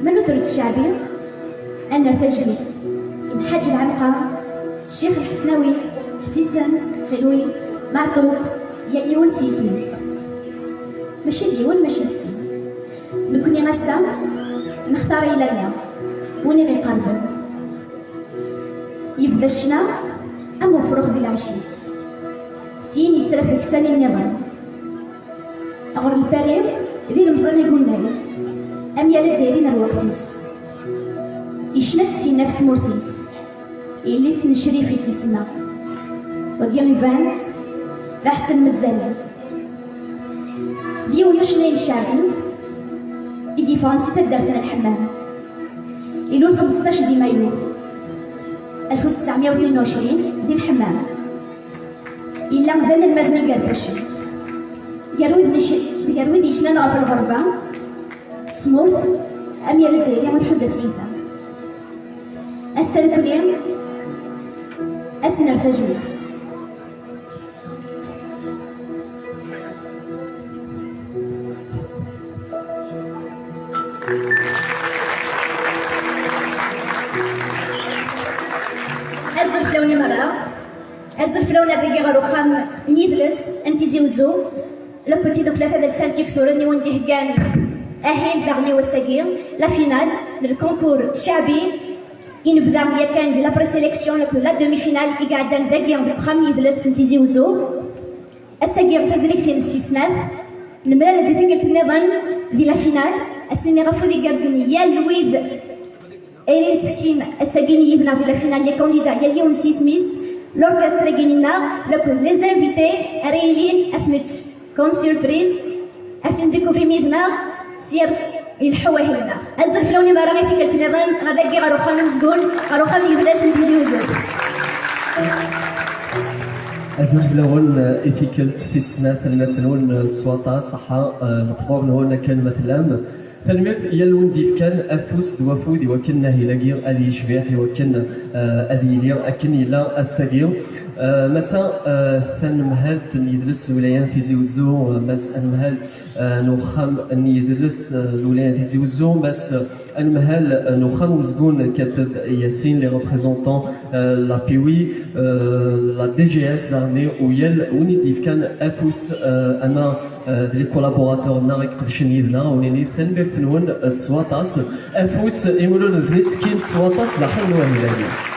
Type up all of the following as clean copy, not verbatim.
من درد الشعبي أنا ارتجلت الحاج العمقى الشيخ الحسناوي حسيسان خلوي معطوب يا ليون سيسميس ماشي ليون ماشي نسي نكوني غسا نختار إلى لنا وني غيقربن يبدا الشنا أمو فروخ بالعشيس سين يسرف كساني النظام أغر البريم ذي المزرم يقول لي أم يالا زايدين الوقتيس يشنت سينا في ثمورتيس اللي سنشري في سيسنا وقيام يبان لحسن مزالي ديو نشنين شعبي يدي فرنسي تدرتنا الحمام إلو 15 دي مايو 1922 دي الحمام إلا مدن المدني قداشي قالوا يشنا نقف في الغربة تموت أمير الجزائرية متحوزة ثلاثة السنة كليم أسنر تجويد أزل فلوني مرة أزل فلوني الرقي غروخام نيدلس أنتي زيوزو لبتي دوك ثلاثة ديال سالتي فثورني ونديه كان أهين داغني وساقير لا فينال للكونكور الشعبي ينفذا يا كان دي لا بريسيليكسيون لا دومي فينال يقعدان داكيا دوك خام يدلس انتي زيوزو الساقير تزليكتين استثناء المرة دي تنقلت النظام دي لا فينال أسني غفو دي قرزني يا الويد إلي تسكين الساقيني يبنا دي لا فينال يا كونديدا يا اليوم سيسميس لوركسترا كينينا لكل لي زانفيتي ريلين أفنتش كوم سيربريز أفتن ديكوفري ميدنا سير ينحوه هنا أزل فلوني ما رامي في كالتنظام غداكي غارو خام مزقون غارو خام يدلاس انتيزي وزل أزل فلون إثيكالت في السنة المثلون سواطا صحة نفضل هنا كان مثلام فالمثل يلون ديف كان أفوس دوافود وكنا هلاقير ألي شبيح وكنا أذيلير أكن إلى السجير مساء ثان مهال يدلس الولايات في زيوزو مس المهال نخام يدلس الولايات في زيوزو بس المهال نخام مزقون كاتب ياسين لي ريبريزونطون لا بيوي لا دي جي اس لارمي ويل وني ديف كان افوس اما لي كولابوراتور نارك قدشن يدنا وني ثان بثنون سواطاس افوس يقولون ذريتسكين سواطاس لحن وهلاني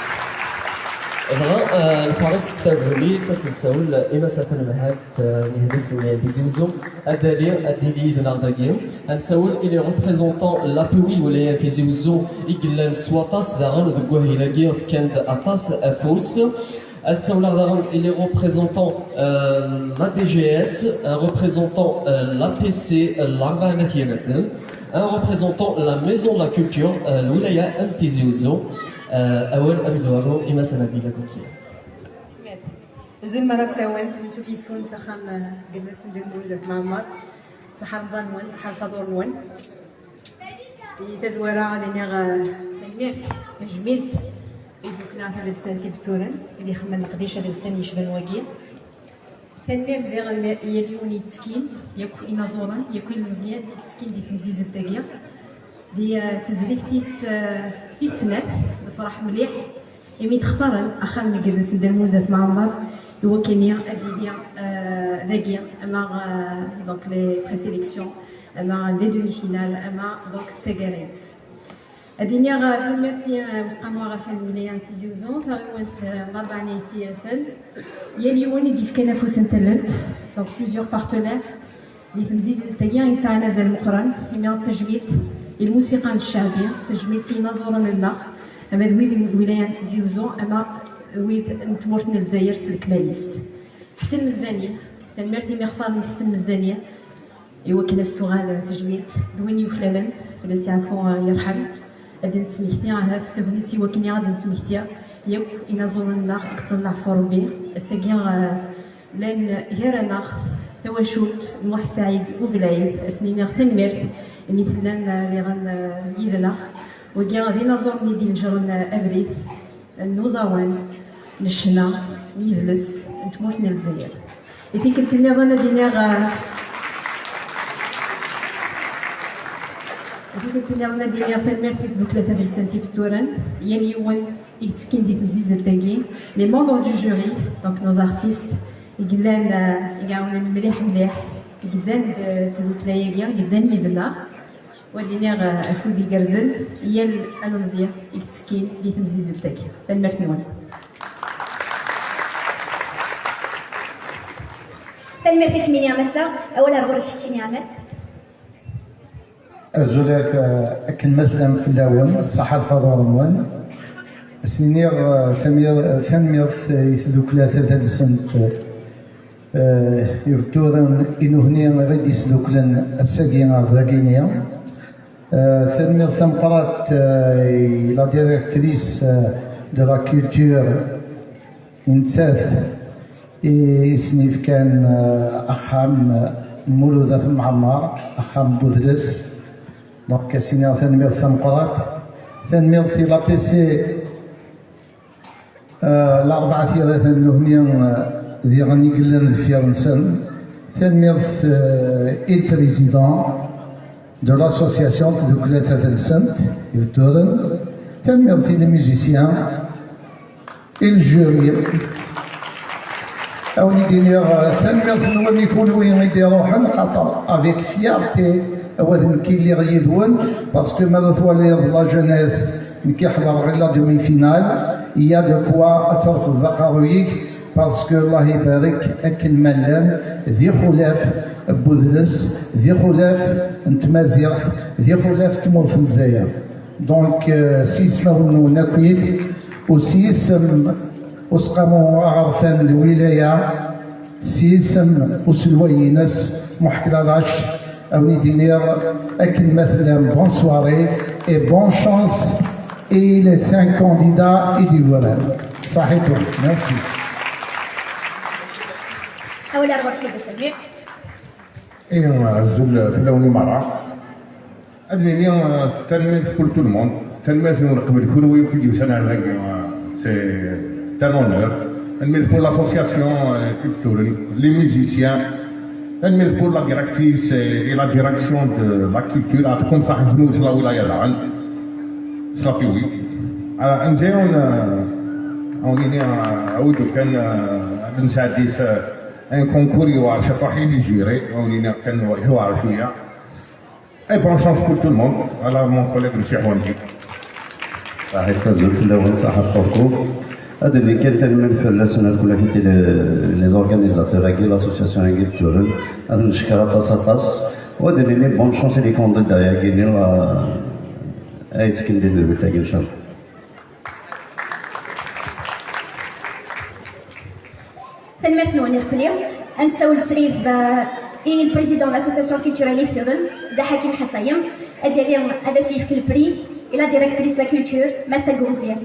الفارس تاغولي تسلسل إما سافن مهات نهدس ولاية زيوزو أدالي دنارداكين نسول إلي ريبريزونطون لابوي ولاية زيوزو إقلان سواطاس داغن دقوه إلاقي كان أطاس أفوس نسول داغن إلي ريبريزونطون لا دي جي اس ريبريزونطون لا بي سي الأربعة نثيانات un représentant la maison de la culture الولاية أنتي زيوزو أول أمزوارو إما سنبي لكم سيئة زول مرة فلاوان نسوفي سون سخام قدس ندمول في معمر سحر رمضان وان سحر فضور وان تزورا دينيغ الميرت جميلت يدوكنا هذا السنتي بتورن اللي خمن قديش هذا السن يشبه الواقية تنمير ديغ يليون يتسكين يكو إنا زوران يكو المزيان يتسكين دي في مزيز التاقية دي تزليك في سنة فرح مليح يمي تختارن أخام نقدس نديرمون ذات معمر هو كينيا أديليا ذاكيا أما دونك لي بريسيليكسيون أما لي دومي فينال أما دونك تاكاريس أدينيا غير في مسقاموا غافل ولاية نتيزي وزون فغيوانت الأربع نيتي ثل يليون يديف كان فوس انتلنت دونك بليزيور بارتنير اللي تمزيز تاكيا ينسى نازل مقرن يمي تجميت الموسيقى الشعبية تجميتي نزورا لنا أما ذويد الولاية نتيزي وزون أما ذويد نتمورتنا الجزائر الكماليس حسن مزانية تنمرتي ميختار من حسن مزانية إوا كنا السؤال تجميت دوين يوكلالا فلاس يعرفو يرحم غادي نسميختي هاك تبنيتي وكني غادي نسميختي ياك إنا زورنا أكثر نعرفو ربي الساقيا لان هيرانا تواشوت نوح سعيد وغلايد أسنينا تنمرت مثلا اللي غن يدنا وكي غادي نزور ميدي نجرن أبريد النوزاوان نشنا يدلس نتموتنا الجزائر إذا كنت نظن ديناغ إذا كنت نعمل ديال تنميرت دوك ثلاثه ديال سنتي في تورنت هي اليوم يتسكن ديال تمزيز التاكي لي مونبر دو جوري دونك نوز ارتيست يقلان يقاون مليح مليح قدان تدوك لايا قدان يدلا ودينا افودي كرزل هي الالوزيه يتسكن ديال تمزيز التاكي تنميرت نوان تنميرتك من يامسا اولا رغور كتشيني يامس الزلاف أكن مثلا في اللون صحة الفضاء الموان سنير ثمير يثدوك ثلاثة سنة يفتورن إنه هنا غادي يسلوك لن الساقينا الراقينية ثمير ثم قرأت لا ديريكتريس دو لا كولتور إنتاث يسنيف كان أخام مولودة المعمار أخام بوذلس دونك كاسينا ثانمير ثمقرات ثانمير في لابيسي الأربعة ثيرات النهنية ذي غني قلن الفيرنسن ثانمير إل بريزيدون دو لاسوسياسيون دو ثلاثة سنت يفتورن ثانمير في لي ميوزيسيان الجوري أوني دينيغ ثانمير في نوال يكون وين يديرو حن خاطر افيك فيارتي أود كي اللي غيدون باسكو ماذا ثوالي لا جونيس كي حضر غير لا دومي فينال يا دو كوا تصرف الذكرويك باسكو الله يبارك أكل ملان ذي خلاف بوذلس ذي خلاف نتمازيغ ذي خلاف تمور في الجزائر دونك سيسمو ناكويث وسيسم وسقامو أغرفان الولاية سيسم وسلوينس محكلالاش أوني دينير أكل مثلا بون سواري et bonne chance et les 5 candidats et du voilà. صحيح merci. اولا رغور كيف سمير ايوا الزول في لوني مرة ادني تنمير في كل الموند تنمير في نقبل كل ويجي سنة هذاك سي تان اونور تنمير pour l'association culturelle les musiciens تنمير pour la directrice et la direction de la culture عندكم صاحب فلوس لا ولاية العن صافيوي نزيون اوني عودو كان نساديس ان كونكور يوار شطاحي لي جيري اوني كان يوار شويه اي بون شانس pour tout le monde على مون كوليغ الشيخ وانجي صحيح تزول في الاول صحة فوقو هذا اللي كان تنمثل السنة كلها حتى لي زورغانيزاتور كي لاسوسياسيون كي تورن هذا نشكرها طاس وهذا اللي بون شونس لي كونديدا يا كيني اي تكندي ذبتك ان شاء الله. تنميرت نواني الكلية أنساول سريف إيه البريزيدون لاسوسياسيون كولتورالي ثورن دا حكيم حسايم أدياليهم هذا سيف كالبري إلى ديريكتريس لا كولتور مسا غوزيا.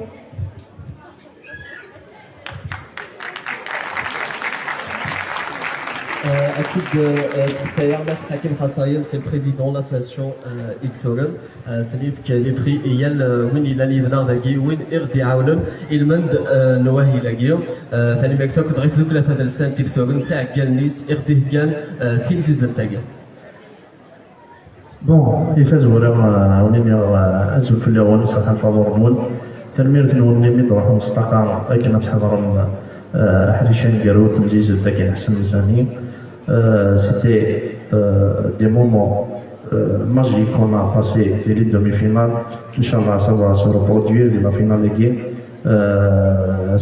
أكيد سبتايا ماس حكيم حصايم سي البريزيدون de l'association إكسورن سليف كاليفري إيال وين إلا ليفنا ذاكي وين إغدي يعاونن المند نواهي لاكي ثاني مكتوب كدغي ذوك ثلاثة ديال السنت إكسورن ساعة كان نيس إغدي كان تيمسيزن تاكي. بون يفاز ولا ونمي أزول في اليوم صراحة الفابور مول تنمير ونمي نروحو نستقر كنا تحضر حريشان كارو تمزيز الداكي حسن مزاني. C'était des moments magiques qu'on a passé dès les demi-finales. Inch'Allah, ça va se reproduire de la finale Ligue.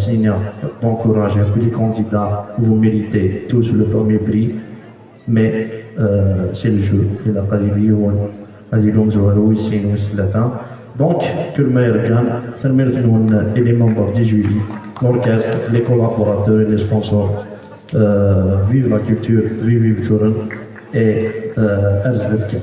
Signa, bon courage à tous les candidats. Vous méritez tous le premier prix. Mais c'est le jeu. Il n'a pas dit Lyon, Adilom Zoharou, ici, nous, Slatin. Donc, que le meilleur gagne. Et les membres du jury, l'orchestre, les collaborateurs et les sponsors. Vive la culture, vive Thuran et Arzlevke.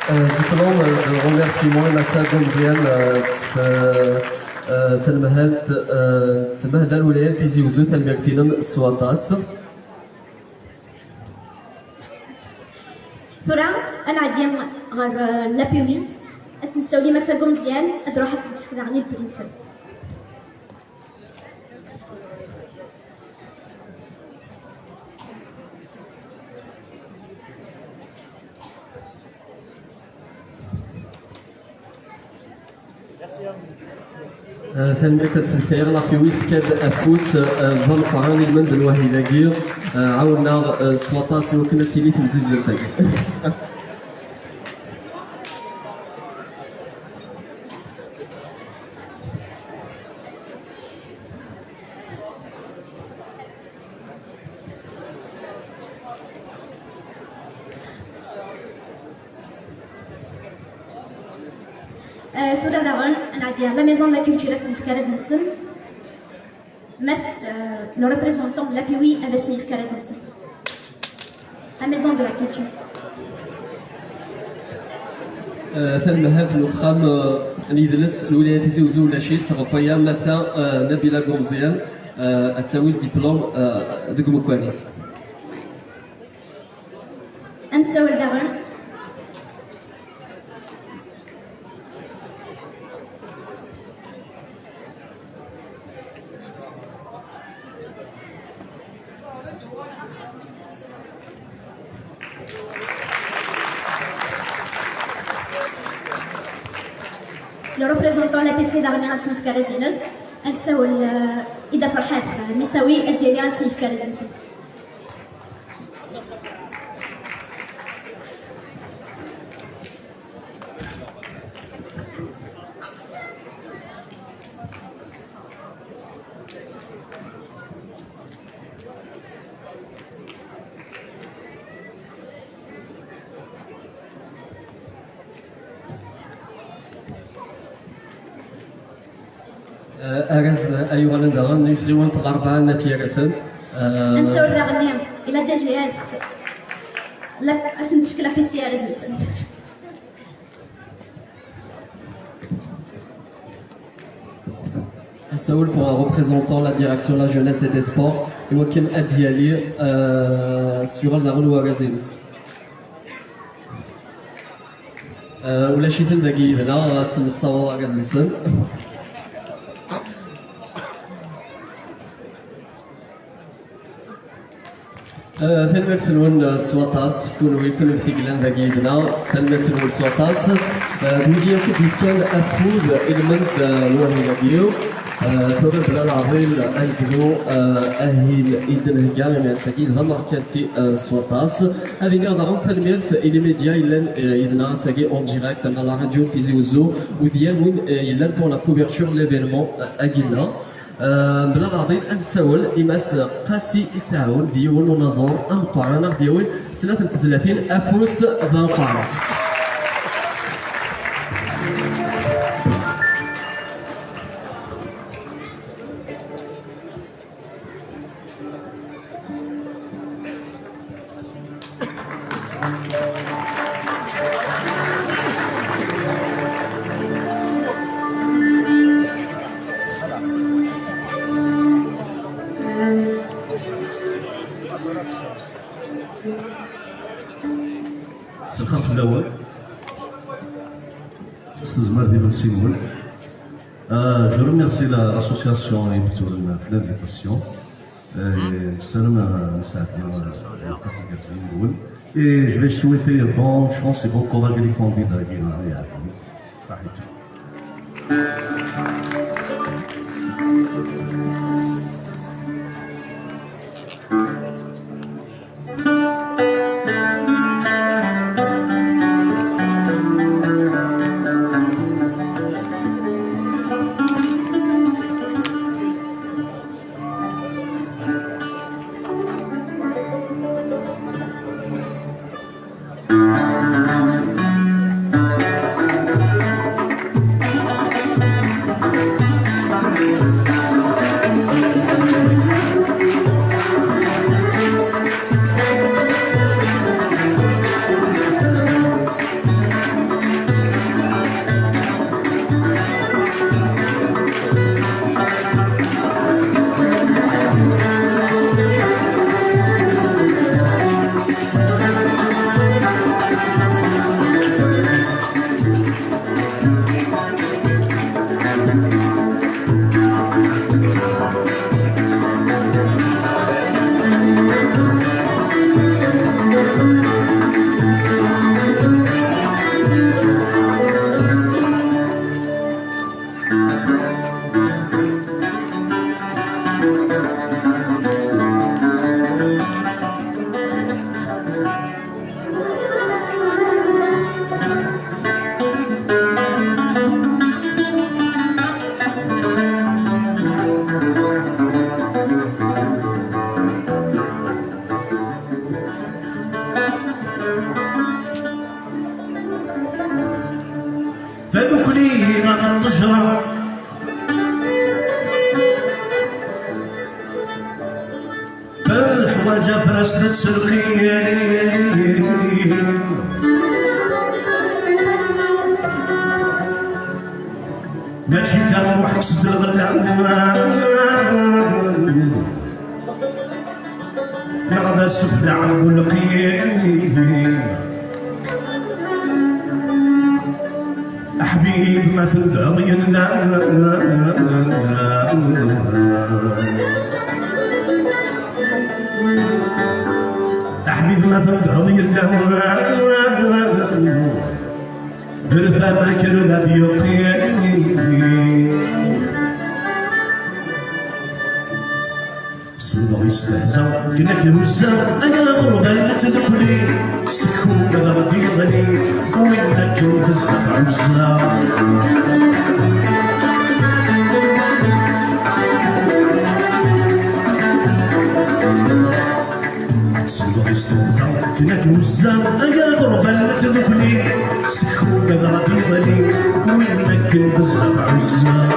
ديبلوم دو ريميرسيمون مساء مزيان تنمهل تمهل الولايات تيزي وزو تنبيكتينم سواتاس ثورة أنا عديم غير لابيومي أسنسولي مساء مزيان أدروح أسنتفك دعني البرنسل ثاني كتسلفير لا بيويت كاد افوس ظل قران المند الوهيلاكي عاونا سواطاس وكنا تيلي في مزيزلتك سورة داغن أنا عدي لا ميزون لا كولتور سنيف كارزنسن مس لو ريبريزونتون لابيوي هذا سنيف كارزنسن لا ميزون دو لا كولتور تنمهل الوخام نيدلس الولايات تيزوزو ولا شي تغفيا مساء نبيلة قمزيان أتساوي الدبلوم ديك مكوانيس أنساول داغن لو ريبريزونتون لا بي سي داغني غنسنيف كارزينوس أنساول إذا فرحات ميساوي أديالي غنسنيف كارزنسن أرز أيها الأندغان نيسليون تغربها نتيرة أنساول داغني إلا دي جي اس لا أسنتفك لا بي سي ارزنسن Saoul pour un représentant la direction de la jeunesse et des sports Joachim Adiali sur la rue Ouagazeus. ولا شي فين داكي هنا سنصاو Ouagazeus. ثلمك تنون سواطاس كونوا ثقلان داكي هنا ثلمك تنون سواطاس دوديا كيف كان أفود إلمنت الوهيلاكيو ثورة بلا العظيم الفيديو أهل إيدن هجام من السكين ذا ماركاتي سواطاس هذه نظام فالميرث إلي ميديا إلا إذنا ساقي أون ديريكت على لا راديو بيزيوزو وديال وين إلا بور لا كوفرتور ليفينمون أجينا بلا العظيم أمساول إماس قاسي إساول ديون ونظور أمطعنا ديون سنة 30 أفوس ذا مطعنا الخط الاول استاذ مهدي بن سيمون جو ريميرسي لاسوسياسيون اللي ديتو لنا في لانفيتاسيون نسالم نساعدنا الاول et je vais souhaiter bonne chance et bon courage les candidats qui vont y aller. صحيح. راس تسرقين ماشي كان روحك سد الغلام يا بس بدع والقيم حبيب ما تنقضي حبيب ما تنقضي برثا ما كرنا بيقين صدق يستهزأ كنا كهزا أنا غربة تدخلي سكون غربي غني وإنك كهزا عزا صدق يستهزأ كنا كهزا أنا غربة تدخلي سكون غربي غني وإنك كهزا عزا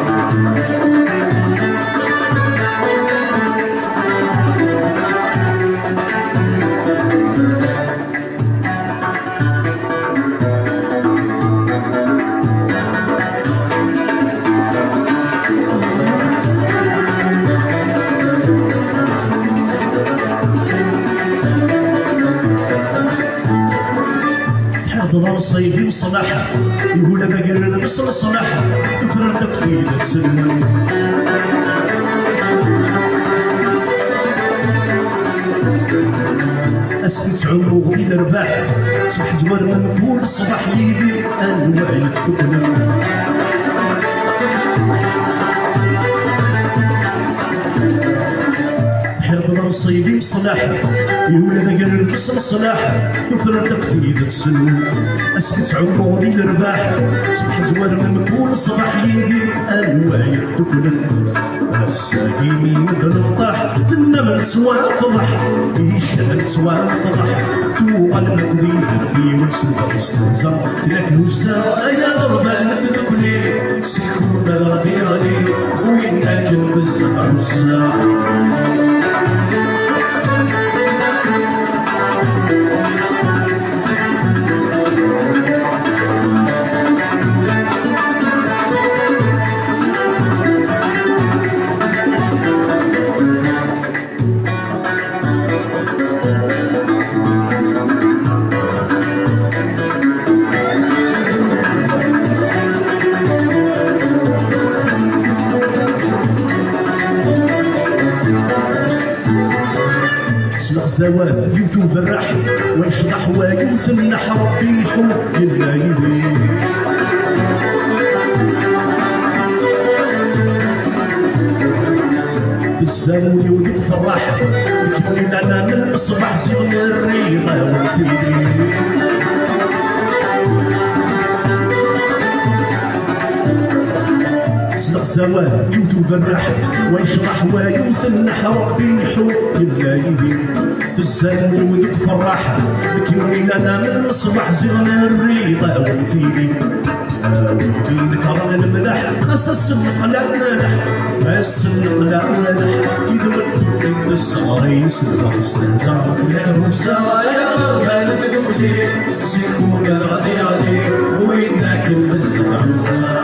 ضرب صيفي وصلاحه يقول انا قلنا بصل صلاحه يفرق في تسلم اسكت عمره غير الرباح صبح زوار من نقول الصباح يجي انواع الكتب ضرب صيفي وصلاحه يقول انا قلنا بصل صلاحه يفرق في تسلم اسكت عمره ذي الرباح صبح زوار من نقول الصباح يجي انواع الكتب الساقيني بالوضح النمل سوا فضح يشهد سوا فضح توغى المقدير في والسبق استهزا لك هزا يا غربة تدخلي سيكون غديرني وإنك البزة عزا زوال يوتيوب الرح ويشرح ويثنح ربي يحب يلا يدي في الزاوية وذوق فرح يكمل لنا من الصباح زين الريضة والتيدي سلق زوال يوتيوب الرح ويشرح ويثنح ربي يحب يلا يدي في الزاوية وذوق فرح يكمل لنا من الصباح زين الريضة والتيدي ودي نكرر الملح خصص القلم ملح بس القلم ملح يدور عند الصغار يسرح يستهزأ له سوايا غربة تقولي سيكون الغدي غدي وينك المزة عزة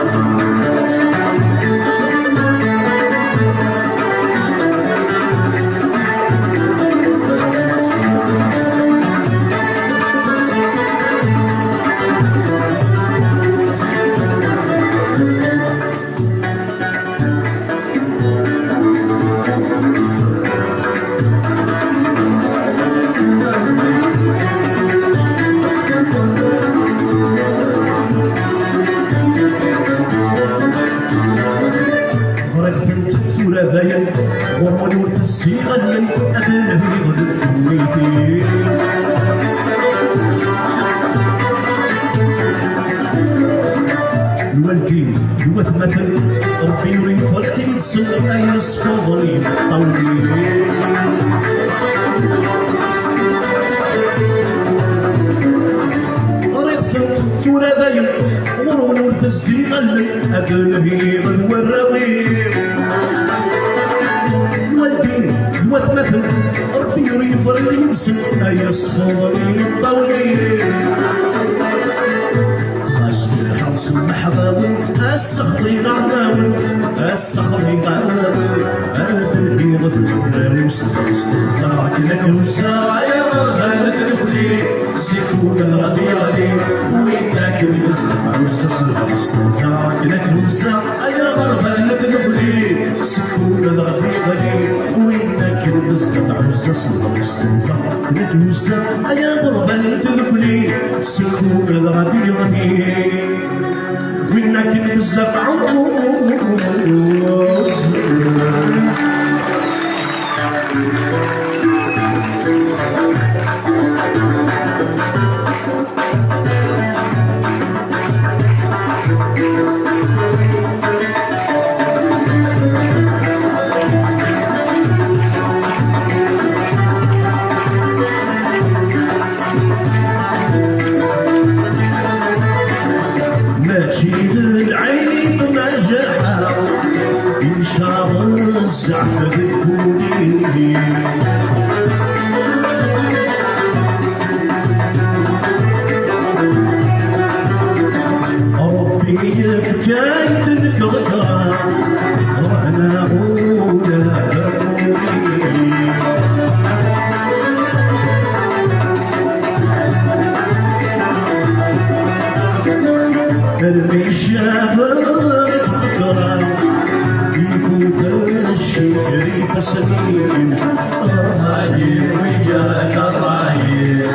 غرمون ورثي غنن أذنه يغلب كويثي الوالدين يوث مثل ربي يريد فرقي يتصل أي صفضلي طولي غريقصت تورا ذايم غرمون ورثي غنن أذنه يغلب الراويم والدين وتمثل ربي يريد فرقي السخطي غعباوي السخطي غعباوي قلب الحيرة ذكراوي استنزع كنك وساعة يا غربة تدخلي سيكون الغادي غادي وينك المزرعة وزة استنزع كنك وساعة يا غربة تدخلي سيكون الغادي غادي وينك المزرعة وزة استنزع كنك وساعة يا غربة تدخلي سيكون الغادي غادي وينك بزاف الزعف ذكوني ربي يفكايد القدرة رهنا عونا ارمي الشباب فكرة يفوت الشريف السليم الرايم وياك الرايم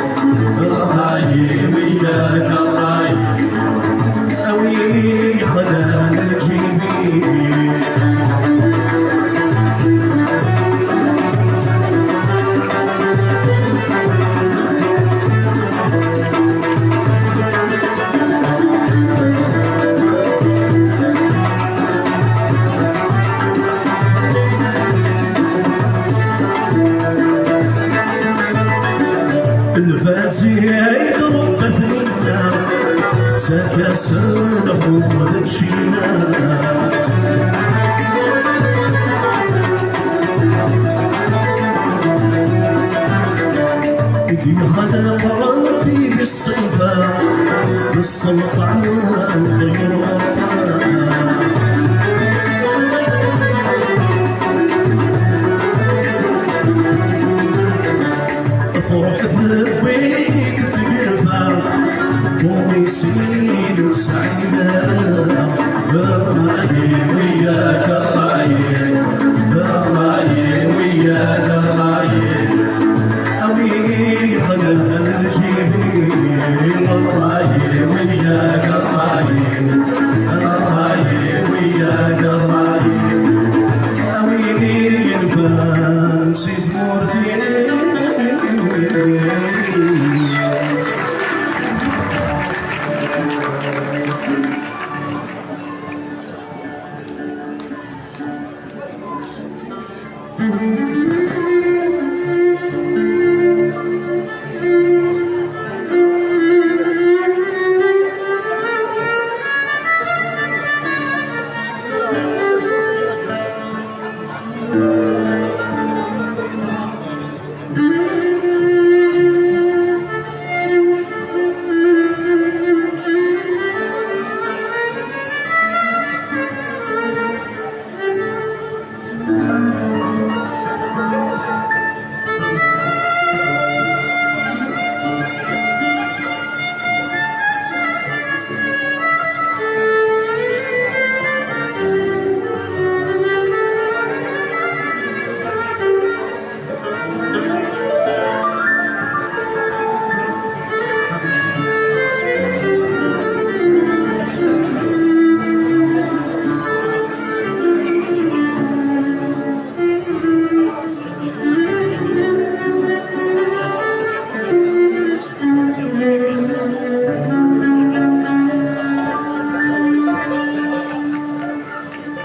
الرايم وياك الرايم أويلي خلان الجميل الفازي يضرب بثنينا سكس الحب تشينا ايدي خلق ربي بالصفا بالسلطان غير الله فرحت لبيت تقرفع وميسين وسعيدة الرايم وياك الرايم الرايم وياك الرايم أوي خلال الجبين الرايم وياك الرايم الرايم وياك الرايم أوي ينفع سيد مورتين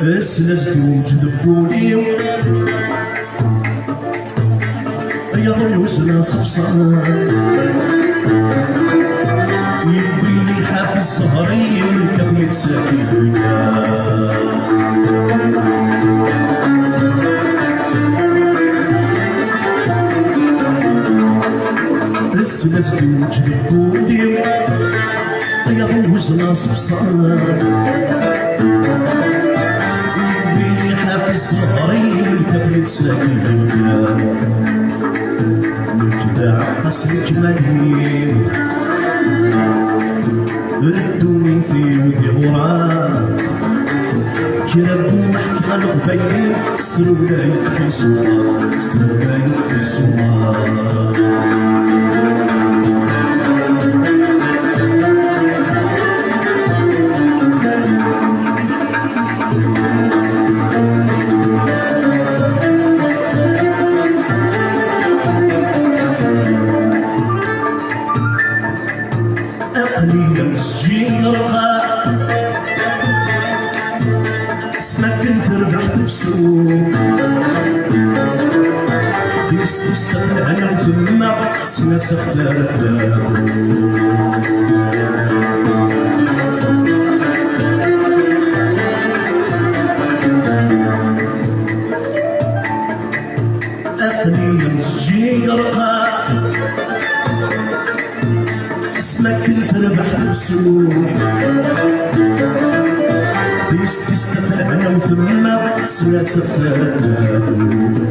السلس يوجد بولي يا ضيوسنا صفصان يبيني حافظ صهري كيف يتساكي السلس يوجد بولي يا ضيوسنا صفصان ساكن البلاد كدا عقصك مدين الدنيا سيودي غراب كربو محكى القبيلين ستروكا يطفي سوار ستروكا يطفي سوار أقليل مسجين رقاء اسمك تربح تفسوق تستستر أنا وثم اسمك تختار الدار أقليل مسجين رقاء اسمك تربح تفسوق تستستر أنا وثم اسمك تختار الدار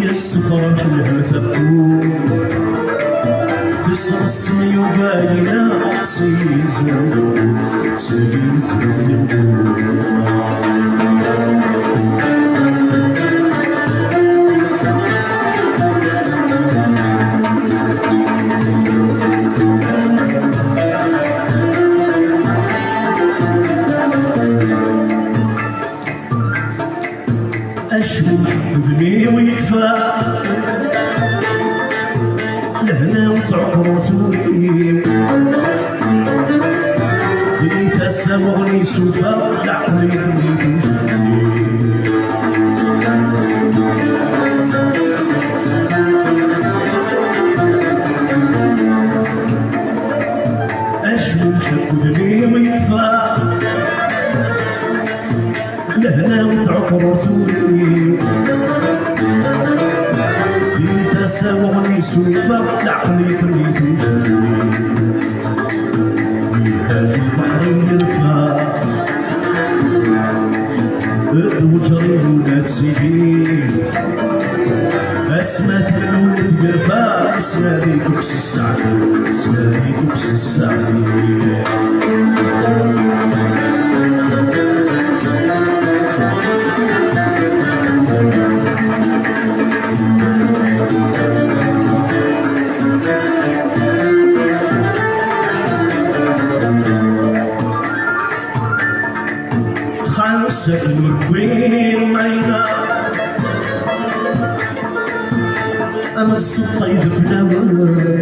يا السفر نحلها تبكون في الصمصمي وباينة سيزن أشوف بني ويكفى لهنا وتعقر ثوري بنيت السمغني سوفا لعقلي بنيت وجهي أشوف بني ويكفى لهنا وتعقر ثوري تساوغني سوفا لعقلي بنيت وجهي يهاج البحر يرفع وجري ولاد سيدي اسمات من ولد قرفا اسماتي كوكس السعدي اسماتي كوكس السعدي ساكن وين ماينا أما الصيد في الهوى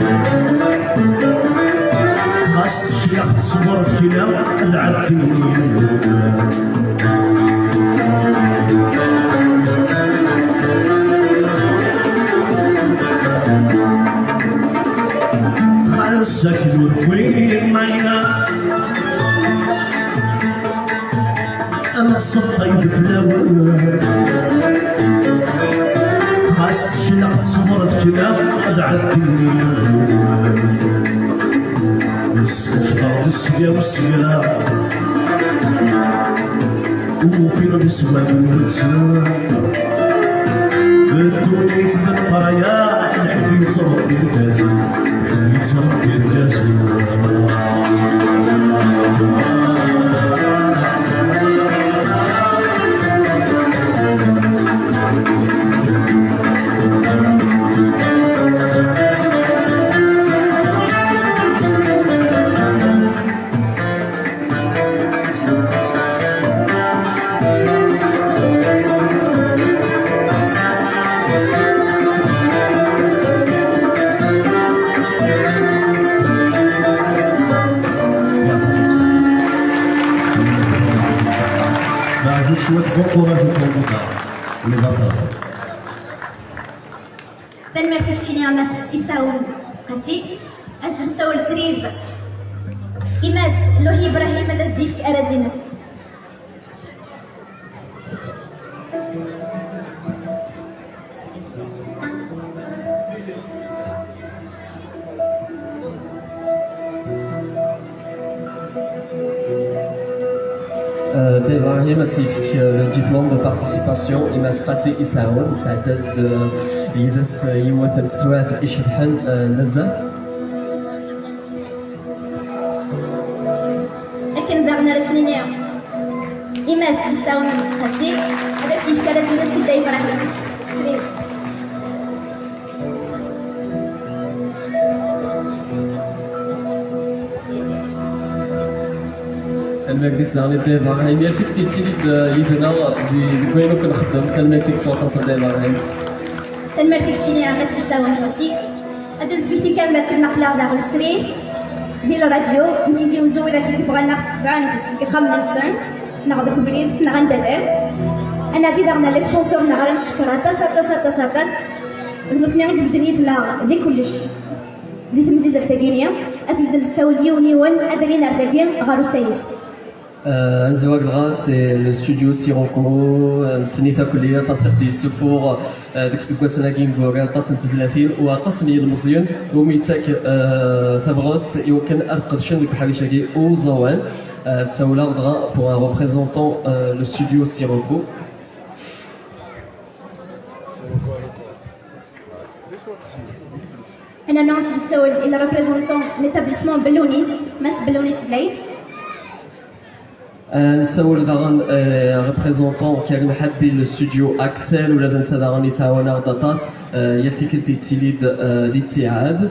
خاص تشيخ صورت كلام العديني خاص ساكن وين ماينا أنا الصفايد في الهوى خاص تشلق صورة كلام قد عديني السجرة والسقا والسقا وفي غد السواد والنساء الدنيا تذكر يا الحفي صرف ديال كازي الحفي صرف ديال كازي Je souhaite bon courage au candidat, les battants. تنمر ترشيني أمس إساول هسي أسد ساول سريد إماس لوهي إبراهيم الأزديفك أرازينس d'Ibrahim asifk le diplôme de participation إماس قاسي إساون سعدد يدس يوث التسواث إشبحن نزه لكن دعنا رسلينيا إماس يساون قاسي هذا شيء كلازم نسيد إبراهيم سليم المجلس دعني ديفاغ هي فيك تيتيلي يدنا زي كوينو كنخدم كلمتك صوت ديفاغ تنمرتك تشيني عمس يساون قاسي هذا زبيتي كان ذاك المقلع داغ السرير ديال الراديو انتي زوزو اذا كنت بغا ناخذ بس كخمن سن ناخذ بريد نغندلر انا دي داغنا لي سبونسور نغرا نشكرها تاس مثلا عند بدنيتنا ذي كلش دي تمزيزه التاكينيه اسد السعوديه ونيون ادرينا رداكين غارو سايس نزواج الغا سي لو ستوديو سيروكو سنيتا كليه تصل دي السفور ديك السكواسنا كينغورا تصل تزلاتين وتصني المزيان وميتاك ثابغوست يمكن ارقدشن ديك حاجه او زوان ساولا غا بور ان ريبريزونطون لو ستوديو سيروكو انا ناس نسول الى ريبريزونطون ليتابليسمون بلونيس ماس بلونيس بلايد نسول داغن ريبريزونطون كريم حدبي لو ستوديو اكسل ولا انت داغن يتعاون داتاس يلتي كنتي تيليد لاتعاد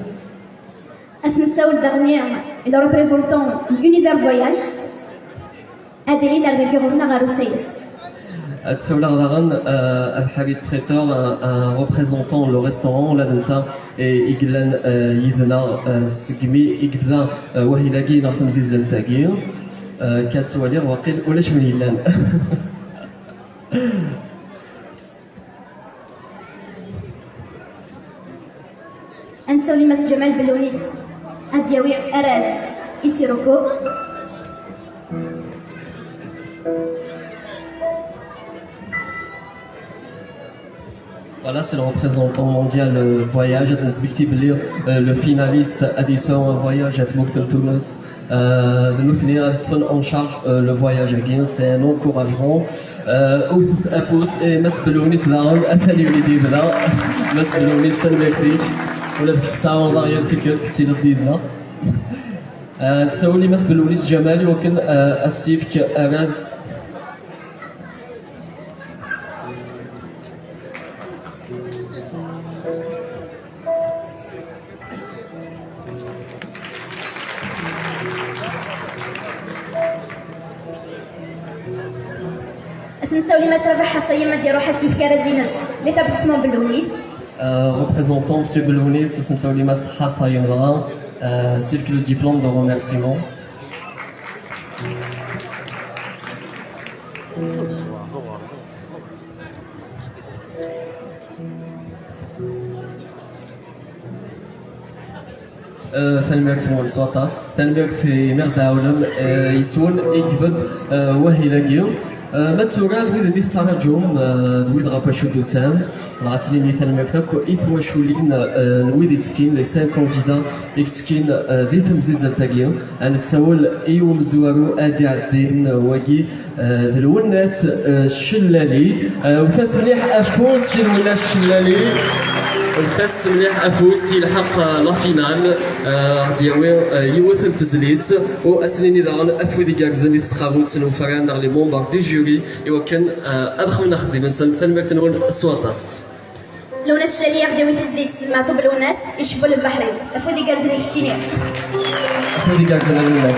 اس نسول داغنيا الى ريبريزونطون يونيفير فواياج ادرينا رداكي غورنا غارو سايس تسولغ داغن الحاجة تريتور ان ريبريزونطون لو ريستورون ولا انت يقلن يذنا سقمي يقفدا وهي لاقي نغتم زيزان تاقي كاتوالي واقيل ولا شون يلان انسولي ماس جمال بلونيس ادياوي اراز يسيروكو Voilà, c'est le représentant mondial voyage. Le finaliste Addison Voyage à Mouktel Tunis. Nous finissons en charge le voyage à Guin. C'est un encouragement. Ousf Afous et Masbelounis là, Athali Ulidi là, Masbelounis Tanmekri. Ou la ça on va rien faire que c'est le dit là. سولي مسبلونيس جمالي وكن أسيف كأغاز اسنسولي ماس ربح حصيه ديالو حسيف كارازينوس ليتابليسمون بلونيس représentant M. Belounis, Saint-Saulima Hassa Yondra, c'est le diplôme de remerciement. تنميك في السواطاس تنميك في مرد عولم يسون يقبض وهي لاقيو ما تسوغا دويد اللي تتعرجهم دويد غابا شو دوسام العسلين مثال مكتب إثوا شولين نويد يتكين لي سان كونديدا يتكين دي تمزيز التاقيو عن السول إيو مزوارو آدي عدين واقي دلو الناس شلالي وثاس مليح أفوس شلو الناس شلالي الخاص مليح افوسي الحق لا فينال دياوي يوثن تزليت واسليني داغن افو ديكاك زاني تسخابوت سنو فران داغ لي مونبار دي جوري يوكن ادخل نخدم نسال فنبك نقول سواطاس لو ناس شاليه دياوي تزليت معطوب لو ناس يشبوا البحرين افو ديكاك زاني كشتيني افو ديكاك زاني الناس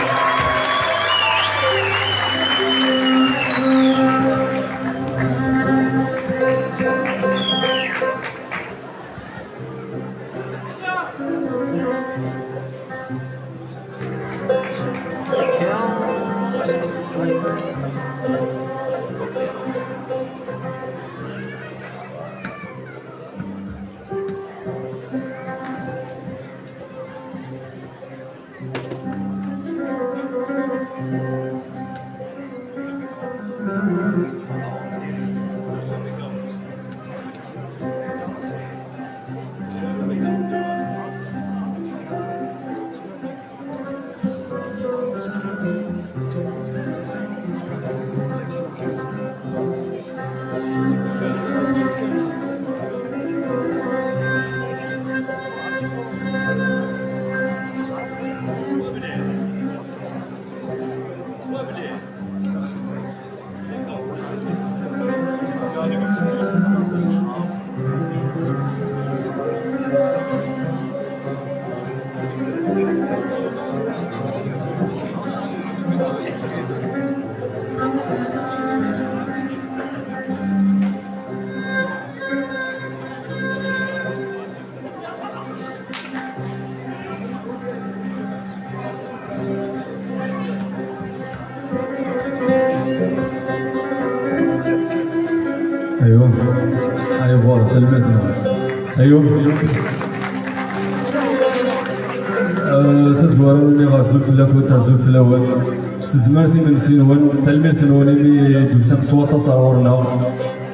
تلميذ نور. ايوه تزوروني غازو في الاول تازو في الاول استزمرتي من سنوان تلميذ نوري دوسام صوتا صورنا.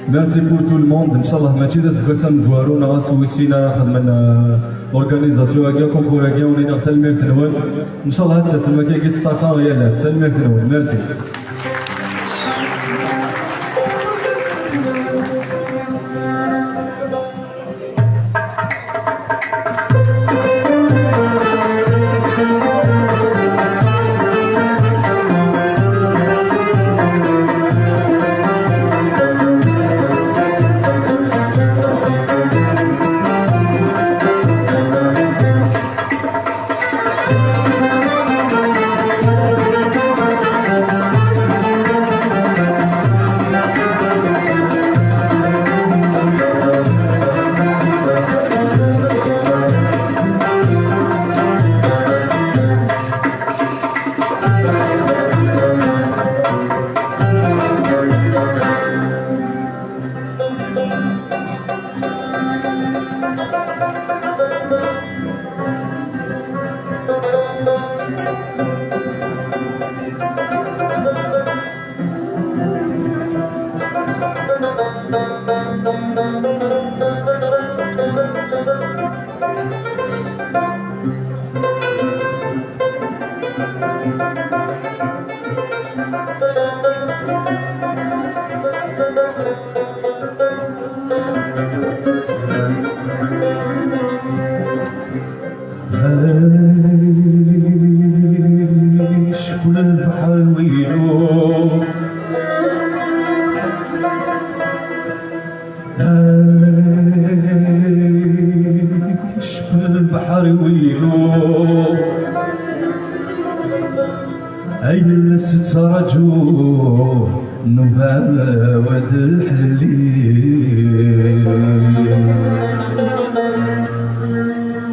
ميرسي بور تو الموند ان شاء الله ماشي داز كاسا نزوارونا غاسويسينا خدمنا اورغانيزاسيون هكا كونكور هكا ولينا تلميذ نور ان شاء الله تسمى كي ستاكا يا لاس تلميذ نور. ميرسي.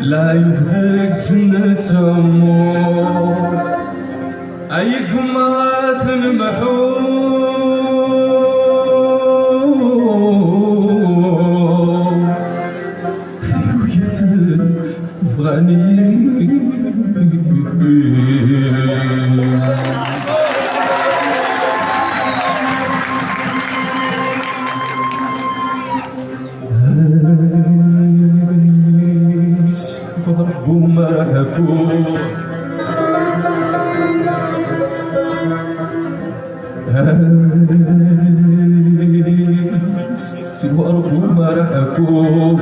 لا يفدك سنة عمر أي قمات محور ويثن فغاني رب مرحبا سوى رب مرحبا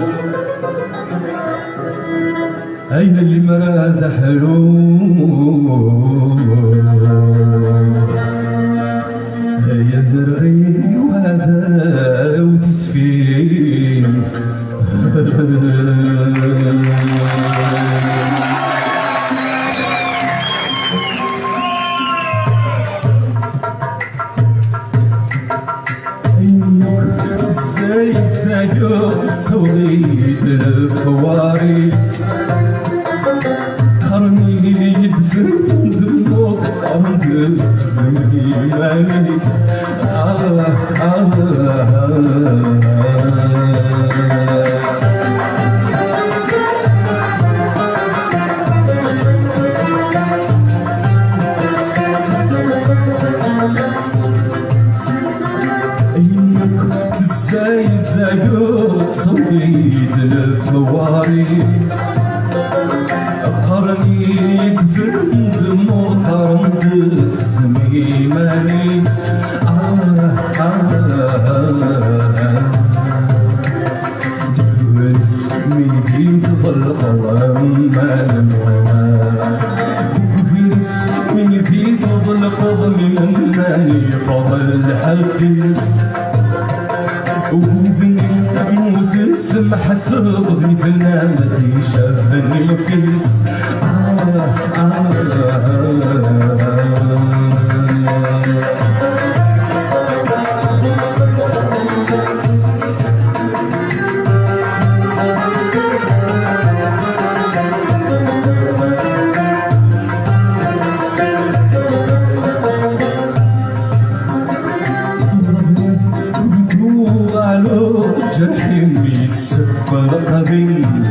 أين اللي مراد حلو هيا ذرغي وهذا وتسفين زايد صويت الفوارس قرني يدفن دموع عند زمانيس زايد صويت الفوارس قرني يدفن دموع عند زمانيس اسمي بيفضل قوام ما اسمي بيفضل قضم من ماني قضل الحديث وذني موت السمح صغني ثنامتي شافني الفيس جرحي يسفر قديم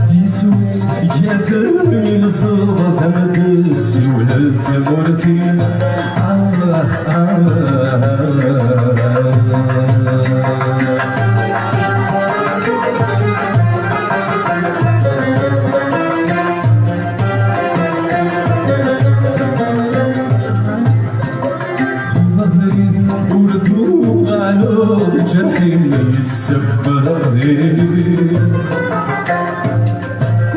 ديسوس يجاثر ينصر ذمدس ولد ثمرتي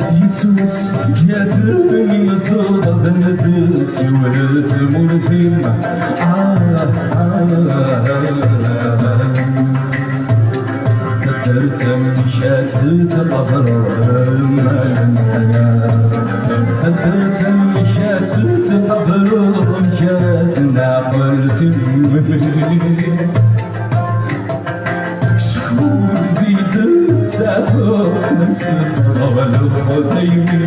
ديسوس جاثر ينصر ذمدس ولد ثمرتي ثبت مشات تقفر ثبت مشات تقفر جات نعقلت شكون ذي تسافر نمسفر والخديمي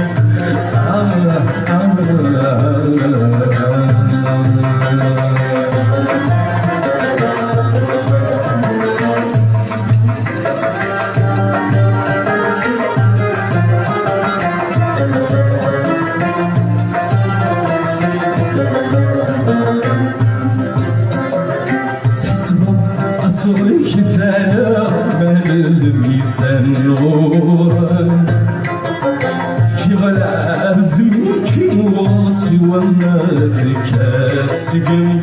أصري شفانا مال الميسان نوران فكي غلازمي موصي وما فكات سجن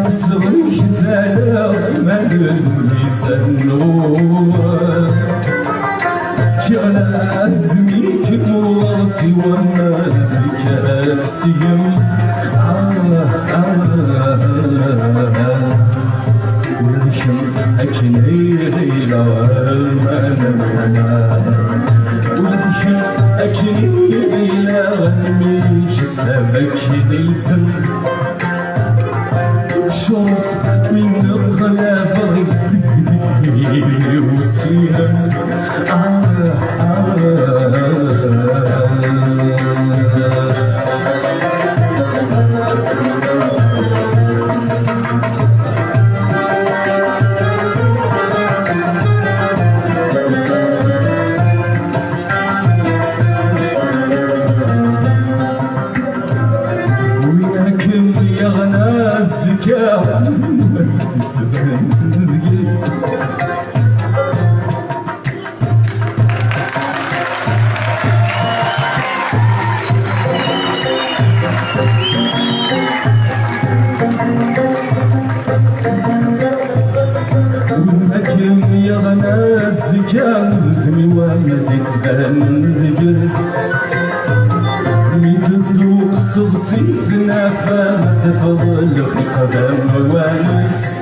أصري شفانا مال الميسان نوران فكي غلازمي موصي وما فكات سجن ولشم أكني غيلا والمانا ولشم أكني غيلا غنميش سافك نلسم شوف من الغلابة يدي وسيهم كان ذمي وامدي تبان ذقرس ميدو قصصي في نافا تفضل في قدم وانس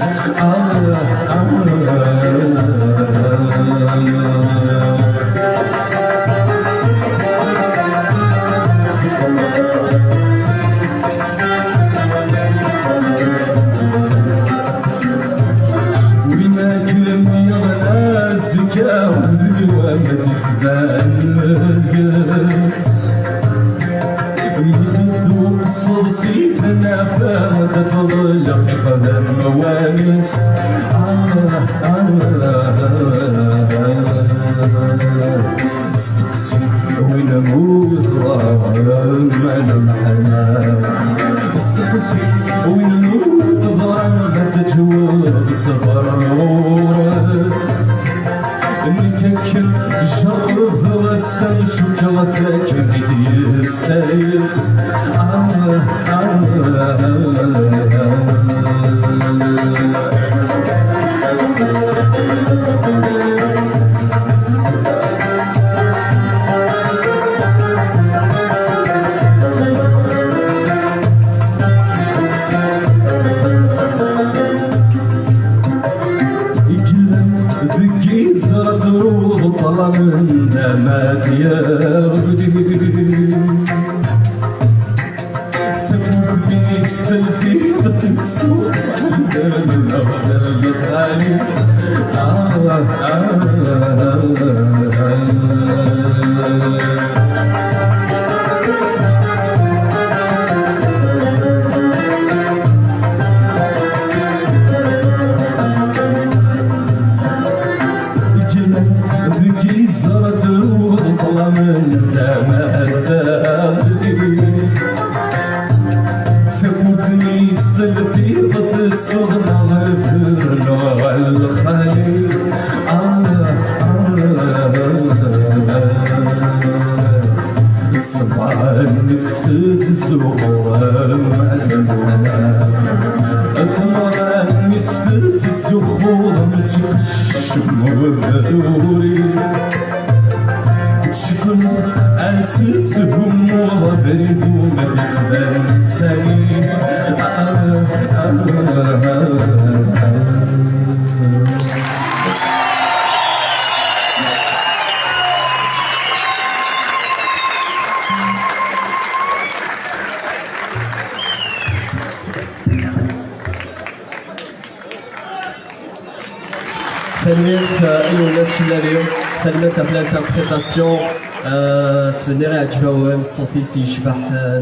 الخالي ذكي زرت وطلع من دماء الثاني ثبتني سلتي غفت صغنا غفرنا الخالي صبعان نستهزئ طبعا نسفت الزخور متشم وذروري شكون أنتتهم وغبرد وما تتنساني تنمية أيها الناس الشلالية تنمية بلا انتربريتاسيون تمنى راه عجبهم الصوفي يشبح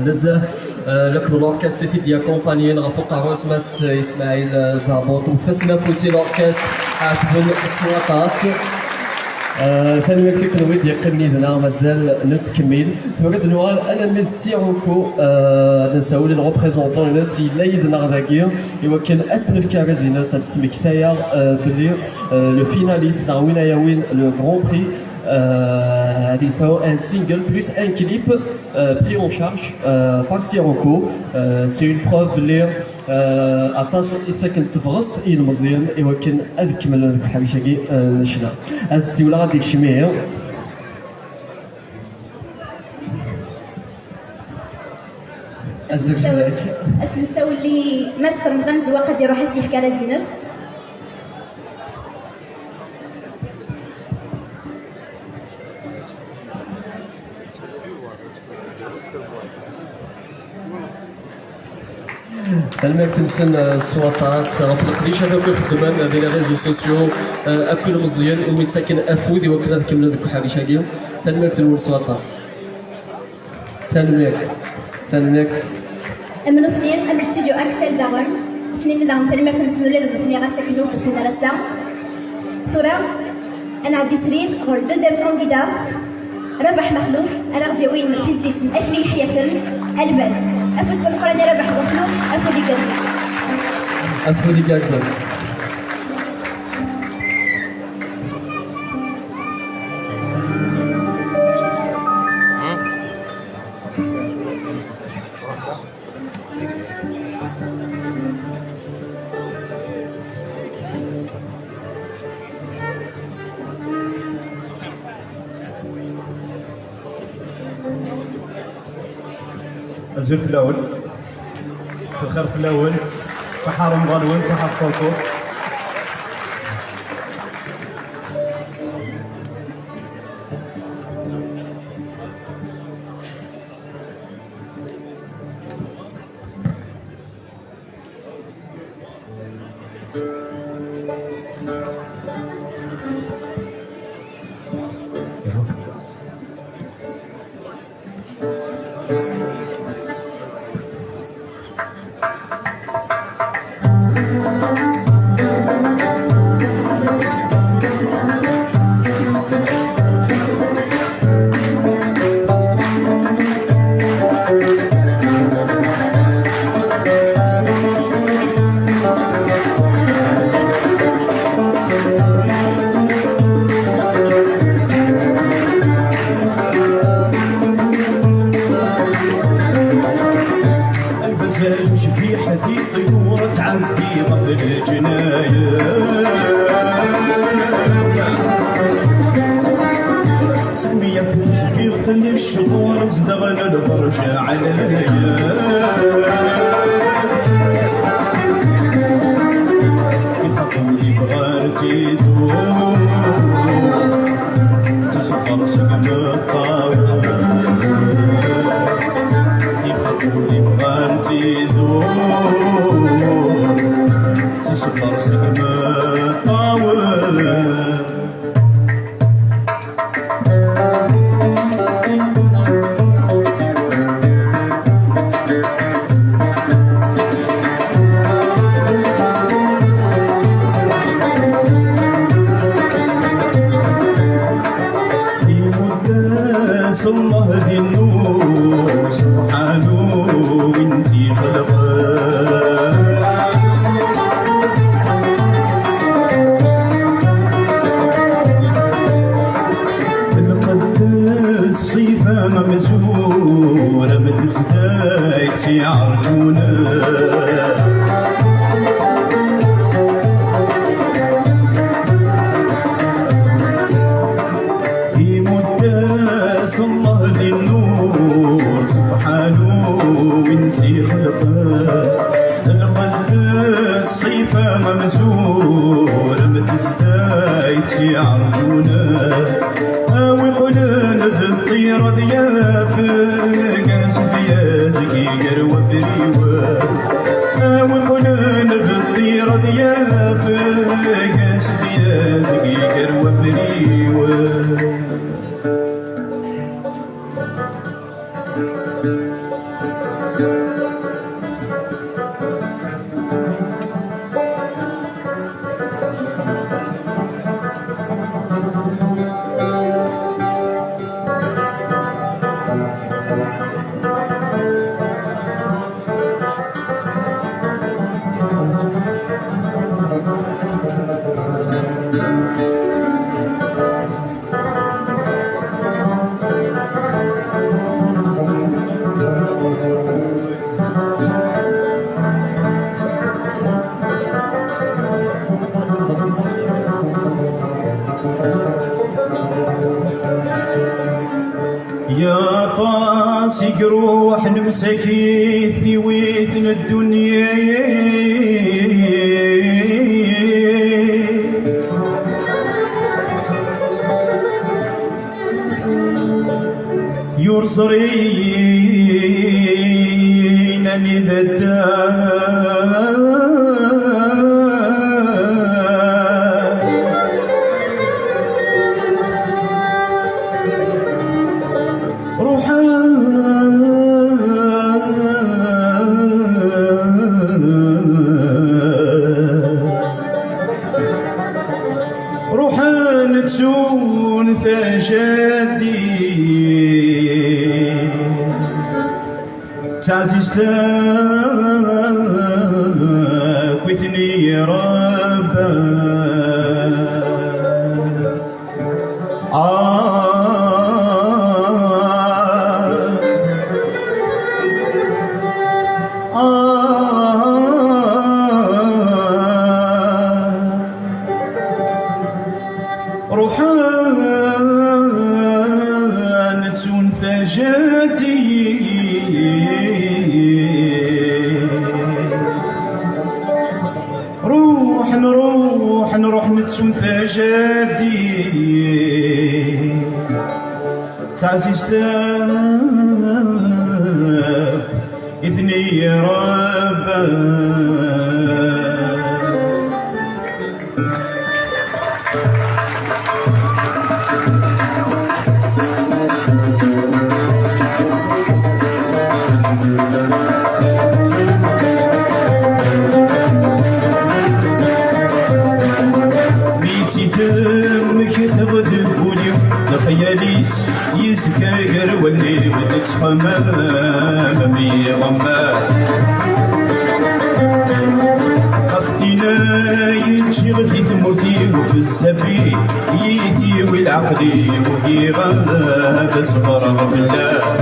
بزاف لك لوركستر تيدي اكومبانيين غفوق عروسماس اسماعيل زابوط وقسنا فوسي لوركستر عتبون السواطاس ثاني مكتك نويد يقمني هنا مازال نتكمل ثم قد نوال انا من سيروكو نساول الريبريزونطون الناس اللي يدنا غداكيا يوكل اسنف كارازيناس تسمي كفايه بلي لو فيناليست تاع وين وين لو غران بري هذه سو ان سينجل بلس ان كليب pris en charge par Sirocco. C'est une preuve بلي عطاس يتسكن تفغصت المزيان ولكن اذكمل هذيك الحاجه شاكي نشنا ازتي ولا غادي شميه السلساو اللي مس رمضان زواق ديرو حسي في كارازينوس تلميك تنسن السواطاس في القديش هذاك يخدمان ديال لي ريزو سوسيو اكل مزيان ومتساكن افودي وكنا كملنا ذوك الحاجه شاكي تلميك تنول سواطاس تلميك من اثنين ام الاستوديو اكسل داغن سنين داغن تلميك تنسنو لي اثنين غاساكنو في سنه رسا ثورا انا عندي سريد هو الدوزيام كونديدا ربح مخلوف انا غادي وين تزيد اكلي يحيى فيلم الباس افوس الاخرى انا ربح مخلوف افودي كاكزا الزلف الاول في الخرف الاول صحة رمضان وين صحة فطوركم الشهور ازدغل الفرشة عليا يخطولي بغارتي زور تسقر سقم الطاولة يخطولي بغارتي زور تسقر سقم الطاولة عرجونا الله ذي النور سبحانه وانتي خلقه القلب الصيفة ممزور متزدايتي عرجونا ويقولن بالطيرة ضيافك سديازكي قروة فريوة ويقولن بالطيرة ضيافك سديازكي قروة فريوة يا طاسق روح نمسكي ثويثنا الدنيا يرصرين إذا الدار روحان تسون ثجدي تعزيزتك وثني ربا روحان تنثى جدي روح نتنثى جدي تعزيزتك إذني ربا دمك تبدل بوليو لخياليس يزكاير واللي بدك حمام مي غماس قفتينا ينشي غدي ثمرتي وبالزفي يثي والعقلي وهي غادا صغر غفلاس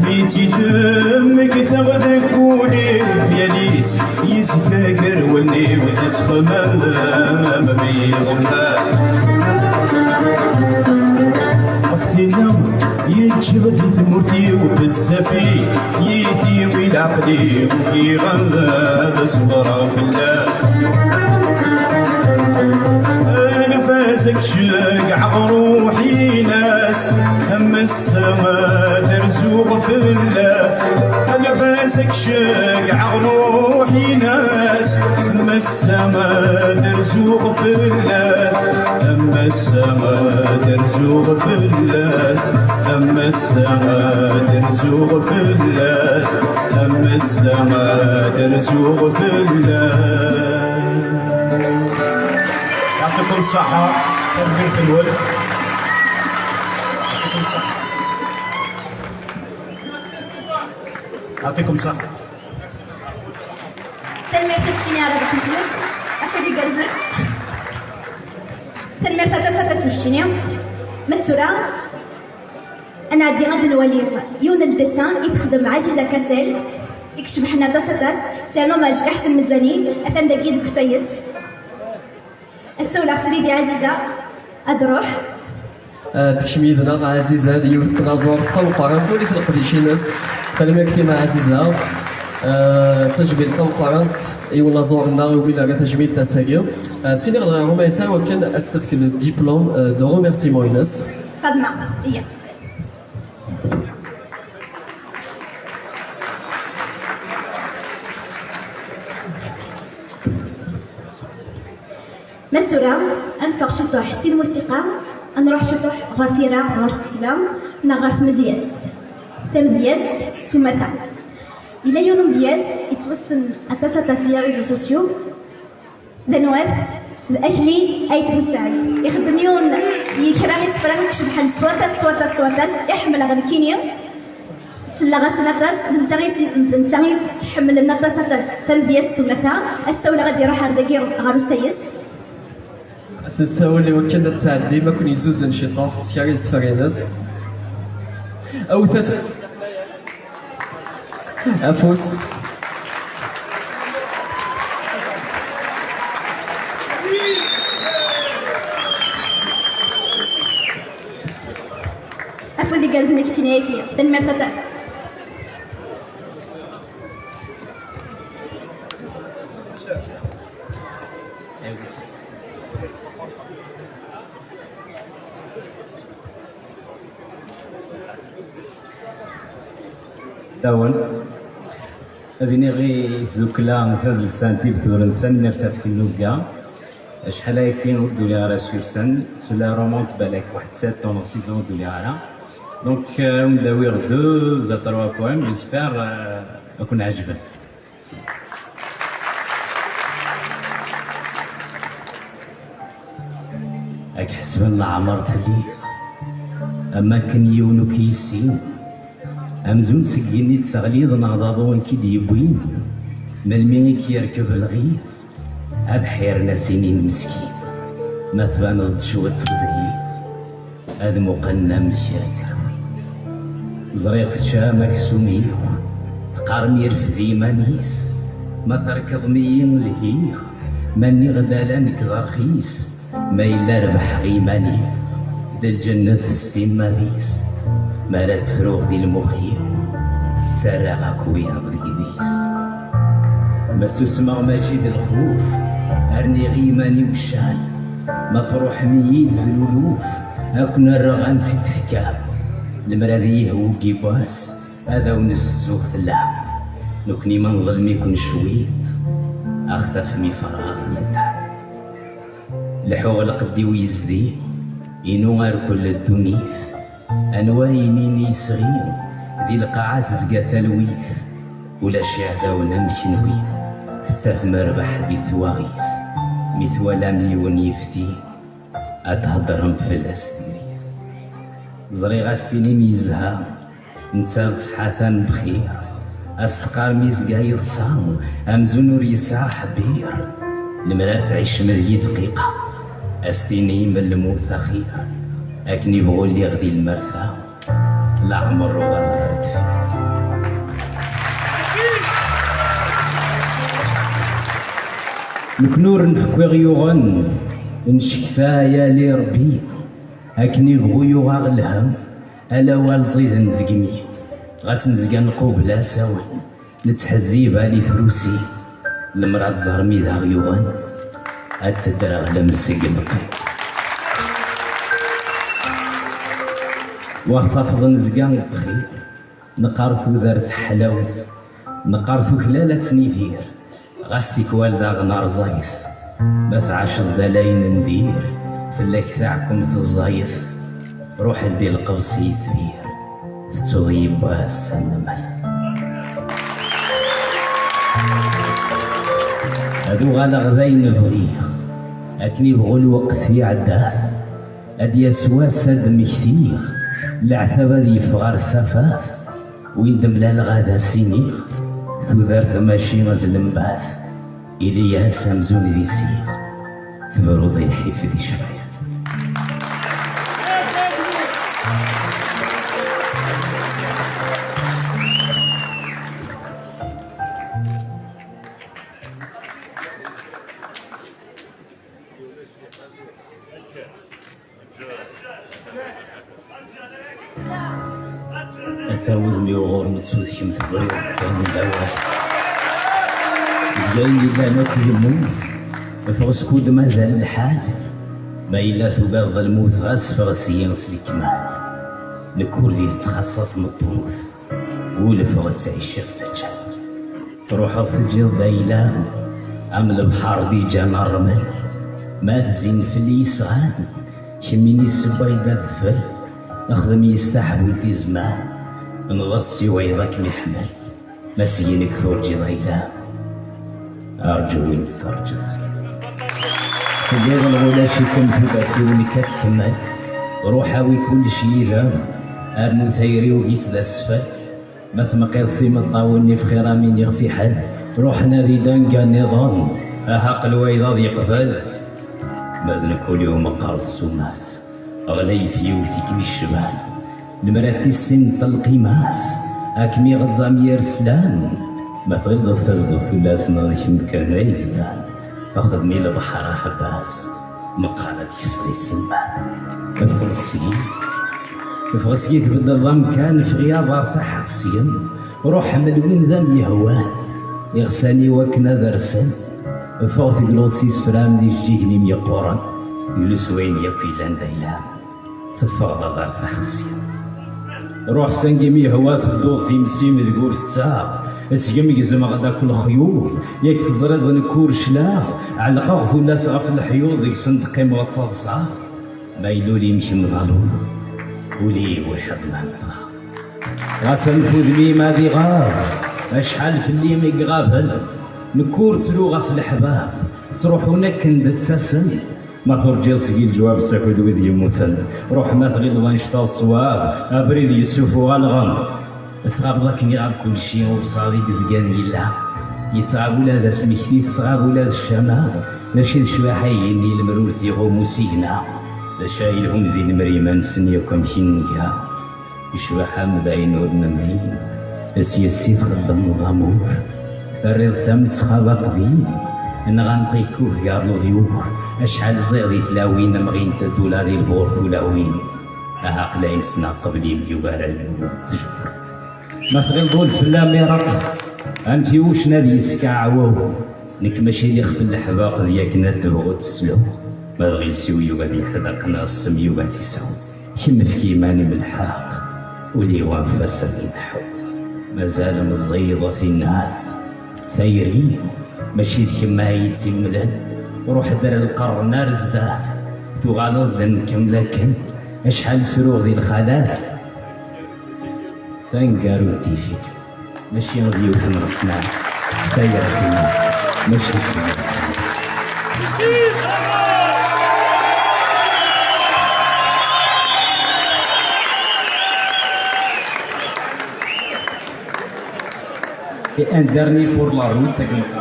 ميتي دمك تغدك بولي خياليس يزكاير واللي بدك حمام مي غماس قفتينا ينشي غدي ثمرتي وبالزفي يثي والعقلي وهي غادا صغر غفلاس نفاسك شقع روحي ناس أما السما ترزوق في الناس نفاسك شقع روحي ناس أما السما ترزوق في الناس أما السما ترزوق في الناس أما السما ترزوق في الناس أما السما ترزوق في الناس. يعطيكم الصحة تربية الولد. يعطيكم الصحة. يعطيكم الصحة. تنمية تشتيني على ذاك الفلوس أخذي قرزك تنمية تتسدس الشنيا متسورة انا عندي غادي نولي يون الدسان يتخدم عزيزه كاسيل يكشف حنا تاس سي نوماج احسن ميزانين اثن داكي دوك سايس السوله سيدي عزيزه ادروح تكشميدنا عزيزه هذه يوث التناظر طلقه ولي تلقدي شي ناس كلمه كثيره عزيزه تجميل طلقه ايوا نازورنا وبينا تجميل تساقي سيني هما يساوي كان استفك الدبلوم دو ريميرسيمون الناس خدمه هي منسورة أنفق شطوح سي الموسيقى نروح شطوح غارتيرا غارتسكلا نغارت مزياس تمبياس سمتا إلا يوم بياس يتوسن أتاسا لي ريزو سوسيو دنوات الأكلي أيت مساعد يخدم يون يكرامي سفران كشبحال سواتاس يحمل غير كينيا سلا غاسناتاس نتاغيس حمل النطاساتاس تمبياس سمتا السولة غادي يروح هرداكي غارو سايس الساوي اللي وكلنا تساعد ما كون يزوز انشطاح تكاري سفرينس او افوس افو دي كارزني كتينيكي تنمر تاتاس داون أبيني غي ذوكلا مثل السانتي بثورن ثن نرتاف في النوكا شحال هاكين ودو لي على سويسن سولا رومونت بالك واحد 7 طون 6 ودو لي على دونك نداوي 2 زا 3 بوان جيسبر يكون عجبن هاك حسبنا عمر ثليث أما كان يونو كيسين أمزون سكيني تغليظ نغضاضو كي ديبوين ملميني كي يركب الغيث أبحيرنا سنين مسكين ما ثبان ضد شوت زهيد هاد مقنى مشاكر زريغ تشامك سميو تقارني رفذي مانيس ما تركض مين لهيخ ماني غدالانك رخيص ما إلا ربح غيماني دا الجنة ستين مانيس ما لا تفروغ دي المخيو سرغا كويا بالقديس ما سوسمغ ماجي بالخوف أرني غيماني وشان ما فروح ميت في الولوف أكون الرغان ست ثكاب المراذيه وكي باس هذا ونسوق ثلام نكني ما نظلم يكون شويت أخذف مي فراغ متعب الحوغ قدي ويزدي إنو غير كل الدنيث أنواينيني صغير ذي القاعات زقا ثلويث ولا شعدا ونمشي نوي تساف مربح ذي ثواغيث مثولا مليون يفتي أتهضرهم في الأسديريث زري غاستيني ميزها نتساد صحاثان بخير أستقار ميزقا يضصام أمزون ريسا حبير المرا تعيش ملي دقيقة أستيني من الموت أخير أكني بغو اللي غدي المرثى لا عمر ولا غد نكنور نحكي غيوغن نشكفايا لي ربي أكني بغو يوغا الهم ألا والزيد نذقمي غاس نزقا نقوب لا سوا نتحزيبها لي فلوسي المرأة تزهرمي ذا غيوغن أتدرى لمسك نقي وخفض نزقان بخير نقارثو ذرت حلاوث نقارثو كلالة سنيثير غاستيك والدا غنار زايث بث 10 دلاين ندير فلاك تاعكم في الزايث روح ادي القبصي ثبير تتغيب باس النمل هادو غالا غذاين بغيخ أكني بغو الوقت يعداث أدي سواسد مكثيخ العثابة ذي فغار الثفاث ويندم لا الغادا سينيخ ثوذارث ماشي غد المباث إليا سامزون ذي سيخ ثمرو ذي الحيف ذي شفايات أتاوذ ميوغور متسوث كم ثبريض كان الدواء جاي لي ناكل الموت فغسكود مازال الحال ما إلا ثباب الموت غاس فغسي ينصلي كمان نكور ذي تخصص من الطروث ولا فغتعيش الرجال تروح تجد دايلام أم البحر دي جامع الرمل ما تزين في اللي يسغان شميني السبايدة ذفل أخدم يستحوي دي زمان نغصي ويضاك محمل ما سينك ثورجي ضيلام أرجو وين ثرجو تبيغ الغلا شي كم في باتي ونكات كمال روحاوي كل شي رام أرنو ثيري وقيت ذا السفل مثل قيرسي مطاوني في خيرامين يغفي حل روحنا ذي دنقا نظام أهاق الويضاض يقبل ماذن كل يوم قارض السماس أغلي في يوثيك من الشمال المراتي السن طلقي ماس أكمي غزام يرسلان ما فغلد فزدو ثلاث نغيش مكان عيلان أخذني لبحر حباس مقالة يسري السمان الفرسية تبدا الظام كان في غياب ارتاح الصيام روح ملوين ذم يهوان يغساني وكنا درسن فوث قلوطسيس فرام دي جيهني ميا قران يلس وين يكوي لان دايلام تفاضل ارتاح الصيام روح سنقمي هوات الدوث في مسيم ذكور الساق اسقم يقزم غدا كل خيوط ياك تضرب نكور شلا على قغث ولا سغف الحيوط ديك صندقي مغتصاد صعب ما يلولي يمشي من غلوظ ولي وحد ما نبغى غاسل فودني ما دي غاب اشحال في اللي ميقغابل نكور تلوغة في الحباب تروح هناك ند تساسن ما ترجل سقي الجواب استفيد وذي يموتن روح ما تغيض وانشطال الصواب ابريد يسوف والغم تغاب ذاك يلعب كل شيء وصادق زقان يلا يتصعب ولاد اسمي كثير تصعب ولاد الشمال نشيد شواحيني المروث يغوم وسيقنا لشايلهم ذي المريمان سنيكم شنيا يشوى مداين ورنمين اسيسي خدم غامور ثريض سمس خابا قديم نغنطيكوه يا الضيور اشحال زيغي تلاوين مغين تدولا ذي البورث ولاوين اهاقلين سنا قبلي ميوبارا الموت تجور ما تغلطول في اللاميرق انتي وش نادي يسكعوو نك ماشي اللي خف الحباق دياك ندبغو تسلو ما بغي نسويو غادي يحذقنا السميو غادي يساو كيما في كيماني من الحاق ولي وانفاس يضحو مازال مزيضة في الناس ثايرين ماشي كيما يتسمدن وروح دار القر نار زداث ثغالط ذنكم لكن اشحال سروغ ذي الخلاف ثنقارو تيفيك ماشي غادي يوثن الصناع ثاير فينا ماشي كيما تسمد Et un dernier pour la route, c'est comme ça.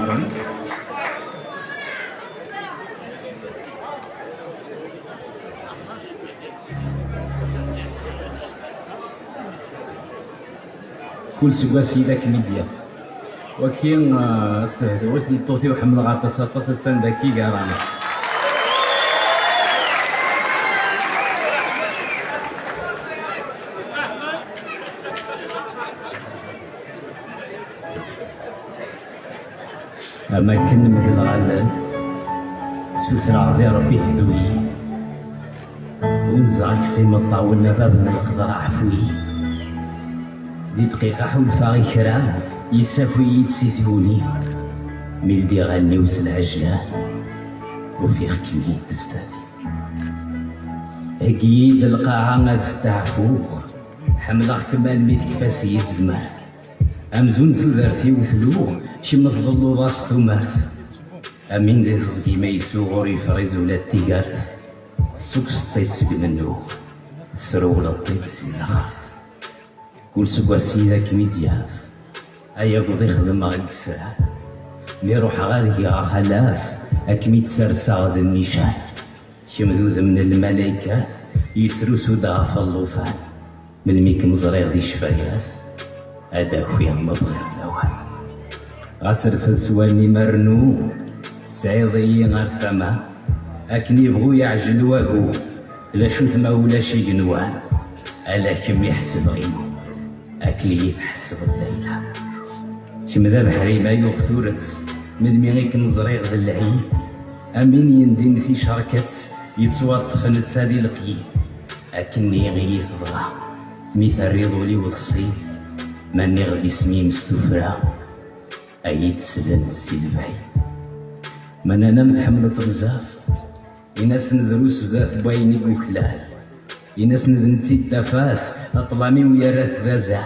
كل سواسي ذاك ميديا وكين استهدوت نطوثي وحمل غاطاس غاطاس تسندكي كارانا أما كن مثل غلال سوثر عرضي ربي هذوي ونزعك سيما طاولنا بابنا الخضر عفوي دي دقيقة حول فاغي كرام يسافوي يتسيسفوني ميلدي غالني وسل عجلان وفيخ كمية تستاذي أكيد القاعة ما تستعفوق حملغ كمال ميت كفاسي الزمار أمزون ثلاثي وثلوغ شم تظلو ضاس ثمارث أمين ذي تزقي ما يسوغ ريفريز ولا تيقارث السوق سطيت سبيل النوغ تسرو ولا طيت سبيل الخارث كل سواسي ذاك ميدياف أيا قضي خدم غيفاه مي روح غادي غا خلاف أكمي تسرسا غادي النيشان شمذوذ من الملايكات يسرو سودا فاللوفان من ميك مزريغ ذي شفاياث هذا خويا ما بغي نوال غاسر فلسواني مرنو تسعيضي غير ثما أكن يبغوا يعجل واقو لا شوث ما ولا شي جنوان ألا كم يحسب غيمو أكن يتحسب الليلة كم ذا بحري ما يغثورت من ميغيك نزريغ ذا العيد أمين يندين في شركة يتواطفن تادي القيد أكني غيث ضرا مثل ريضولي وتصيد ماني غدي اسمي مستفرا أيد سلان سيد بعيد من أنا متحمل بزاف إناس ندروس ذات بايني بوكلال إناس ندنتي التفاث أطلامي ويا راث ذازال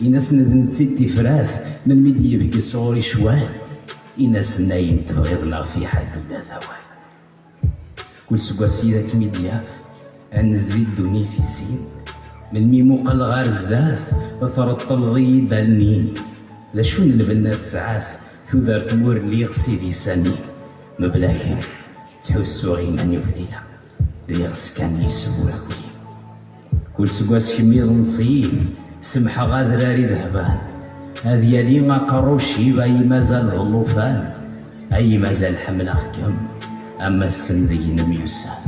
إناس ندنتي التفراث من ميدي يبكي صغوري شوال إناس ناين تبغيضنا في حال ولا ثوال كل سكواسي ذاك ميدياف أنزلي الدنيا في سين من ميمو قل غار زداث وثرط الضي دالنين لا شون البنات ساعات ثوذار ثمور اللي يغسي ذي ساني مبلاكين تحسو غيمان يبذيلا اللي يغس كان يسوى كل سكواس كميض نصيب سمحة غادراري ذهبان هذه يلي ما قروشي باي مازال ظلوفان أي مازال حمل أحكام أما السندين ميوسان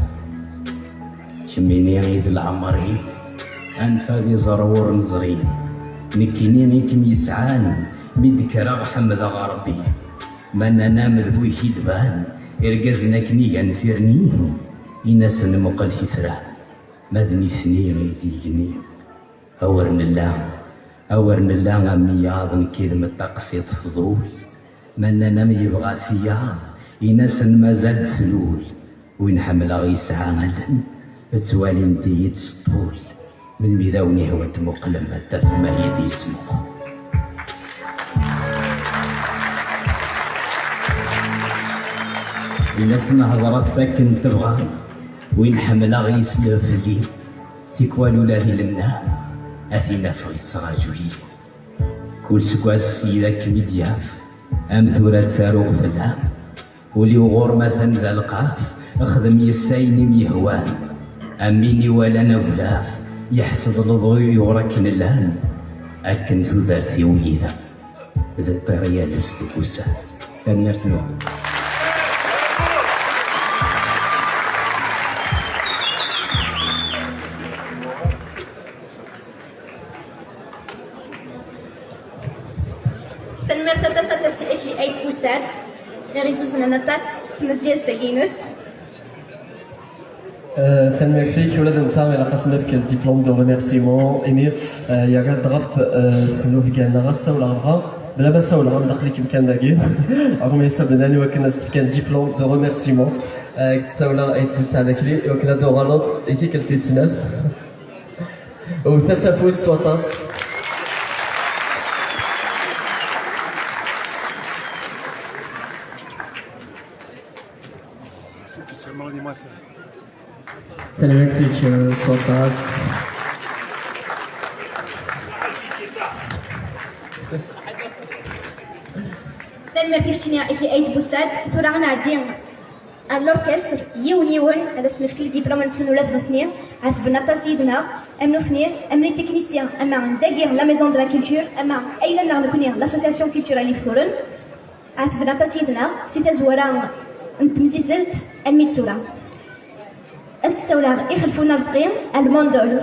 شميني عيد العمرين أنفاذي زرور نزرين نكينيني كم يسعان بذكرى حمد غربي من أنا مذبوي كيدبان إرقازنا كنيا نثيرني إناس نمقل في ثران ماذني ثني غيديني أورن الله مياض نكيد متقصيت فضول من أنا ميبغى ثياض إناس مازال ثلول وين حمل غيس عاملا بتوالي ندي تسطول من ميداوني هو تمقلم حتى فما يدي يسمق الناس نهضرت ثاكن تبغى وين حمل غيس لفلي تيكوال ولادي لمنا أثينا فغيت صراجوهي كل سكواس يداك ميدياف أمثورة تساروغ فلام ولي غور مثلا ذا القاف أخدم يسايني ميهوان أميني ولا نولاف يحسد الضوي وركن اللان أكن ذو ذاتي ويذا ذا الطرية لستكوسا تنرثنو تنمر تتسدس إكي أيت بوسات لغيزوزنا نتاس تنزيز تاكينوس تنمر فيك ولاد نتا إلا خاصنا فيك الدبلوم دو ريميرسيمون إمير يا غاد غاف سنو فيك أنا غاسا ولا غا بلا ما ساولا غندخل لك مكان داكي رغم يسابنا لي وكنا ستفكان دبلوم دو ريميرسيمون تساولا أيت بوسات داكلي وكنا دو غالوط إيتي كالتي سنات وثاسافوس سواتاس Televektik Sotas. تنمر تيشتنيا إكي أيت بوسات ثورا غنعدي الأوركستر يون هذا سنف كل ديبلوم نسنو لا ثنين عتبنا سيدنا أم نثنين أم لي تكنيسيان أما داكير لا ميزون دو لا كولتور أما أيلا نغنكوني لاسوسياسيون كولتورال اللي في ثورن عتبنا سيدنا سي تزورا نتمزيزلت الميتسورا السولار يخلفونا رزقين الموندول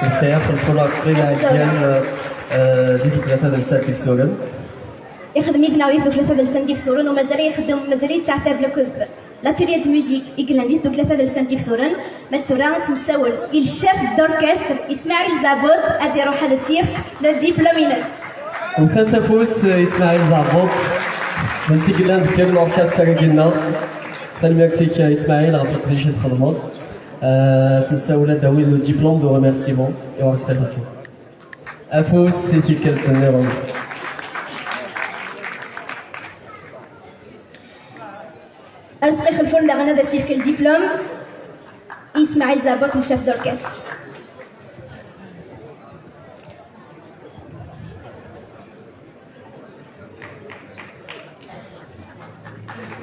سيخي يخلفونا قرية ديال ديتو ثلاثة ديال الساعة تيفسورن يخدم يدنا ويدو ثلاثة ديال الساعة تيفسورن ومازال يخدم مازال يتعتاب لك لاتولي دو ميوزيك يقلن ديتو ثلاثة ديال الساعة تيفسورن متسورا سنساول الشيف دوركستر إسماعيل زابوت أدي روح هذا الشيف لو ديبلومينس وثاسافوس إسماعيل زابوت من تيقلان ديال الأوركسترا ديالنا تنمرتيك إسماعيل غا تقريش الخدمة سنساولا داوي لو ديبلوم دو ريميرسيمون يوا ستافيكو أفوس سيتي كالتنيرون أرزقي خلفون لغنا ذا سيف كالديبلوم إسماعيل زابوت الشيف دوركستر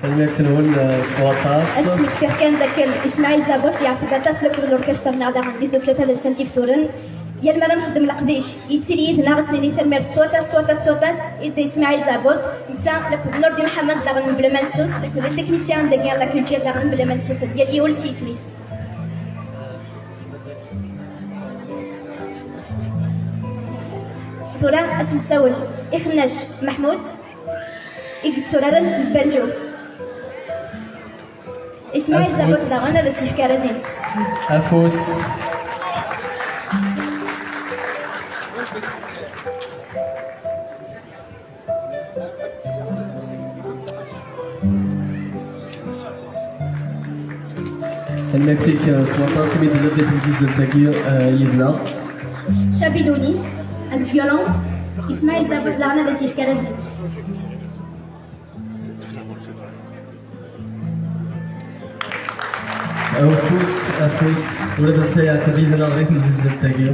تنمرتنون سواتاس اسمك كان ذاك إسماعيل زابوت يعطي تسلك الأوركسترا نعدا عندي ذو ثلاثة ديال سنتيف تورن يا المرا نخدم القديش يتسيلي ناغسيني تلمير سواتاس يدي اسماعيل زابوت نتا لك نور ديال حماس داغن بلا ما نتوث لك التكنيسيان ديال لا كولتور داغن بلا ما نتوث ديال يول سيسميس ثورا اسنساول إخناش محمود إكتورارن بنجو إسماعيل زابوت داغن هذا سيف كارازينس أفوس هناك فيك سواطا سميت لدي تمزيز التاكير يبلا شابي لونيس الفيولون إسماعيل زابوت داغن هذا سيف كارازينس أفوس ولد نتايا تبين لنا غير تمزيز التاكير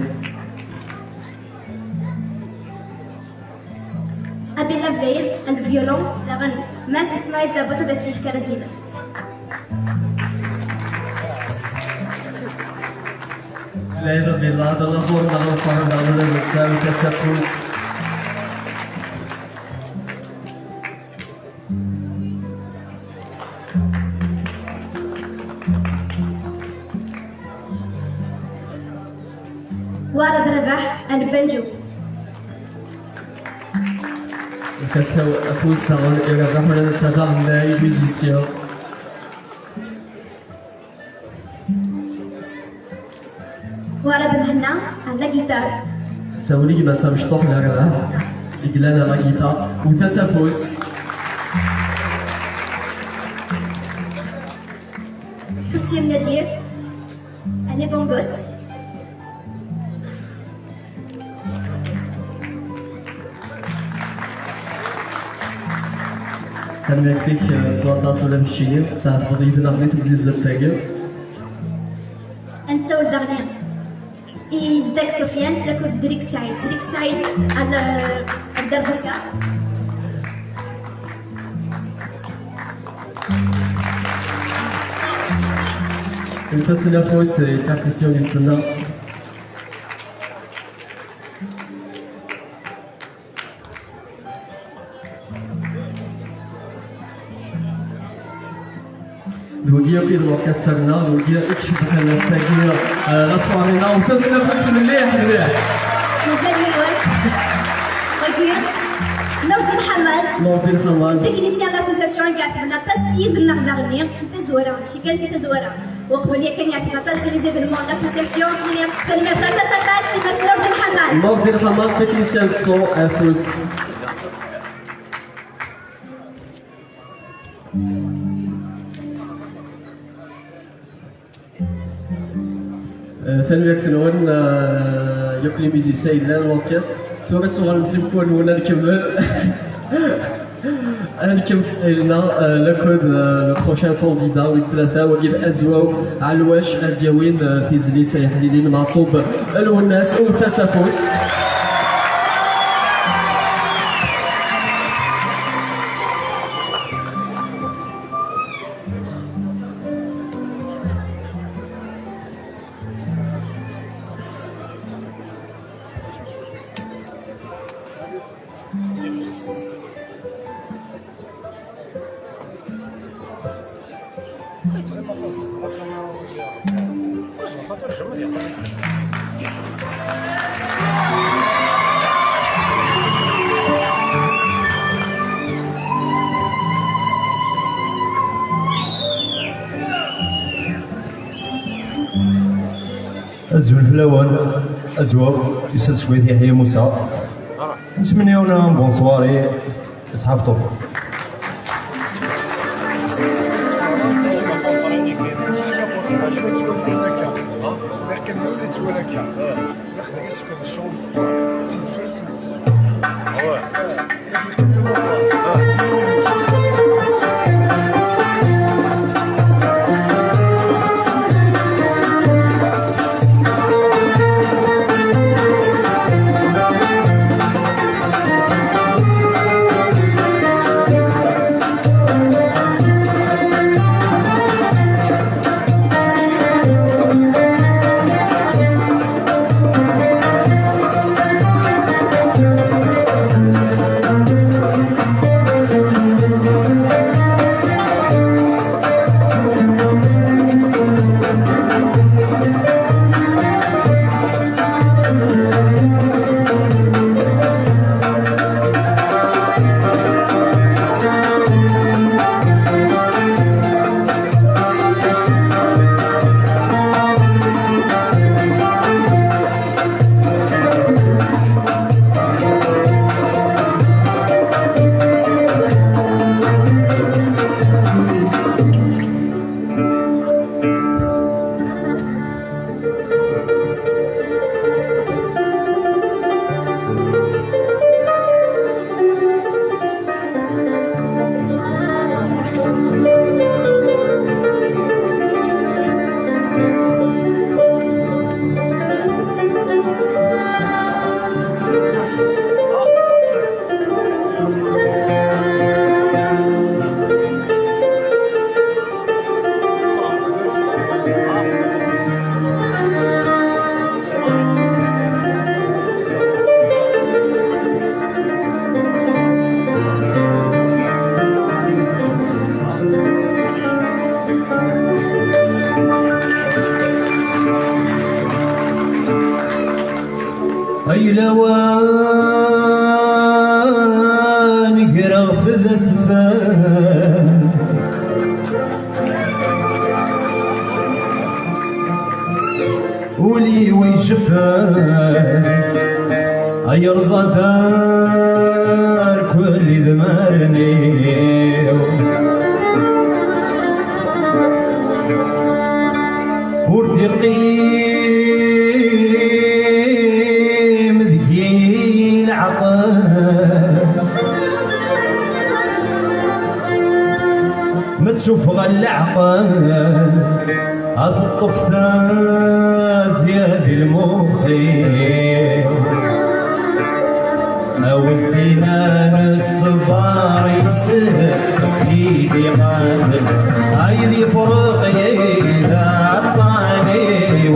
أبي لافليل الفيولون داغن ماس إسماعيل زابوت هذا سيف كارازينس لا إله إلا الله هذا نزور نغلق طعام نغلق نتاوي كسافوس وارد رباح البنجو كسو أفوس تاغن إلى الرحمن نتاغن لاي ميزيسيون وارد مهنا على جيتار ساولي ما سامش طوح لغا إقلانا لا جيتار وتسافوس حسين نادير علي بونغوس كان يكفيك سواطاس ولا الشيء تاع تفضيلنا غادي تمزيز التاكير انساو الدغنيا إزداك سفيان لكوز دريك سعيد على الدار بركة انت سنافوس كارتيسيونيست لنا الوقية قيد الأوركسترنا الوقية اكشف حنا الساكية غتصوارينا وفاز نفس مليح مازال مليون وكيل نور الدين حماس تكنيسيان لاسوسياسيون كاع تبنا تسيد النغدغني سيتي زويرة ماشي كان سيتي زويرة وقبل كان يعطينا تاس لي زيفينمون لاسوسياسيون سيني كلمة تاس سي بس نور الدين حماس تكنيسيان سون افوس ثاني كنون ياكل ميزيسيان إلا الأوركستر ثورة غنمسكو هنا نكمل نكمل لو بروشان كونديدا والثلاثة وكيل أزواو علواش الدياوين تيزلي تايحليلين معطوب الوناس والتسافوس الزول في الاول ازواج يسال سويد يحيى موسى نتمنيونا بونسواري اصحاب طوب فلوان قرغ في ذا سفان ولي ويشفان يرضى دار كل ذمرني وردي قيم ذكي العقل ما تشوف العقل في الطفثاز يا المخي أو سنان الصفار يسهل ايدي قاتل ايدي فرق اذا عطاني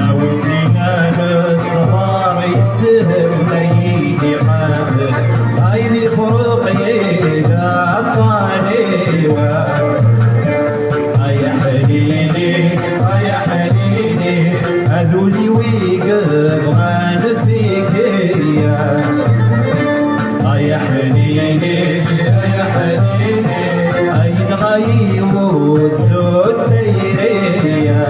أو سنان الصفار يسهل ايدي قاتل ايدي فرق اذا عطاني يا حنيني يا حنيني هذولي ويقبغان فيك يا حنيني يا حنيني أين غيب السود ديريا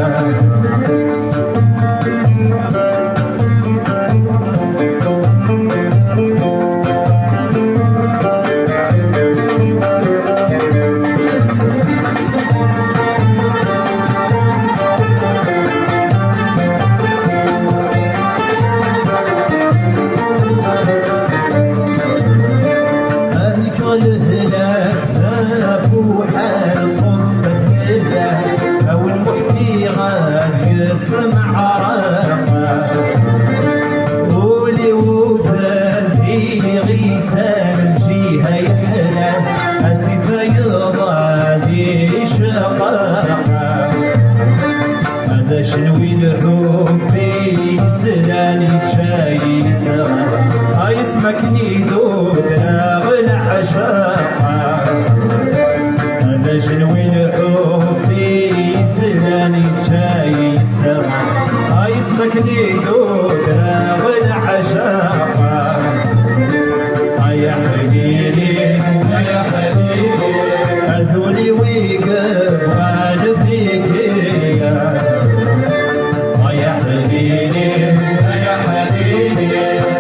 سمع رقا ولي وثالثي غيسان الجيهة يحلى أسفة يضادي شقاقا هذا شنوي الحبي سلاني شاي سغا هاي اسمكني دود راغ العشاقا هذا شنوي الحبي سلاني شاي هاي اسمكني دود راغ العشاقة يا حنيني يا حنيني هذولي ويقبغان فيك يا حنيني يا حنيني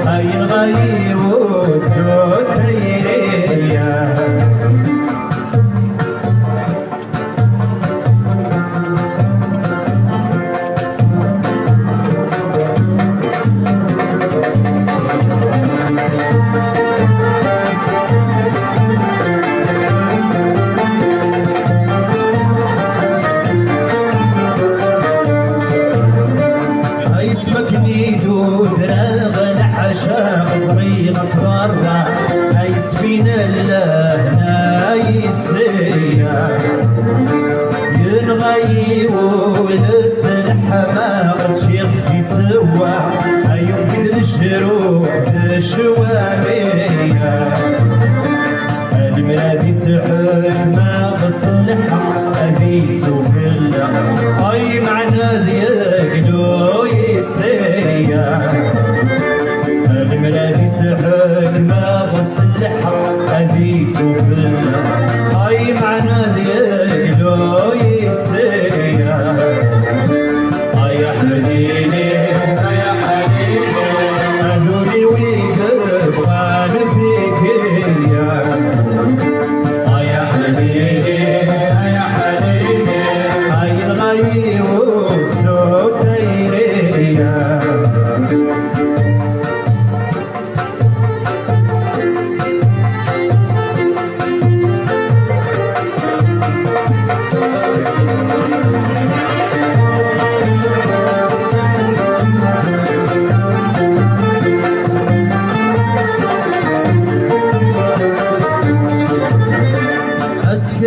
أين غيب السود ديريا اسمكني دود راغ العشاق صريغة برا هاي سفينة لهنا يسيا ينغيب ولسن حماق شيخ في سوا هاي يمكن الشروق دشوامية المرادي سحك ما غسلها هذي سوفلا هاي معنى ذيقلو يسيا المرادي سحك ما غسلها هذي سوفلا هاي معنى ذيقلو يسيا يا حنيني يا حنيني هذولي ويقبغان فيك يا حنيني يا حنيني هاي الغيب السود ديريا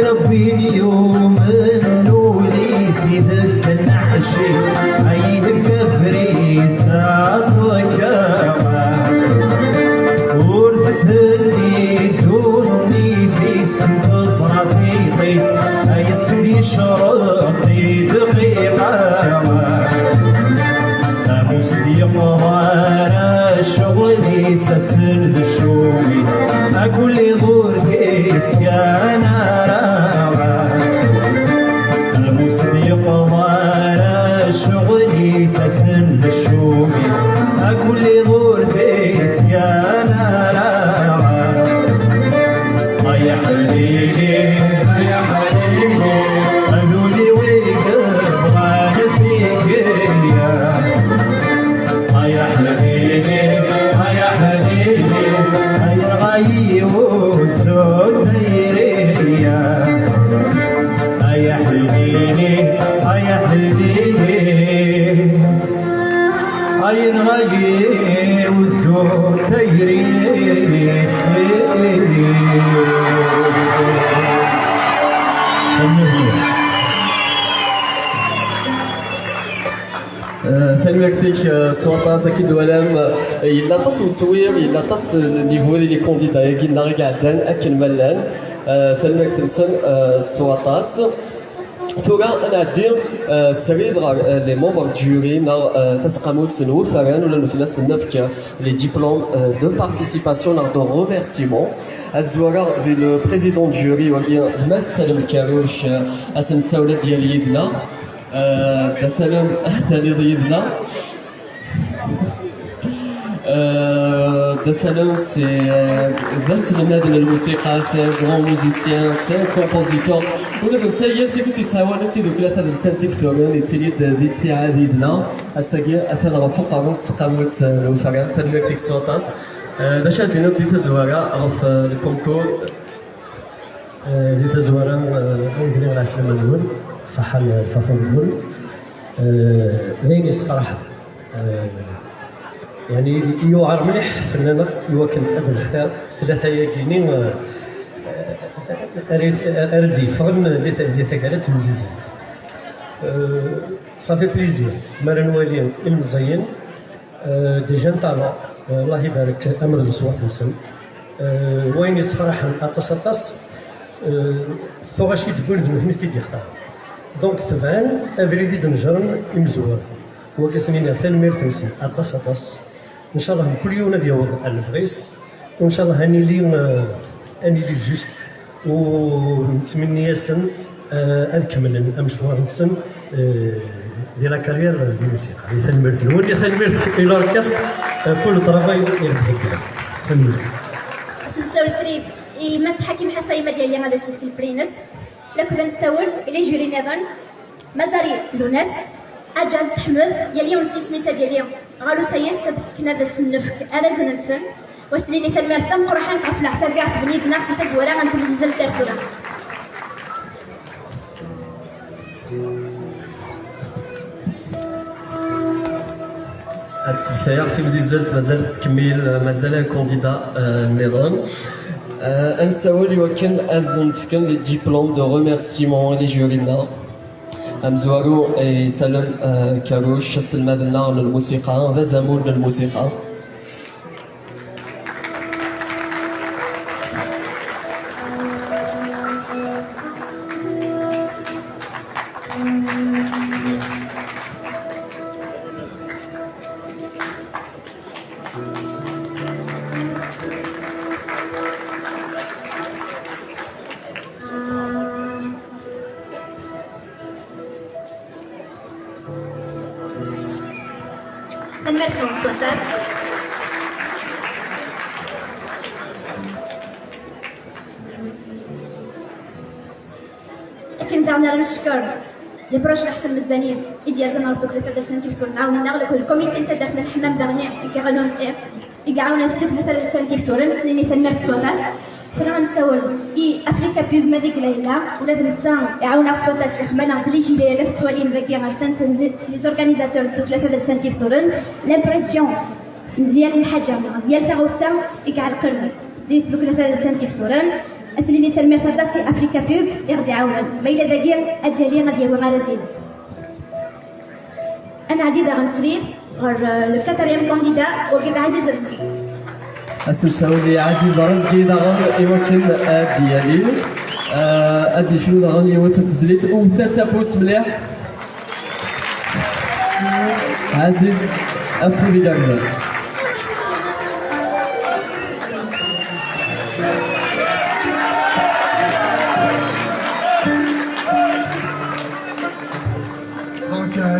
ربي اليوم النولي سيدك النحشيس أيه الكفريت أصوكاما ورثني دوني ديس تصرى في قيس أي سيدي شرطي دقيقة أبو سيدي قضاء ساسن ذا الشوميس أقول لي ضور كيس يا نارا المصديق ضار الشغل ساسن ذا الشوميس أقول لي ضور كيس يا نارا يا حبيبي يا حبيبي أذولي ويقرب غانا فيك يا حبيبي يا حبيبي يا غيب والسود ديريا يا حبيبي يا حبيبي يا غيب والسود ديريا ثاني فيك سواطاس اكيد ولام يلا تص وسوير يلا تص نيفو لي كونديدا يقينا غير قاعدين اكل ملان ثاني تمسن سواطاس ثورا انا عندي سريد لي ممبر جوري تسقموت سنو فران ولا نثلاث نفك لي ديبلوم دو بارتيسيباسيون دو ريميرسيمون الزوارا في لو بريزيدون جوري وبيان مسلم كاروش اسن ساوله ديال يدنا سلام ثاني ضيفنا سلام سي بس لنادن الموسيقى سي غران موزيسيان سي كومبوزيتور ولا انت هي كنتي تهاون انت دوك ثلاثه السنتيك سورين تيليد دي تسعه ديدنا الساقي اثنا غفوق قارون تسقاموت الوفران ثاني فيك سوطاس باش عندنا دي تزواره غف الكونكور دي تزواره ندير على السلامه الاول صحه الفاطمه الاول ذيني صراحه يعني يوعر مليح فنانه يوكل هذا الاختيار ثلاثه ياكينين اردي فغن دي ثقالات مزيزات صافي بليزير مالا نوالي المزين ديجا نطالع الله يبارك امر الصوات نسن وين صراحه اطاس ثوغاشي تقول ذنوب نفتي يختار دونك تبان افريدي دنجرن مزور هو كيسمينا ثاني تنسي اطاس ان شاء الله كل يوم ديال الفريس وان شاء الله اني لي جوست ونتمنى ياسن نكمل المشوار نسن ديال لا كارير الموسيقى اللي ثاني مرت الاول اللي ثاني مرت الى اوركستر كل طرفاي يربح فهمت سنسول سريد مسحه كيما حسايمه ديالي هذا الشيف البرينس لا كنا نسول الى جوري نظن مزاري لوناس اجاز حمد يلي ونسي سميسه ديالي غالو سيس كنا ذا السنفك انا زنسن وسليني تنمير ثم قرحان قفله حتى بيعت بنيت ناس تزولا غنتمزل ترفولا هاد السبتايا في مزيزلت مازال تكمل مازال كونديدا النظام انساول يوكن ازن تفكن لي ديبلوم دو ريميرسيمون لي جورينا امزوارو سلم كاروش سلمى لنا للموسيقى ذا زمون للموسيقى المرتبة سواتاس لكن دعنا نشكر البروج الأحسن مزانين إدي أرزنا ربك لثلاثة سنتي فتور نعاون نغلق الكوميتي انت داخل الحمام دغنيا يقعونا لثلاثة سنتي فتور سنيني تنمرت سواتاس فانا غنساول افريكا بيب ما ديك ليلى ولاد نتسان يعاونا سواتاس يخمنا في لي جيلي لفت توالي مذاكي غرسنت لي زورغانيزاتور دو ثلاثة سنتي فتورن لامبرسيون ديال الحاجه ديال تاغوسا يقع القلب ديت دوك ثلاثة سنتي فتورن اسليني تنمير فرداسي افريكا بيب يغدي عاونا ما الا داكير اجالي غادي هو غارزينس انا عديده غنسريد غير لو كاتريام كونديدا وكيد عزيز رزقي السلساولي عزيز رزقي داغن يوكل ديالي ادي شنو داغن يوث التزليت وتسافوس مليح عزيز افو دي داكزا دونك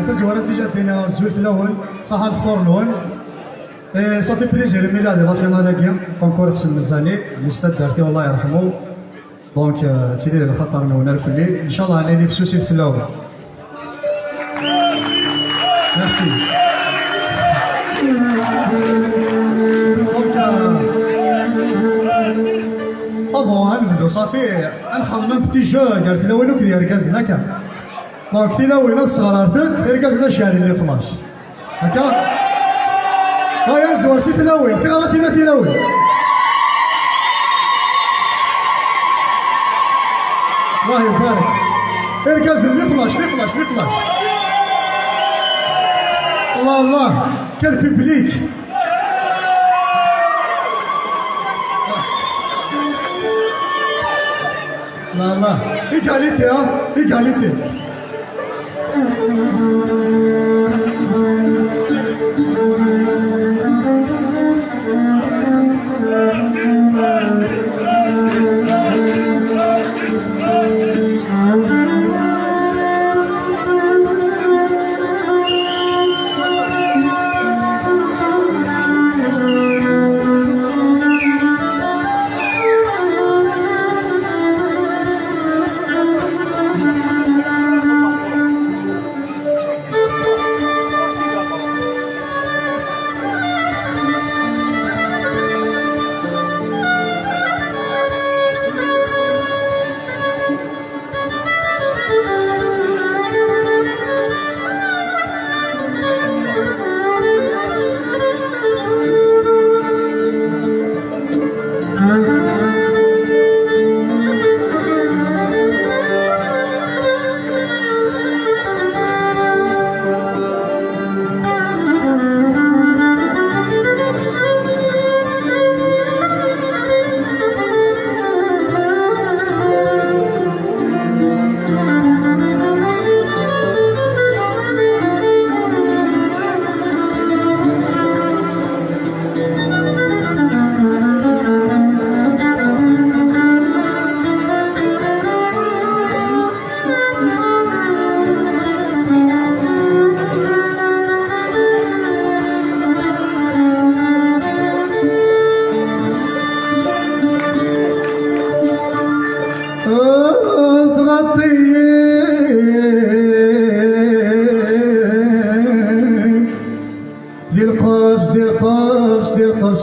تزورت ديجا دينا الزول في الاول صح الفطور نون صافي بليزير ميلادي لا فينال كونكور حسن مزاني الاستاذ دارتي الله يرحمه دونك تيلي الخطر نون الكلي ان شاء الله انا في سوسيت في الاول ميرسي دونك افون نبدو صافي نخدم بتي جو قالت الاول وكذا ركزنا كان دونك تيلاوي الصغار ارتد ركزنا شاري اللي فلاش هكا هاي الزوار سي تلاوي في غلطي ما تلاوي الله يبارك اركز لي فلاش الله الله كل بيبليك لا ايكاليتي ايكاليتي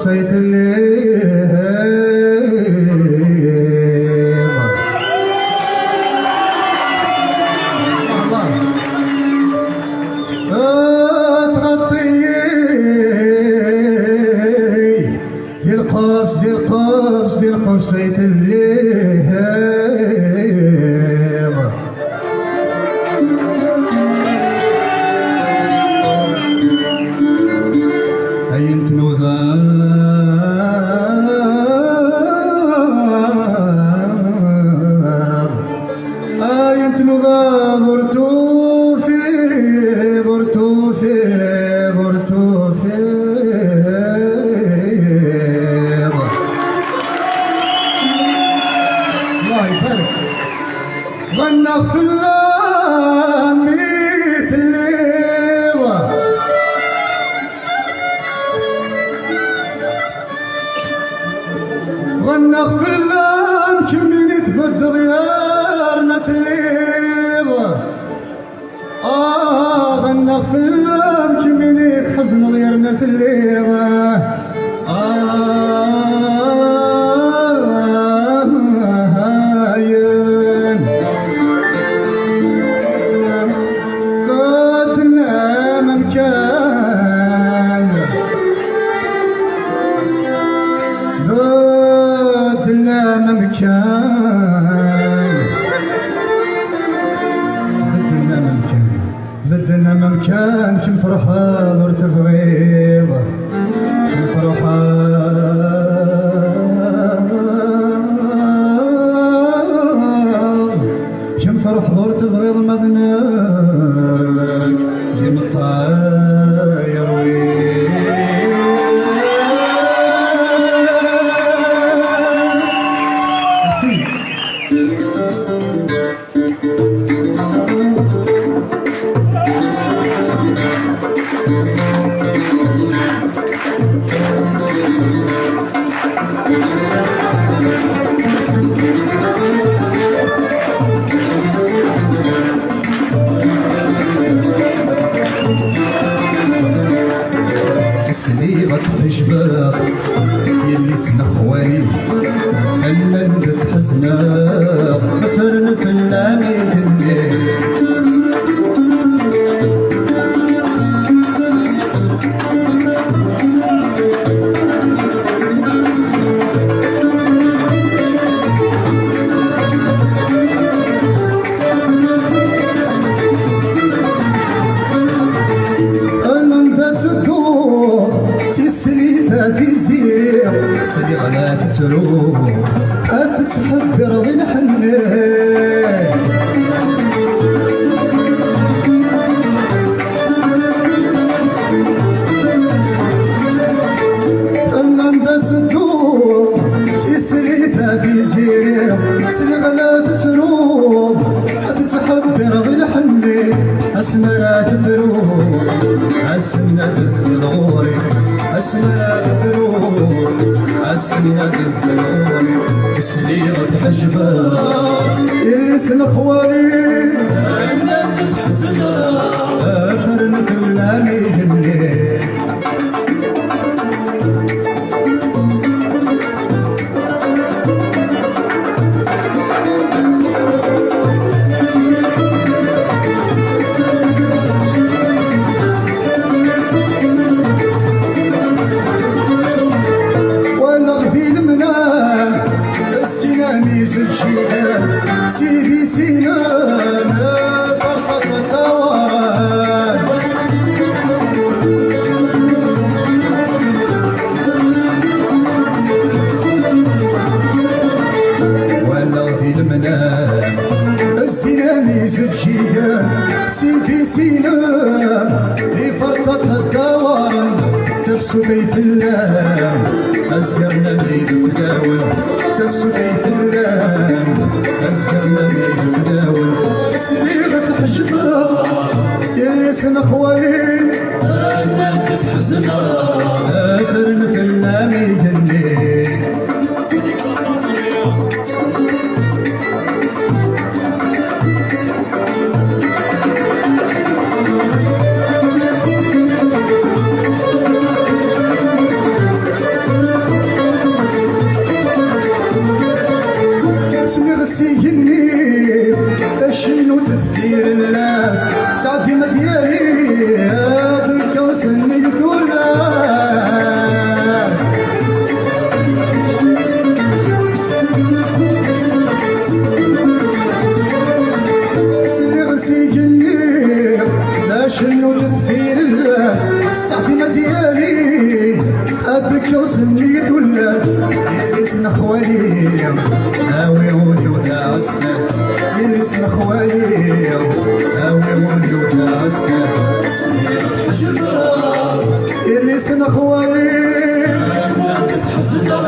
سيف الليل تغطي ذي القفص ذي القفص ذي القفص سيف الليل أين تنوذا غنى في اللام مثل غنى في اللام كمين تفد غيارنا في الليل غنى في اللام كمين تحزن غيرنا في الليل بدنا ممكن كم فرحة ورث فغيضة كم فرحة كم فرح ورث فغيض مذنك زي مطاير وين ميرسي. صغيرة الجبال يلي سنا خوالي أنا ندت حزنا مثلا في اللامي سلي غلا فترو أفتسحب برضي الحنين أنا تدور تسري في زير سلي غلا فترو أفتسحب برضي الحنين أسمر تفرو أسمر الزغوري أسمر تفرو أسمر الزغوري سليغة حجبة اللي سن خوالي أنا تحزنا أفرن في اللامي هني سيدي سينان فرحة ثوان ولا في المنام السينامي زجيان سيدي سينان فرحة الثوان تفسدي في اللام أزقرنا بيد فداول تفسدي في اللام أزقرنا بيد فداول سليغة حجبة يلي سن خوالي أنا تتحزنا أفرن في اللام يدني شنو تثير الناس سعدي مديالي ضيق سني الناس سيغ سيجني لا شنو تثير الناس سعدي مديالي ضيق سني الناس يلي سن خوالي ناوي ولي وذا الساس يلي سن خوالي ناوي ولي وذا الساس سليغة حجبة يلي سن خوالي أنا تتحزنا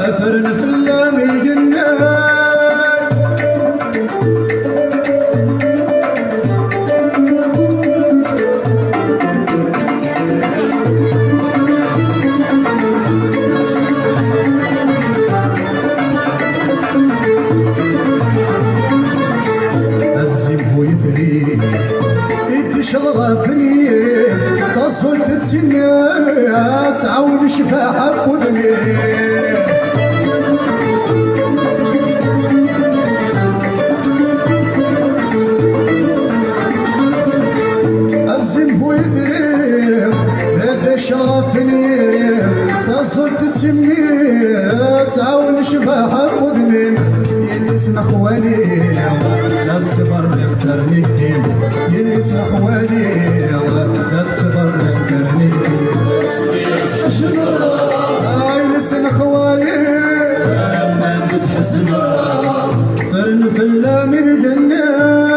أفرن في اللامي جنان شغفني تصل تتسنى تعاون شفاحة بوذني أبزم بوذري لا شغفني تصل تتسنى تعاون شفاحة بوذني يلي سن خوالي لا تكبر أكثر من كثير يلي سن خوالي لا تكبر أكثر من كثير سليغة حجبة يلي سن خوالي أنا تتحزنا فرن في اللامي جنان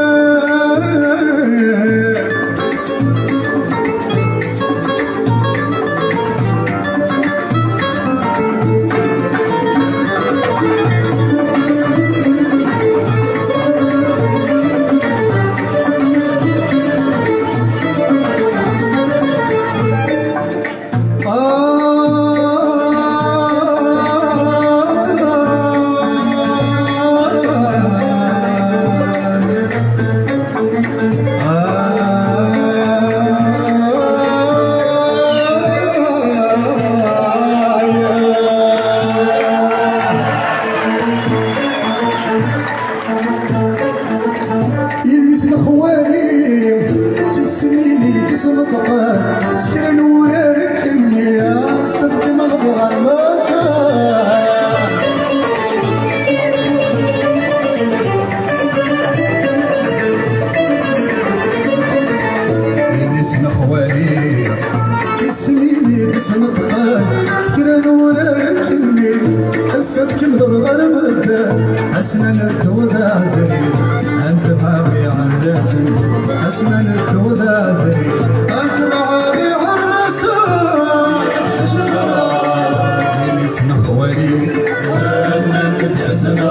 غربت أسنان الدوذا زري أنت بابي عالرسم أسنان الدوذا زري أنت بابي عالرسم اسم خوالي وانا كتحزنا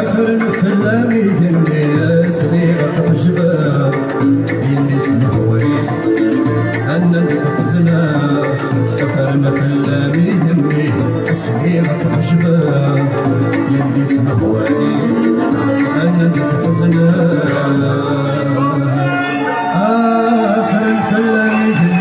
افرن في اللامي دني صغيرة عجبة يلي اسم خوالي انا كتحزنا افرن في اللامي دني صغيرة عجبة يلي اسم خوالي انا كتحزنا افرن في اللامي دني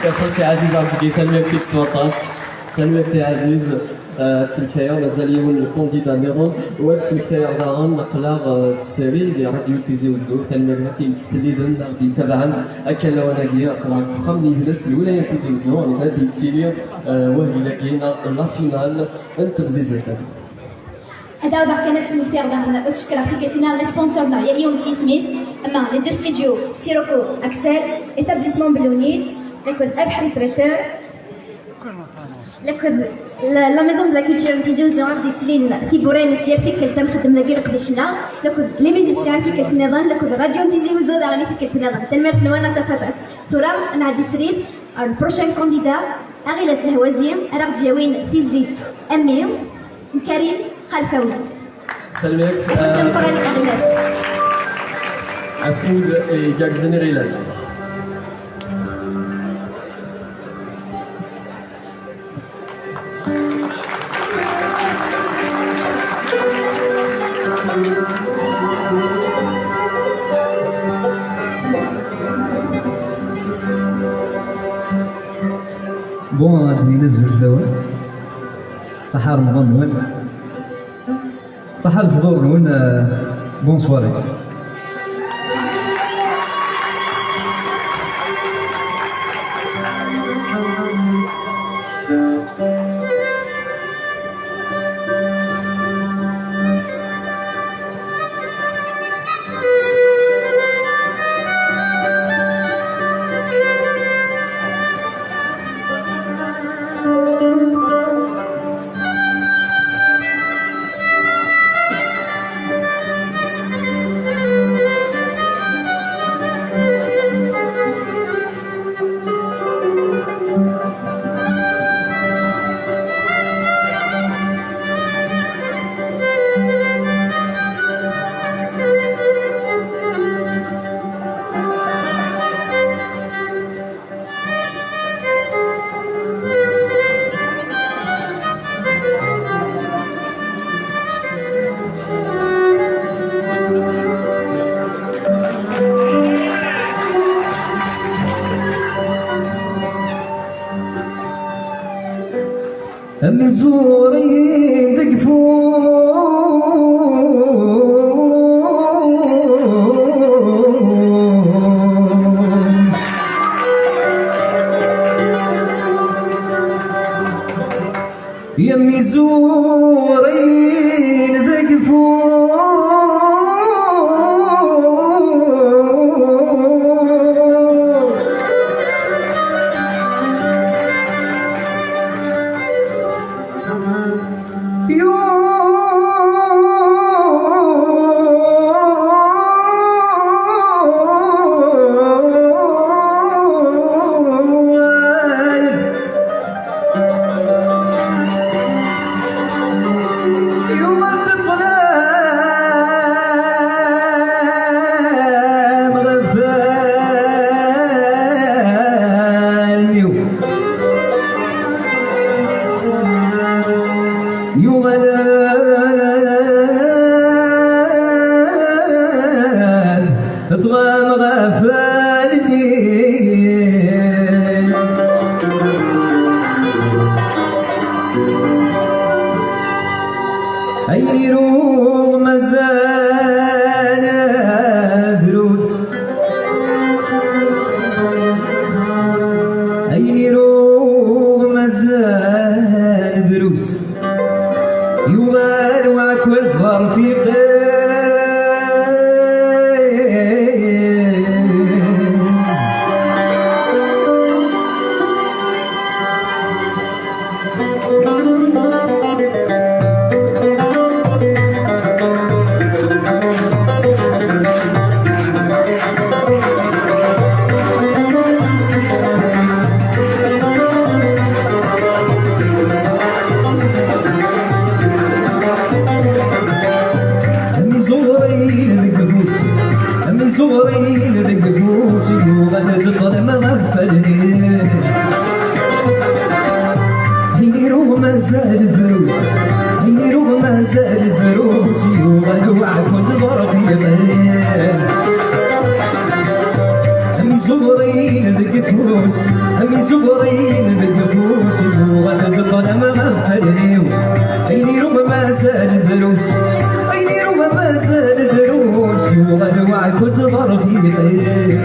أفوسي عزيز عرسكي تنمية فيك سواطاس تنمية في عزيز تسمكتايا مازال يون الكونديدا نيرون وتسمكتايا دارون نقلا السري دي راديو تيزي وزو تنمية كي مسفليدن دي تبعا أكلا وناقيا خلاق خمني جلس الولاية تيزي وزو أنا بيتيلي وهي لقينا لا فينال أنت بزيزتها هذا وضع كانت سميتير دارنا بس شكرا كي قلتنا لي سبونسور دار اليوم سي سميث اما لي دو ستوديو سيروكو اكسل ايتابليسمون بلونيس لكن ابحري تريتور لكن لا ميزون دو لا كولتور تيزي وزو عرض سلين ثيبورين سيرتي كلتا نخدم لاكي قدشنا لكن لي ميوزيسيان في كتنظام لكن راديو تيزي وزو دارني في كتنظام تنمر فنوانا تصدس ترى نعدي سريد البروشين كونديدا اغيلاس الهوازيم راه دياوين تيزيت امير كريم خلفاوي سلميك عفود جاكزني غيلاس بون غادي نزول الأول صحة رمضان نون صحة الفطور نون بون سواري مزوري دقفو يا مزوري دقفو أين يروغ مازال دروس يوغال وعكوز صغار في قيل صغرين رقبوس يوغل بطل مغفلني هيرو ما زال فروس هيرو ما زال فروس يوغل وعكوز ضرب يمين أمي صغرين رقبوس أمي صغرين رقبوس يوغل بطل مغفلني هيرو ما زال فروس هيرو ما زال فروس يوغل وعكوز ضرب يمين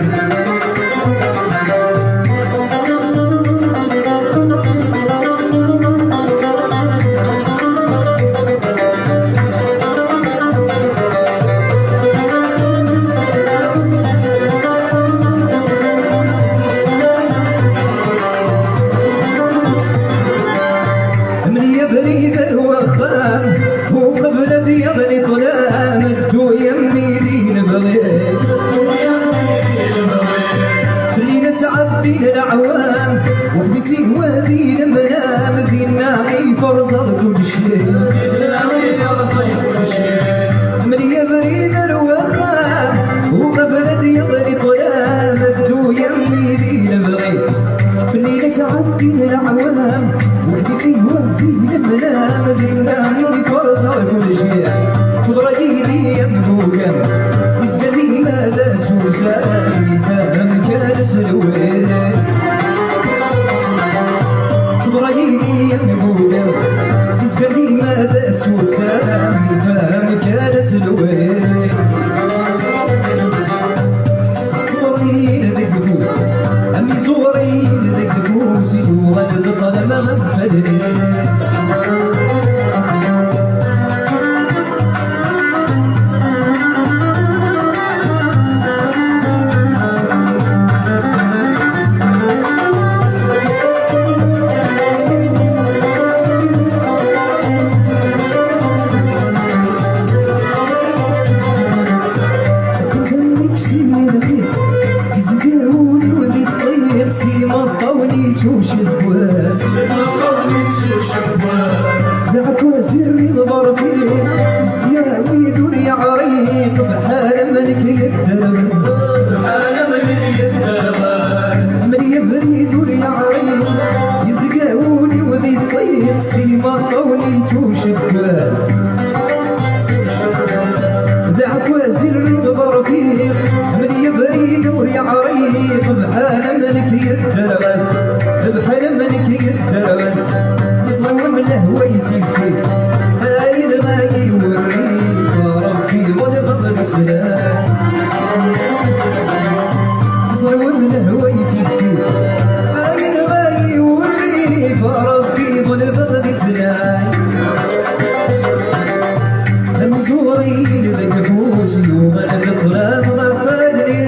الأعوام وحدي سيوا ذي المنام ذي النامي فرزض كل شيء من يبريد الوخام وقبل يضري طلام الدو يمي ذي البغي في الليلة تعدي الأعوام وحدي سيوا ذي المنام ذي النامي فرزض كل شيء خضر ايدي يمبوكا نسبتي ماذا سوساني فهم كان سلوين خضر ايدي يمبوكا نسبتي ماذا سوساني فهم كان سلوين صغرين ذك فوس أمي صغرين ذك فوس يوغل بطل مغفلني شوش البواس العكواز الريض ضرفين زكيا ويدور يا عريق بحال ملك يدرب بحال ملك يدرب من يبري دور يا عريق يزقاوني وذي طيب سيما قوني توش البواس العكواز الريض ضرفين من يبري دور يا عريق بحال ملك يدرب بحال ملك يدرب يصور من هويتي فيك هاي الغالي والريف ربي ضل سلام يصور من هويتي فيك هاي الغالي والريف ربي ضل سلام المزورين ذك فوس يوم الطلاب غفلني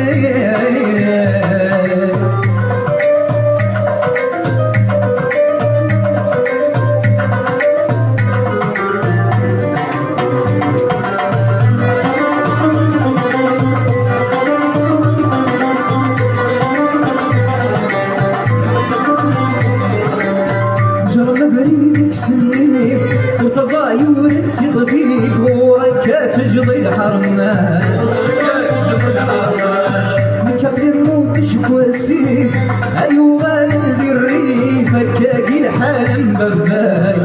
وتزاير تسيطفيك وركات تجضي الحرمان مكابل موت شكوى السيف أيوغا نذي الريف كاقي الحالم بفاي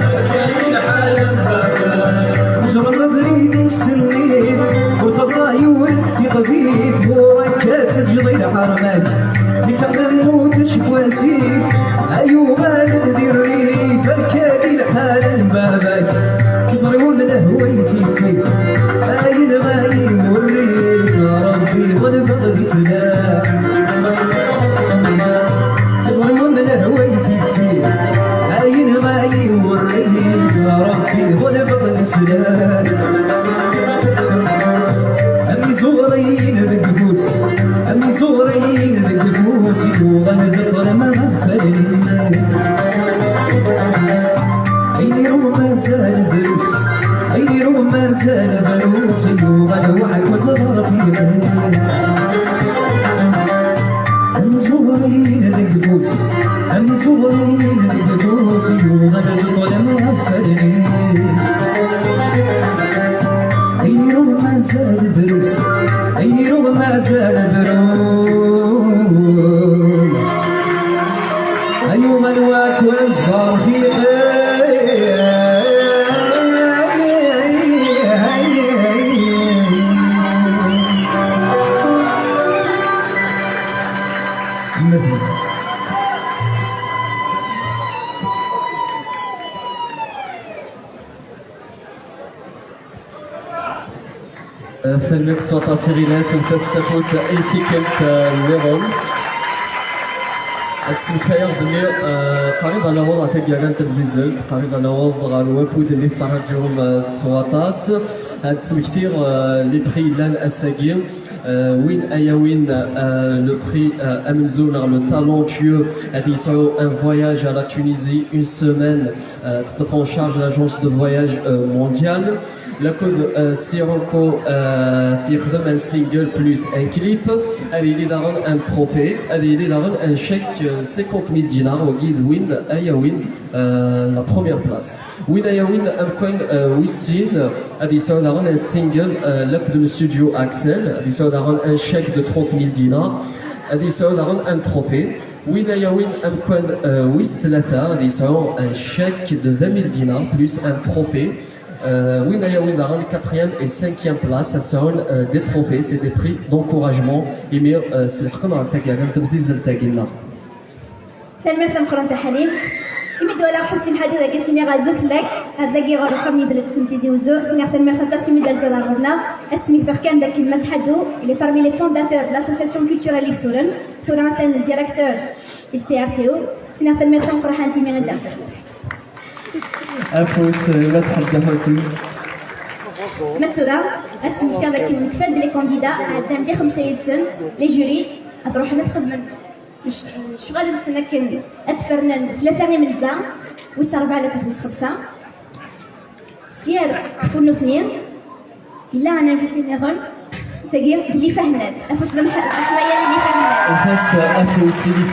جرى بريدك سنيف وتزاير تسيطفيك وركات تجضي الحرمان مكابل موت شكوى السيف أيوغا نذي الريف كاقي الحالم باباك يصريون من هويتي فيك أين غالي والريف ربي ظل فقد سلام يصريون من السلام أمي زغرين ذك فوس أمي زغرين ذك فوس يوغن دطر ما غفلني أيني رو ما زال دروس أيني رو ما زال دروس يوغن وعك وزغر في بالي أمي زغرين ذك فوس أمي زغرين ذك فوس يوغن دطر ما غفلني أيني رو ما زال دروس أيني رو ما زال دروس أيوة الواك وصغار في ثلمك صوت سيريناس وتستفوس ايفيكلت نيرون السمكاير بلي قريب على وضع تاكيان تبزيزلت قريب على وضع الوفود اللي استعرضهم السواطاس هاد السمكتير لي بري لان اساكير وين اياوين لو بري امنزون لو talentueux هادي يسعو ان فواياج à la Tunisie une semaine تطفى en charge l'agence de voyage mondiale la code Sirocco سيخدم un single plus un clip هادي اللي دارون un trophée هادي اللي دارون un chèque 50 000 dinars au guide Win Ayawin la première place. Win Ayawin Amcoin Wissin a dit ça d'avoir un single l'acte de le studio Axel a dit ça d'avoir un chèque de 30 000 dinars a dit ça d'avoir un trophée. Win Ayawin Amcoin Wistlata a dit ça un chèque de 20 000 dinars plus un trophée. Win Ayawin d'avoir la 4e et 5e place, ça sont des trophées, c'est des prix d'encouragement. Et bien c'est le cas dans le fait qu'il y a un tebziz al-tagina. تنمية مقرن تحليم يمدوا على حسين حاجة ذاك سمي غازوف لك هذاك غير خمي دل السنتيزي وزو سمي تنمية تسمي دل زلال غرنا أتسمي كان ذاك مسحدو اللي parmi les fondateurs de l'association culturelle Iftourn تورا كان الديريكتور التي سمي تنمية مقرن حانتي من الدرس أفوس مسحد لحسين متورا أتسمي كان ذاك مكفد لي كانديدا عندي 5 سن لي جوري أبروح أنا بخدم شغال السنة كان أتفرنن 3 من زا ويس 4 لك ويس 5 سير كفونو سنين إلا أنا في النظام تجيب اللي فهمت أفوس لم حماية اللي فهمت أفوس أفوس اللي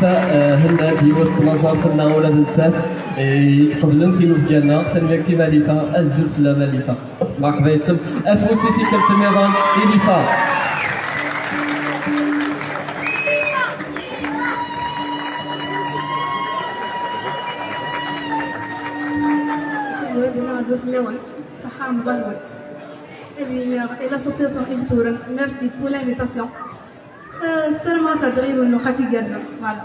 هنا بيورت نظام كنا ولاد نتساف يقبل أنتي نوفجانا تنمية كتير مالفة الزلف لا مالفة مرحبا يسم أفوس في كلمة النظام اللي فا Et l'association Iftourn, merci pour l'invitation. Seulement ça drive nos happy girls. Voilà.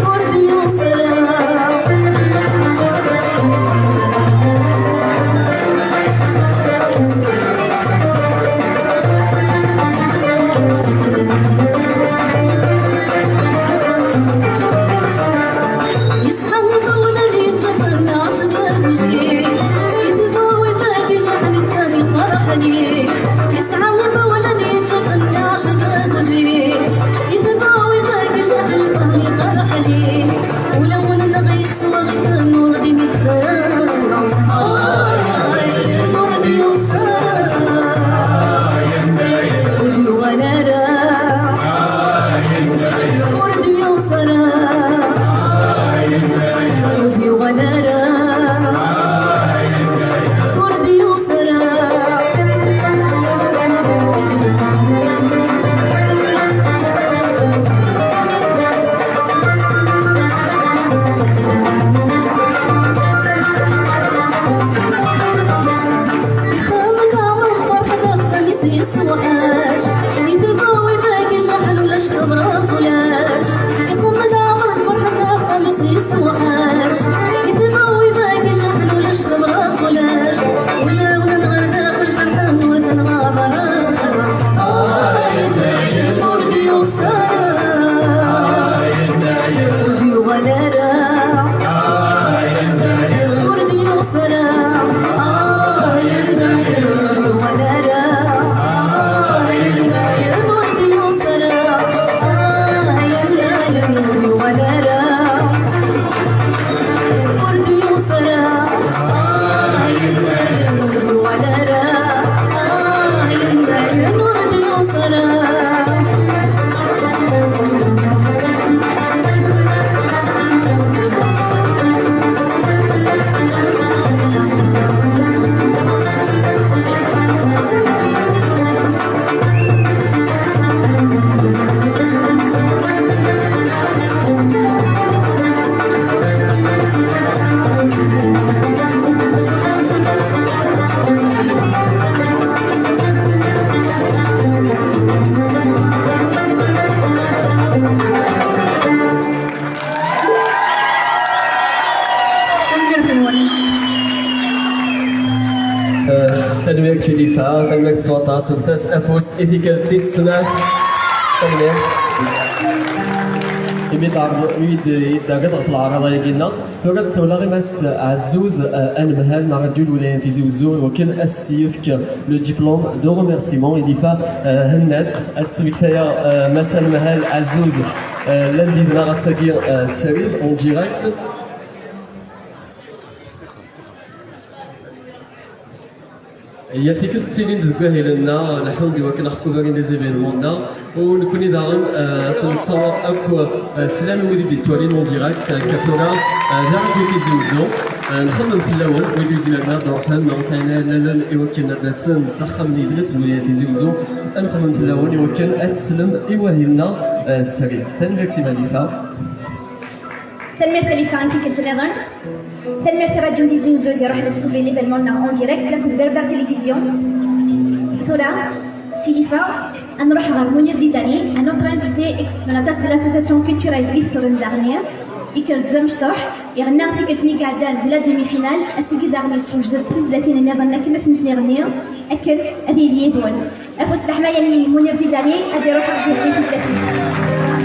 Por Dios. مسيس وحاش يتباوي باكي جحل ولا شتبرات ولاش يخمن عمر فرحنا خمسيس وحاش يتباوي باكي جحل ولا شتبرات ولاش ولا نغير داخل جرح نورث نغابرات وردي وسارة وردي وغلارة وردي وسارة تنميك خليفة تنميك سوطة سلطاس أفوس إثيكال تيسنات تنميك يدا قطع في العرضة يقولنا فقد سولا غير ماس عزوز المهال مع رجل ولاية تيزي وزور وكان السيفك لو ديبلوم دو ريميرسيمون يديفا هناك تسميك ثايا ماس المهال عزوز لاندي بنا غساكي سرير اون ديريكت Il y a quelques séries de Guahelena, la Hong du Wakan Recovery des événements là, où nous connaissons d'Aran, ça nous sent un peu, c'est la même idée de en direct, Kafona, vers le Kézouzo, نخدم في الأول ويدوز لنا دوحنا نغسينا لنا يوكلنا الناس نستخدم ندرس ولاية تيزي وزو نخدم في الأول يوكل أتسلم إيواهلنا السريع تنمية كلمة تنمية خليفة عنك كنت نظن تنمية راديو تيزي وزو دي روحنا تكوفي ليفينمون اون ديريكت لكم بربر تلفزيون زولا سيليفا نروح غير منير ديداني un autre invité de l'association culturelle Vif sur une dernière يكرد ذا مشطوح يغنى تيكتني قاعدان في لا دومي فينال اسيكي دارني سوج ذا 30 نظن كنا سنتيغني اكل هذه اللي يدون افوس الحمايه اللي منير ديداني ادي روح في 30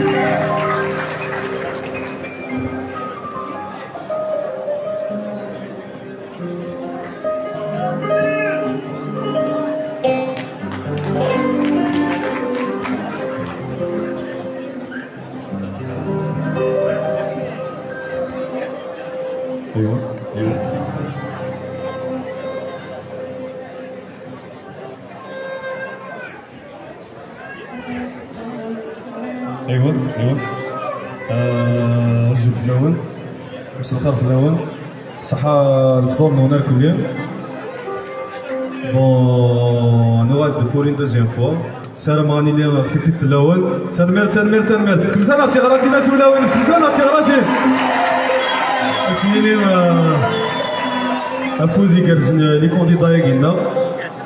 ايوا الزول في الاول بس الخير في الاول صحة الفطور نو ناكل اليوم بون نواد بور اون دوزيام فوا سلام غاني لي خفيت في الاول تنمير كم سنة تغراتي لا تولاوين كم سنة تغراتي اسني لي افودي كارزن لي كونديدا ياكينا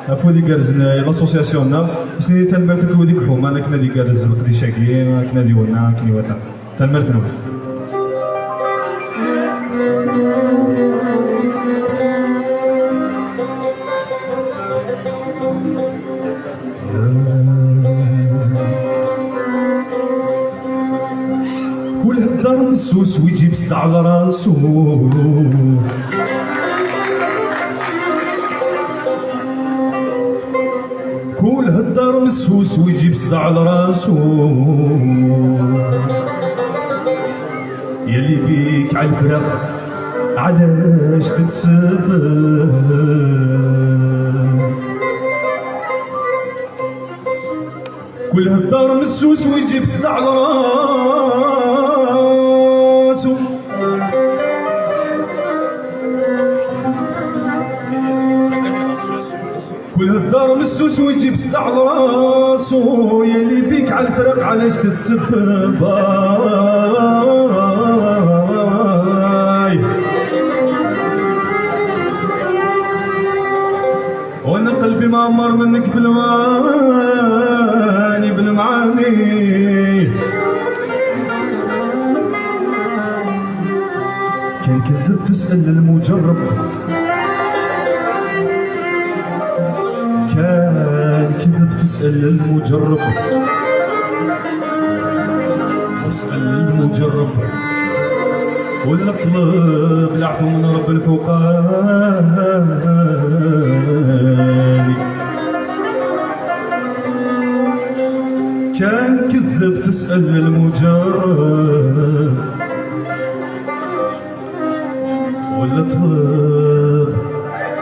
افودي كارزن لاسوسياسيوننا اسني تنمير تكو ديك حومه انا كنا دي كارز القديشاكي كنا دي ونا كني وتا تنمير تنمير كل هالدار مسوس ويجيب ست على راسو كل هالدار مسوس ويجيب ست على راسو يلي بيك على الفراق علاش تتسبب كل هالدار مسوس ويجيب ست على راسو كل هالدار مسوس ويجيب ست على راسو يلي بيك على الفراق علاش تتسبب وانا قلبي معمر منك بالواني بالمعاني. كان كذب تسأل المجرب، كان كذب تسأل المجرب، واسأل المجرب ولا طلب العفو من رب الفوقاني. كان كذب تسأل المجرب ولا طلب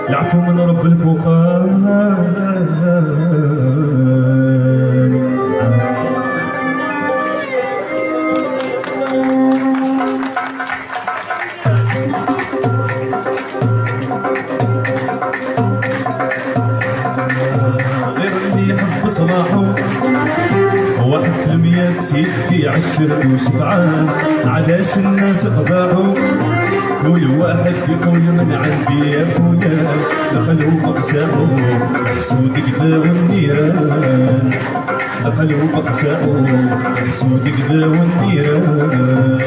العفو من رب الفوقاني. صلاحه 1% تزيد في 10 وسبعان. علاش الناس قباحوا كل واحد يقول من عندي يا فلان. القلوب قساحوا حسود كدا والنيران. القلوب قساحوا حسود كدا والنيران.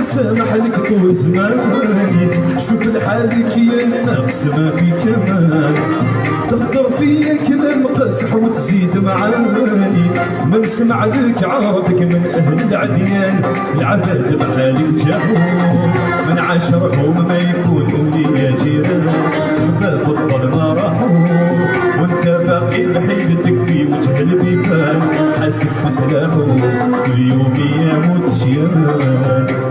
سامح لك طول زماني. شوف الحال كي النقص ما في كمان. تهدر فيا كلام قسح وتزيد معاني. ما نسمع لك عارفك من اهل العديان. العباد بحالك جاهم من عاشرهم ما يكونوا لي جيران. حباب الظلمة راحوا وانت باقي بحيلتك في وجه البيبان. حاسب بسلاحه كل يوم يموت شيان.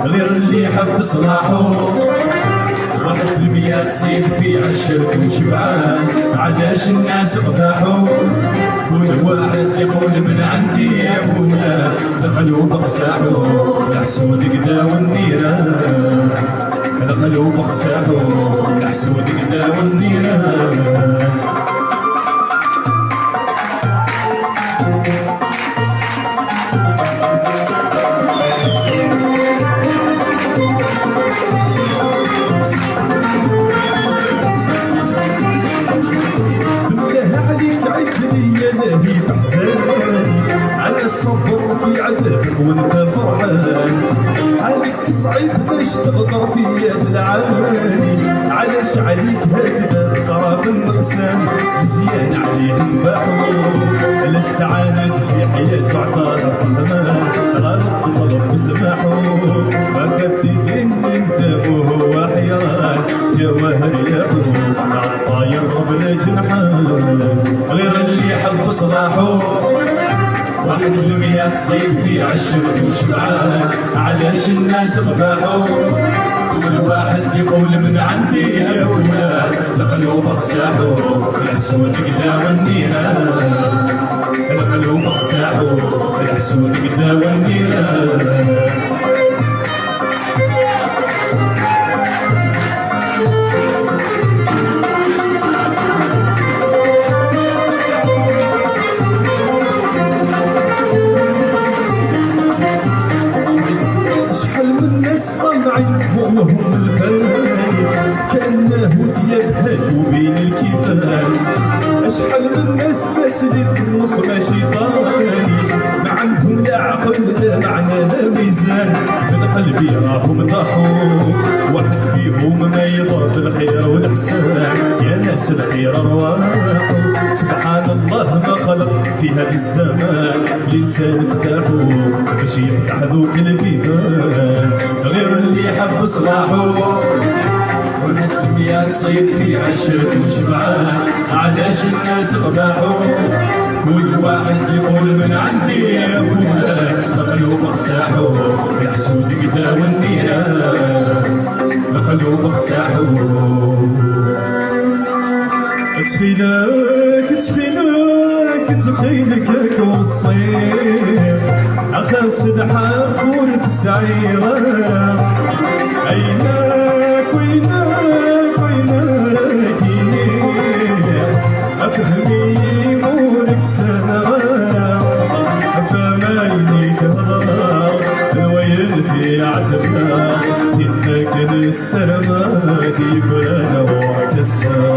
غير اللي حب صلاحه 1% تزيد في 10 وشبعان. علاش الناس قباحوا كل واحد يقول من عندي يا فلان. القلوب قساحوا الحسود كدا والنيران. القلوب قساحوا الحسود كدا والنيران. لهي بحزاني على الصبر في عذابك وانت فرحان. حالك صعيب باش تغدر فيا بالعاني. علاش عليك هكذا طرف النقصان. مزيان عليه سباحو علاش تعاند في حياته عطاها الرحمن. غلط طلب بسماحو ما كتيتين ندم وهو حيران. جواهر ياحو عالطاير بلا جنحان. غير اللي يحب صلاحه 1% تصيد في 10 وشبعان. علاش الناس قباحوا كل واحد يقول من عندي يا فلان. القلوب قساحوا الحسود كدا والنيران. القلوب قساحوا الحسود كدا والنيران. طمعين وهم الفان. كأنه دياب هاتوا بين الكفان. اشحال من ناس فاسدين النص ماشي طاني. ما عندهم لا عقل لا معنى لا ميزان. من قلبي راهم ضحوا واحد فيهم ما يضرب الخير والحسان. يا ناس الخير ارواحوا سبحان الله ما خلق في هذا الزمان. الانسان فتحوا باش يفتح ذوك البيبان. غير اللي يحب صلاحه 1% تصيد في 10 وشبعان. علاش الناس قباحوا كل واحد يقول من عندي يا فلان. القلوب قساحوا الحسود كدا والنيران. القلوب قساحوا تخيلك كوصير. أخاسد حقور تسعيرة. أيناك ويناك وينا راكيني. سلامات يبرانا وعكسها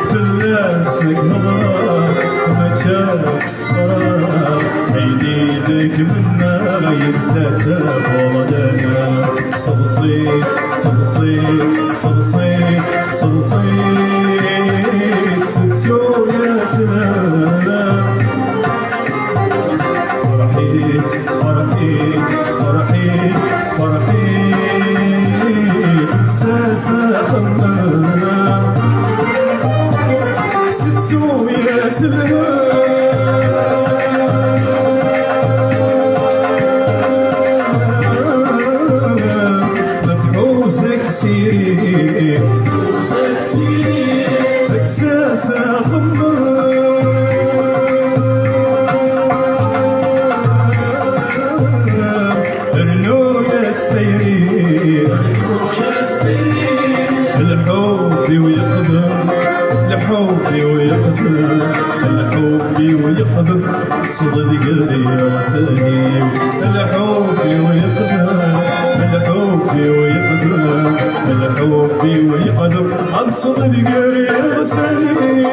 فلاسك نظرة ما جاك صفرا عينيدك منا ينسى تفضلنا صلصيت صلصيت صلصيت صلصيت ستو يا سلام صفرحيت صفرحيت صفرحيت صفرحيت ساسا خمام ستو يا سلام لا تحوسك سيري تحوسك سيري اكساسا الحب ويقدر الحب ويقدر الحب ويقدر صدق يا وسليم الحب ويقدر الحب ويقدر الحب ويقدر صدق يا وسليم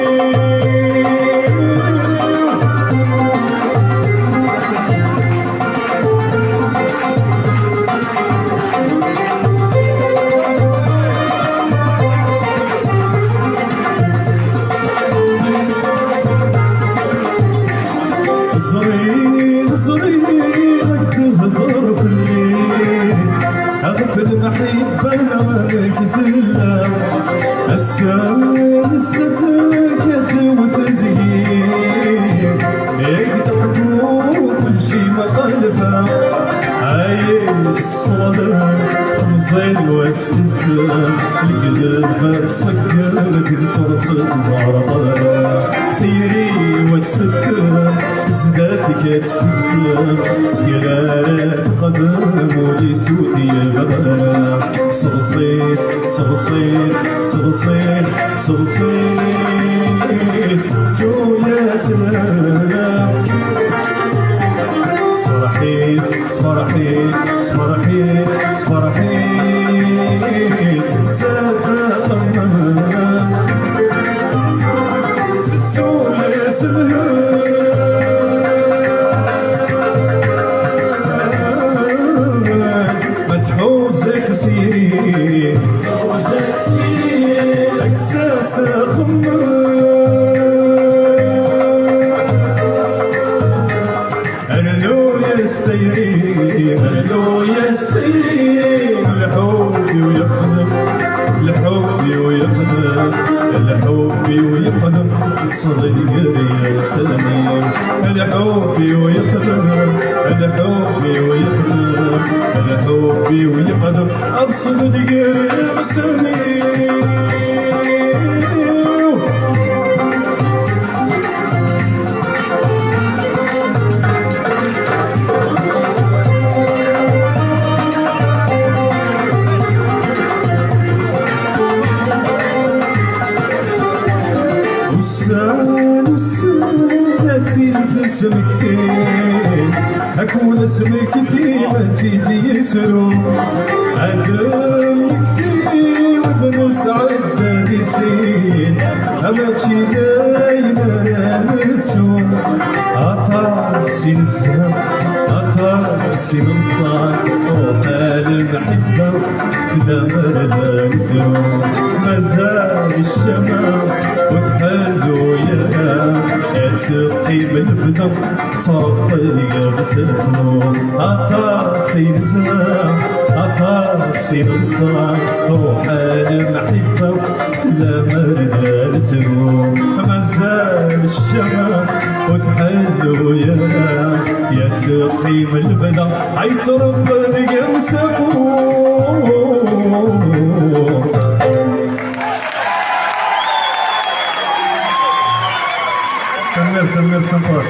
صغيرك تهضر في الليل اغفل محبة نارك تلا السام استتكت وتدقيق يقطعوا كل شي مخالفة عايد الصلاة مصير وتستسلم القلب فرصك ترصد زعرة سيري وتستذكر زداتك تستبسم سيارات قدم ولي سوتي بابا صلصيت صلصيت صلصيت صلصيت سو يا سلام صفرحيت صفرحيت صفرحيت صفرحيت زازا قمام ستو يا سلام متحوزك سيري متحوزك سيري اكساس خمام انا لو يستيرين انا لو يستيرين لحبي ويقدم لحبي ويقدم لحبي ويقدم الصدق يا سلام لحبي ويقدم لحبي ويقدم لحبي ويقدم الصدق يا سلام سمكتين أكون سمكتي ما تيدي يسرو عدم كتير وبنص عالدارسين أما تشي دايما رانتو عطاسي نسهر عطاسي ننصار وحال المحبة في دمر الانزو مازال الشمال وتحلو يا تبقي بالفدا ترقي بسفنو عطاسي نسهر عطاسي ننصار وحال المحبة في دمر الانزو مازال الشمال وتحلو يا تبقي بالفدا عيت ربك مسافور كمل سنفر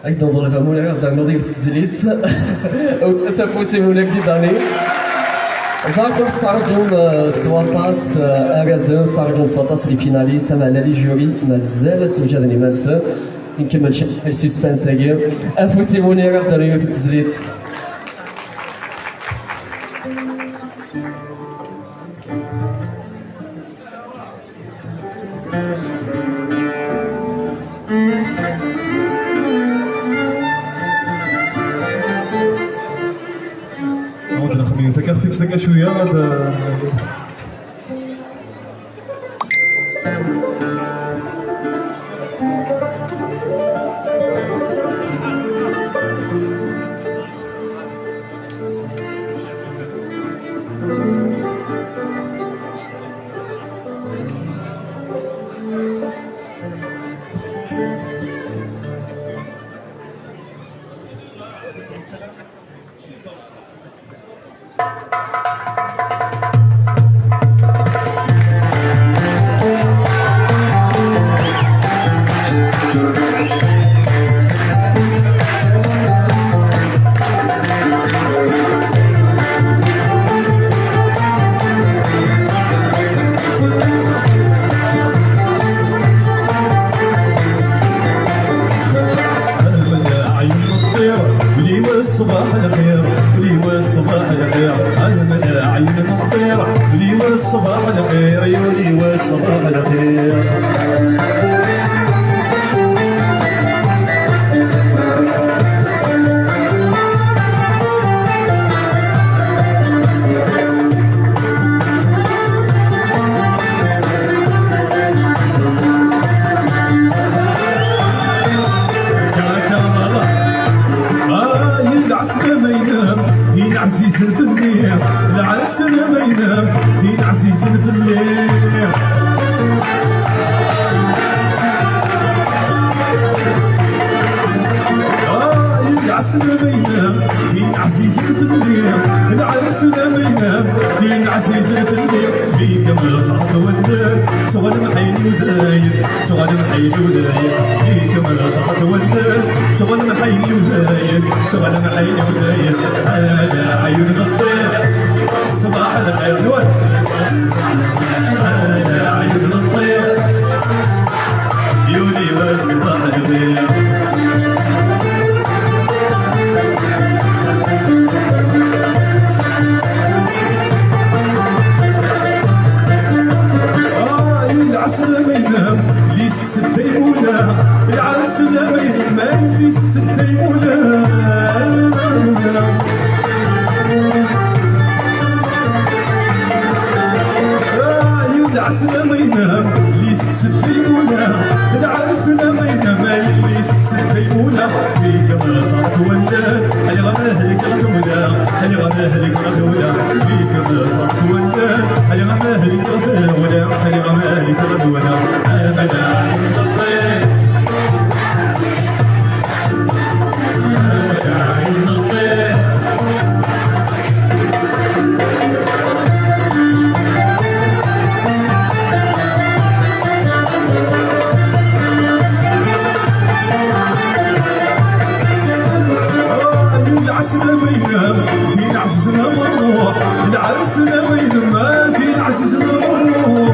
ايضا ضرب مولاي نضيف التزليت او اسف وسيم هناك دي داني زاكم تصارجهم سواطاس اغازون تصارجهم سواطاس لي فيناليست معنا لي جوري مازال سوجادني مانسى نكمل شي السسبانس هكا افوسي منيره بدريو في التزليت. خفيف سكا شويه هذا الصباح الخير لي والصباح الخير أجمل عين الطير لي والصباح الخير لي والصباح الخير عزيز في الليل العسل ما ينام زين عزيز في الليل العسل ما ينام زين عزيز في الليل العسل ما ينام زين عزيز في الليل بيك ما زعط ولدان صغر محيل وداير صغر محيل وداير بيك ما زعط ولدان صغر محيل وداير صغر محيل وداير انا عيون الطير صباح الخير نور انا عيون الطير يولي والصباح الخير العسل ما ينام ليس ستي مولا العرس لا ما ينام ليس ستي مولا العسل ما ينام ليس ستي مولا العرس لا ما ينام ليس ستي مولا فيك ما صارت ولدان هل غماهلك الغولا هل غماهلك الغولا فيك ما صارت ولدان هل غماهلك الغولا هل غماهلك الغولا أنا عين الطير أنا عين الطير العسل ما ينام زين عزيزنا والروح العرس ما ينام زين عزيزنا والروح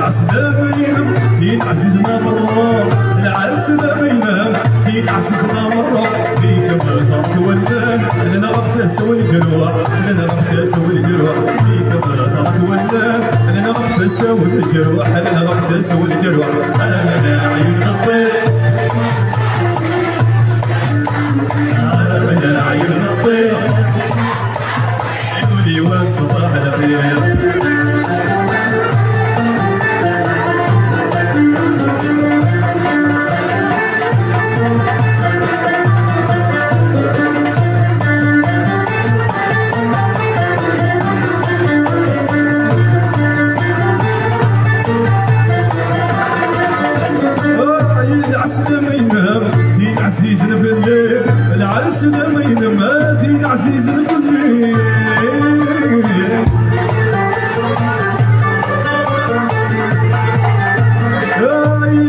العسل ما ينام زين عزيزنا والروح العرس ما ينام زين عزيزنا والروح فيك ما صرت ولدان انا غفت اسوي الجروح انا غفت اسوي الجروح فيك ما صرت ولدان انا غفت اسوي الجروح انا غفت اسوي الجروح انا عيون الطير انا عيون الطير يقولي والصباح الخير العسل ما ينام زين عزيزنا في الليل العرس ما ينام زين عزيزنا في الليل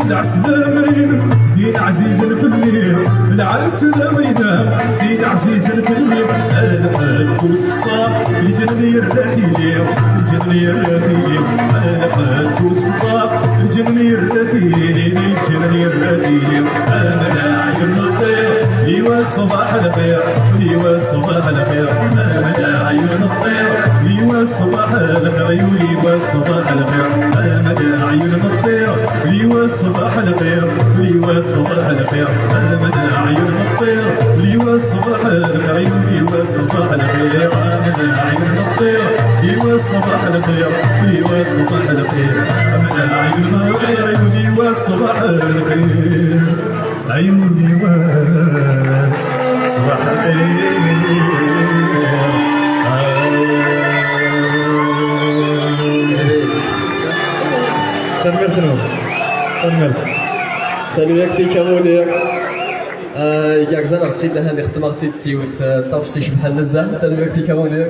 العسل ما ينام زين عزيزنا في الليل العسل ما ينام سيد عزيز الفلي انا كوس في الصاف الجنني راتي ليو الجنني راتي ليو انا كوس في الصاف الجنني راتي ليو الجنني راتي ليو انا عين الطير ايوا الصباح الخير ايوا الصباح الخير انا عين الطير ايوا الصباح الخير ايوا الصباح الخير انا عين الطير ايوا الصباح الخير ايوا الصباح الخير انا عين الطير ايوا الصباح الخير ايوا الصباح الخير انا عين الطير ايوا الصباح الخير ايوا الصباح الخير انا عين الطير ايوا الصباح الخير عيوني واس صباح الخير تنمرتنو تنمرت فيك مونير كاع زان اختي لها اللي اختمرتي تسيوث طاوشتي شبحال نزه تنمرت فيك مونير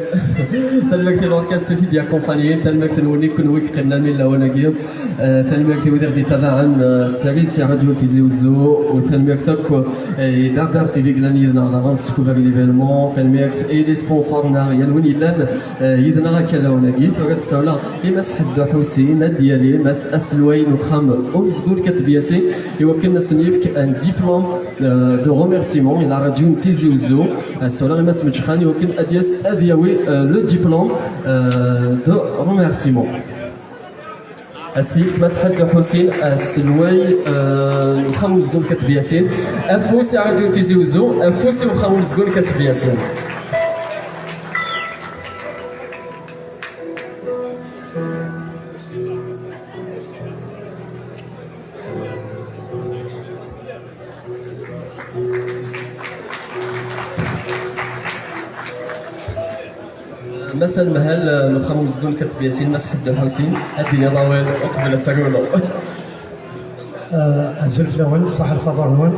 تنمرت لوركاستر دي اكومبانيي تنمرت نوني كون ويك قلنا من لاوناكي تنمرت ودير دي تبعا سعيد سي راديو تيزي وزو وتنمرت كو دابا تي في غلاني نهار سكوفر ليفينمون تنمرت اي لي سبونسور ناريا وين يلان يدنا كلاوناكي تورات السولا يمس حد حسين ديالي مس اسلوين وخام ويزبول كتبياسي يوكلنا سنيفك ان ديبلوم de remerciement. Il a radio Tizi Ouzou. Solar Mas Mechkhani aucun adias adiawi le diplôme de remerciement. السيف مسحة حسين السلوي وخمس زول كتب ياسين أفوسي عادي تيزي وزو أفوسي وخمس زول كتب ياسين مثلا مهل نخمس زول كتب ياسين مسحة حسين الدنيا ضوال أقبل تقولوا الزلف الأول صح الفضل نوان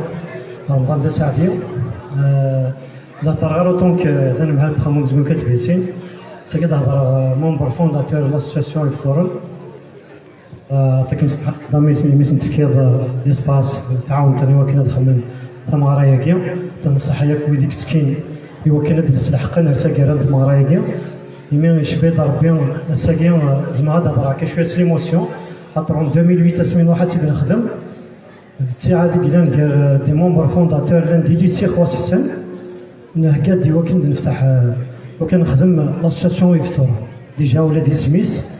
رمضان دا ساعتين لا ترغرو طونك ثاني مهل بخمس زول كتب ياسين سكيد هضر ممبر فونداتور لاسوسياسيون الفورن تكمل داميس ميسن تفكير ليسباس تعاون تاني وكنا دخلنا تمغرايا كيا تنصح ياك ويديك تسكين يوكنا درس الحقن ارتقى تمغرايا كيا يمين يشبه ضربين الساقين زعما هذا هضر هكا شويه سليموسيون خاطر 2008 تسمين واحد تيقدر نخدم التاع هذيك لان كار دي ممبر فونداتور لاندي لي سي خواص حسن هكا دي وكن نفتح وكان نخدم لاسوسياسيون يفطور ديجا ولا دي سميس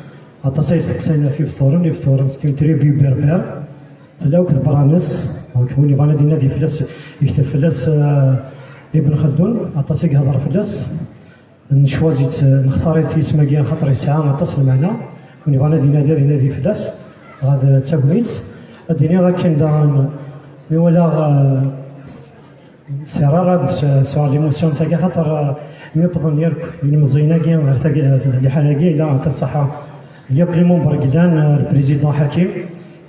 عطا سايستقسينا في فطورن يفطورن تريفي بربر فلاو كذ برانس كوني بانا دينا دي فلاس يكتب فلاس ابن خلدون عطا سيك هضر فلاس نشوازيت نختاريت اسمها كيا خاطر ساعه نتصل معنا كوني بانا دينا دي فلاس غاد تابنيت الدنيا غا كان دان مي ولا سرارة سؤال ليموسيون تاعي خاطر مي بظن يرك مزينا كيا غير اللي حاله كيا لا تصحى ياك لي ممبر كلان البريزيدون حكيم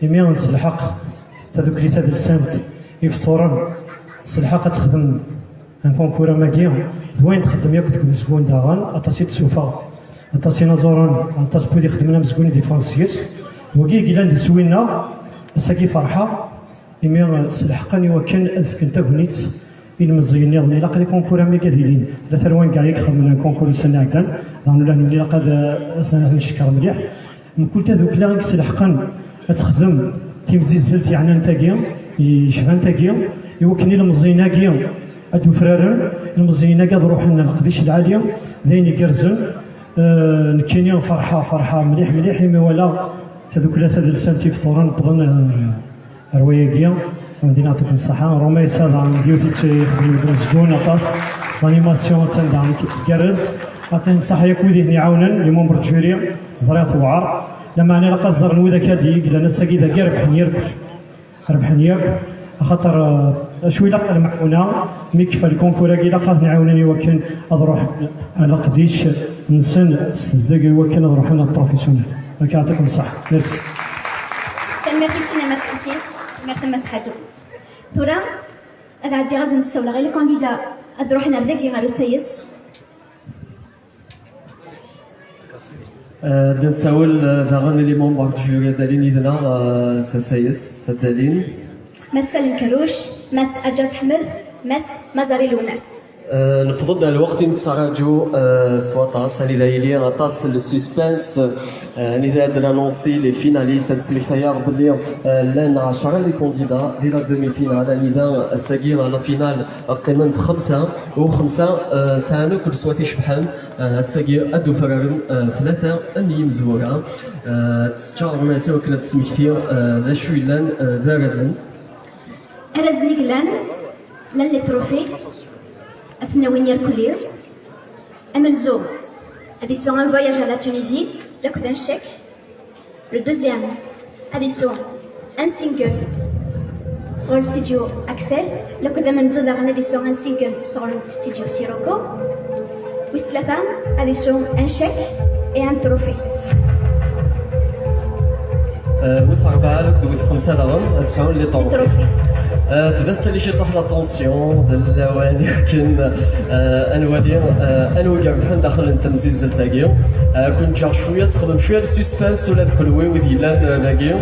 يمي نسلحق تذوك لي تاد السنت يفطورن نسلحق تخدم ان كونكور ماكيا دوين تخدم ياك تكون مسكون داغان اطاسي تسوفا اطاسي نزورن اطاس بودي خدمنا مسكون ديفونسيس وكي كلان دي سوينا ساكي فرحه يمي نسلحقني وكان اذف كنت بنيت المزيان يظني لاقى لي كونكور ميكا ديالين ثلاثه روان كاع يخدم كونكور سنه هكذا ظن لانه لقى سنه نشكر مليح من كل تذوك لا سلحقا تخدم تيمزيزلت يعني انت كيا يشفى انت كيا يوكني المزينه كيا ادو فرارن المزينه كاع نروح لنا القديش العاليه داين يكرزن نكيني فرحه مليح مي ولا تذوك لا تدل سنتي فطورن بظن روايه كيا ودينا نعطيكم الصحة رومي سادا ديوتي تخدم بنسكون اطاس لانيماسيون تندع كيتكرز عطين صحة يكودي يعاونن لي ممبر جوري زريات وعار لما انا لقد زر نوذا كاديك لان الساقي كاع ربح نيرك خاطر شوي لقى المعونة مي كيف الكونكورا كي لقات نعاونني وكان اروح على قديش نسن استزداقي وكان نروح انا بروفيسيونيل راك يعطيكم الصحة ميرسي تنميرتك شنو مس حسين ميرتي مسحتو ثورا انا عندي غازن نتسولى غير الكانديدا اد روحنا بداكي غير سايس دنساول داغن لي مونبر جوري دالين يدنا سايس سدالين مس سالم كروش مس اجاز حمد ماس مازاري لوناس. نفضل الوقت نتسراجو سواطاس يعني دايلي غطاس السسبانس يعني زاد لانونسي لي فيناليست هاد السميتايا بلي لان 10 لي كونديدا ديال الدومي فينال يعني ذا الساقي على فينال قيمة 5 و5 سانو كل سواتي شبحان الساقي ادو فرارم 3 اني مزورة تسجار ماسي وكلا تسميتي ذا شويلان ذا رزن رزن كلان لان لي تروفي أثناوين يركولير أملزو هادي سو ان فواياج à la Tunisie le coup d'un chèque. Le deuxième هادي سو un single sur le studio Axel le coup d'Amazon داغنا هادي سو un single sur le studio Sirocco. والثلاثة هادي سو un chèque et un trophée. وس 4 لك وس 5 داغن هادو لي طروفي. تدست لي شي طاح لا طونسيون ديال الاواني لكن انوالي انوكا بحال داخل التمزيز التاكيو كنت جا شويه تخدم شويه السسبانس ولا داك الويو ديال داكيو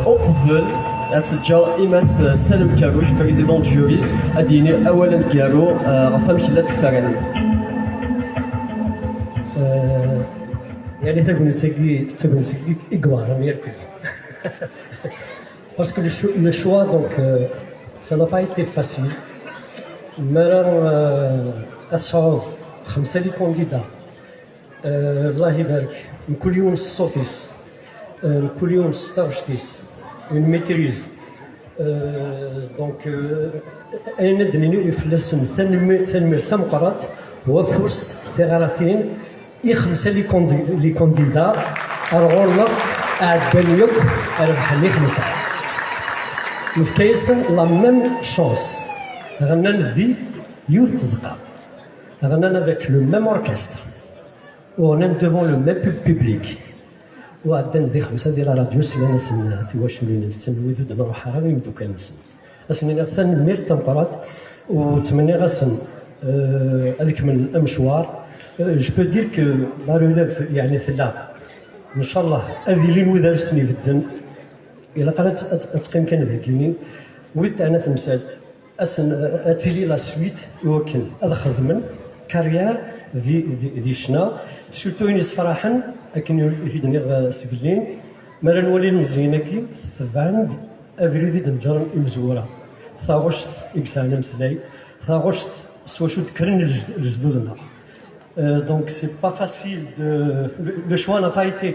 اوبفل اسجا ايماس سالم كاروش بريزيدون جوري اديني اولا كارو غفا مشلات تفرن يعني تقول تسقي إقوار ميركل. Parce que le choix, donc, ça n'a pas été facile. أصعب 5 لي كونديدا الله يبارك كل يوم الصوفيس كل يوم 26 اون ميتريز دونك انا ندني في الاسم ثنمير تمقرات وفوس تغراثين 5 لي كونديدا أرغولنا أعدانيوك أربح لي 5 مفكيسن لا ميم شونس غنى ندي يوث تزقا غنى avec le même orchestre on est devant le même public وعندنا ندي 5 ديال الراديو سمعنا سن واش ملي نسن وذد نروح حرامي مدو كان نسن اسمينا ثان مير تمبرات وتمني غسن هذيك من المشوار جو بو دير كو لا ريليف يعني ثلا ان شاء الله هذه اللي نوذر سني بدن الا قرات اتقيم كان ذاكيني ويت انا تمسالت اسن اتيلي لا سويت يوكل هذا خدمن كارير ذي شنا سورتو ينس فرحا لكن يفيدني سبلين مالا نولي مزينكي ثباند افريدي دنجر المزوره ثاغشت اكسانا مسلاي ثاغشت سواشو ذكرن لجدودنا donc c'est pas facile le choix n'a pas été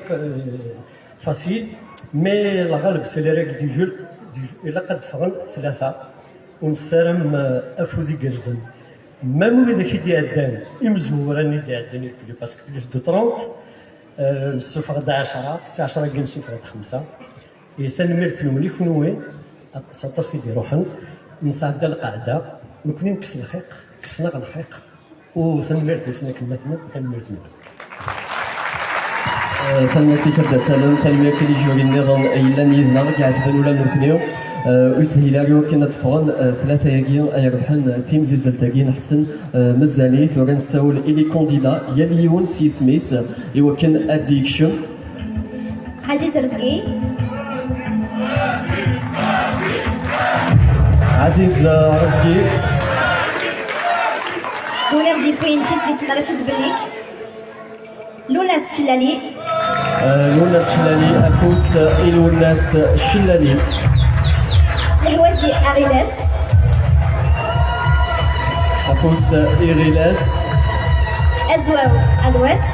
facile mais la غالب c'est les règles du jeu إلا قد فغن 3 ونسالم افودي قرزن ميم إذا كي ديال يمزور راني ديال كلي باسكو بلوس دو 30 السفر دا 10 سي 10 كاين سفر 5 يثنمر تلوني كنوي ساطاسي دي روحن نسعد القعده نكون نكس الخيق كسنا الخيق وثنمر تسنا كلمتنا كنمر ثنتي كبدا سالم ثنمر تلي جوري النظام الا نيزنا قاعد تبان ولا نسنيو وسهيلاريو كنا تفغن 3 ياكين اي ربحان تيمزيز التاكي نحسن مزالي ثورا نساول الي كونديدا يليون سي سميث يوكن اديكشن عزيز رزقي عزيز رزقي دولار دي بين تسليت رشيد بليك لوناس شلالي لوناس شلالي افوس لوناس شلالي الهوازي أغيلاس أفوس إغيلاس أزواو أدواش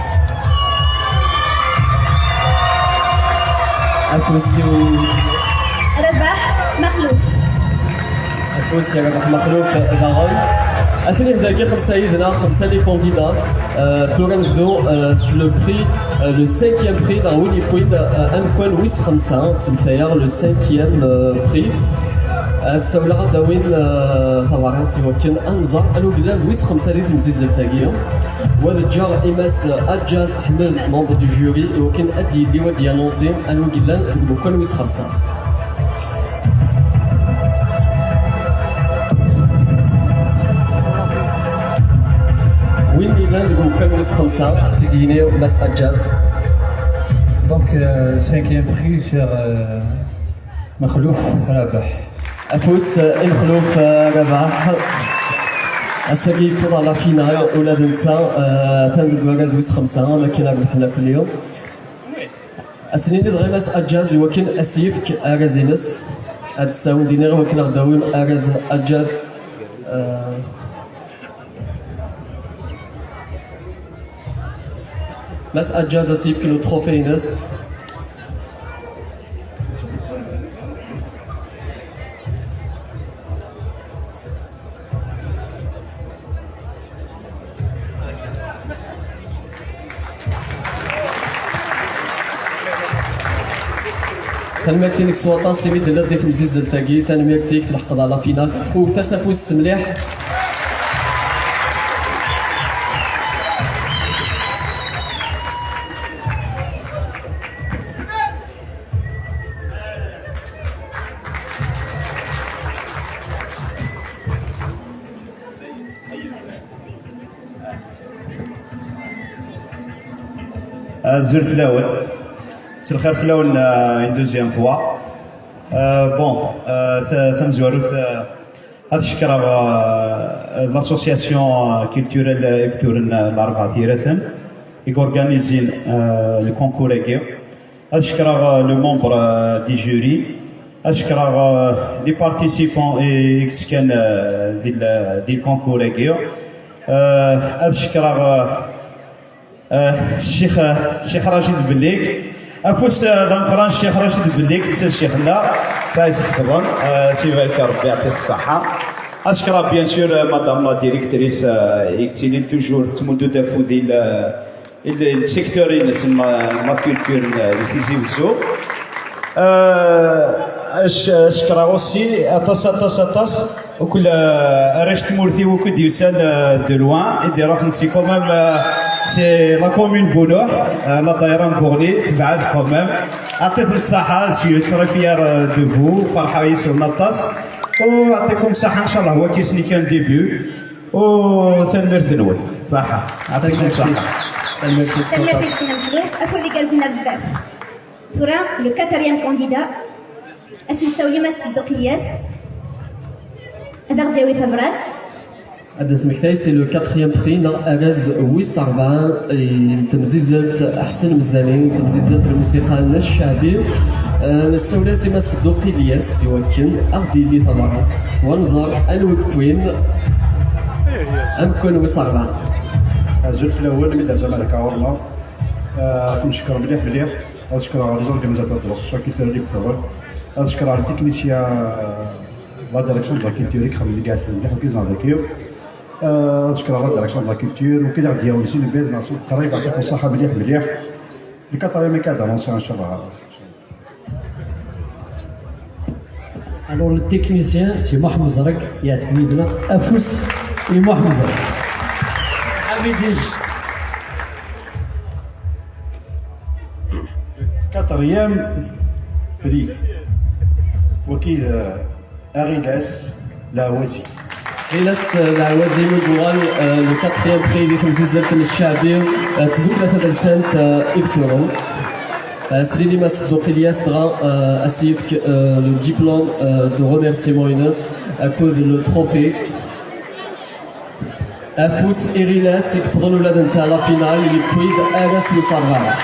أفوس رباح مخلوف أفوس رباح مخلوف ضغم أثني ذاك 5 يدنا 5 لي كونديدا ثورا نبدو سو لو بري لو 5e بري دا ويلي بويد أمكوان ويس 5 تسمثايا لو 5e بري تساولا غداوين ثوارات يوكن انظر الو بلان ويس 5 ديال المزيز التاكيو وهذا جا ايماس اجاز حمد ممبر دو جوري يوكن ادي لي ودي انونسي الو بلان بوكن ويس 5 وين بلان بوكن ويس 5 اختيديني ماس اجاز دونك 5e بري شير مخلوف رابح افوس المخلوف رباح الساقي يكون على فينال ولاد نتا ثان دواغاز ويس 5 ما كاين ربحنا في اليوم اسنيني دغيماس اجاز وكن اسيفك اغازينس هاد الساون دينير وكن غداويم اغاز اجاز ماس اجاز اسيفك لو تروفينس تنميرتينك سواطا سيمي ديال ديت مزيز تاكي تنميرتيك تلحق على فينال وتسافوس مليح الزول في الاول مساء الخير في الاول اون دوزيام فوا بون ثم زوارو هاد الشكرا لاسوسياسيون كولتوريل ايفتورن الاربعه ثيرثن يغورغانيزين لو كونكور هكا هاد الشكرا لو ممبر دي جوري هاد الشكرا لي بارتيسيبون اكس كان ديال الكونكور هكا هاد الشكرا الشيخ راشد بليك افوس دنقران الشيخ راشد بليك حتى الشيخ لا تايس حفظا سيبارك ربي يعطيك الصحه اشكر بيان سور مدام لا ديريكتريس يكتيني توجور تمدو دافو ديال السيكتور نسمى لا كولتور اللي تيزيوزو اشكر اوسي اطاس وكل رشت مورثي وكل ديوسان دو لوان يدي روح نسي كومام سي لا كومون بولوح لا دايران بوغلي تبعد كومام عطيتني الصحة سي تري فيار دو فو فرحة يسر نطاس ويعطيكم الصحة ان شاء الله هو كيسني كان ديبيو وثنمر ثنول صحة يعطيكم الصحة تنميرتي تينا مخلوف افو اللي كازنا بزاف ثورا لو كاتريام كونديدا اسنساولي ما صدق الياس هذا جاوي ثمرات هذا سمكتاي سي لو 4 بري اغاز ويس 40 تمزيزات احسن مزالين تمزيزات الموسيقى الشعبي السوله سي ما صدق الياس يمكن اغدي لي ثمرات ونظر الوكوين امكن ويس 40 الزول في الاول اللي دار زعما هكا ورنا كنشكر مليح نشكر لي زورغانيزاتور دو لاسوسياسيون اللي في الثور نشكر على التكنيسيا لا ديريكسيون دو لا كولتور اللي خدموا لي قاعد مليح وكيزنا ذاكيو نشكر على الديريكسيون دو لا كولتور وكذا ديال سي البلاد ناسو قريب يعطيكم الصحه مليح الكاتريام كادر ان شاء الله Alors le technicien c'est Mohamed Zarek يعطيك ميدنا افوس محمد زرق حميدين كاتريام بري وكيد اغيلاس لاوازي غيلاس العوازي مجوال لو 4 بري ديال تمزيزات الشعبي تزوج 3 سنت اكسورون سليلي ما صدق الياس دغا اسيفك لو ديبلوم دو ريميرسيمون يونس اكود لو تروفي افوس ايريلاس يقدروا ولاد نتا لا فينال اللي بويد اراس وصارها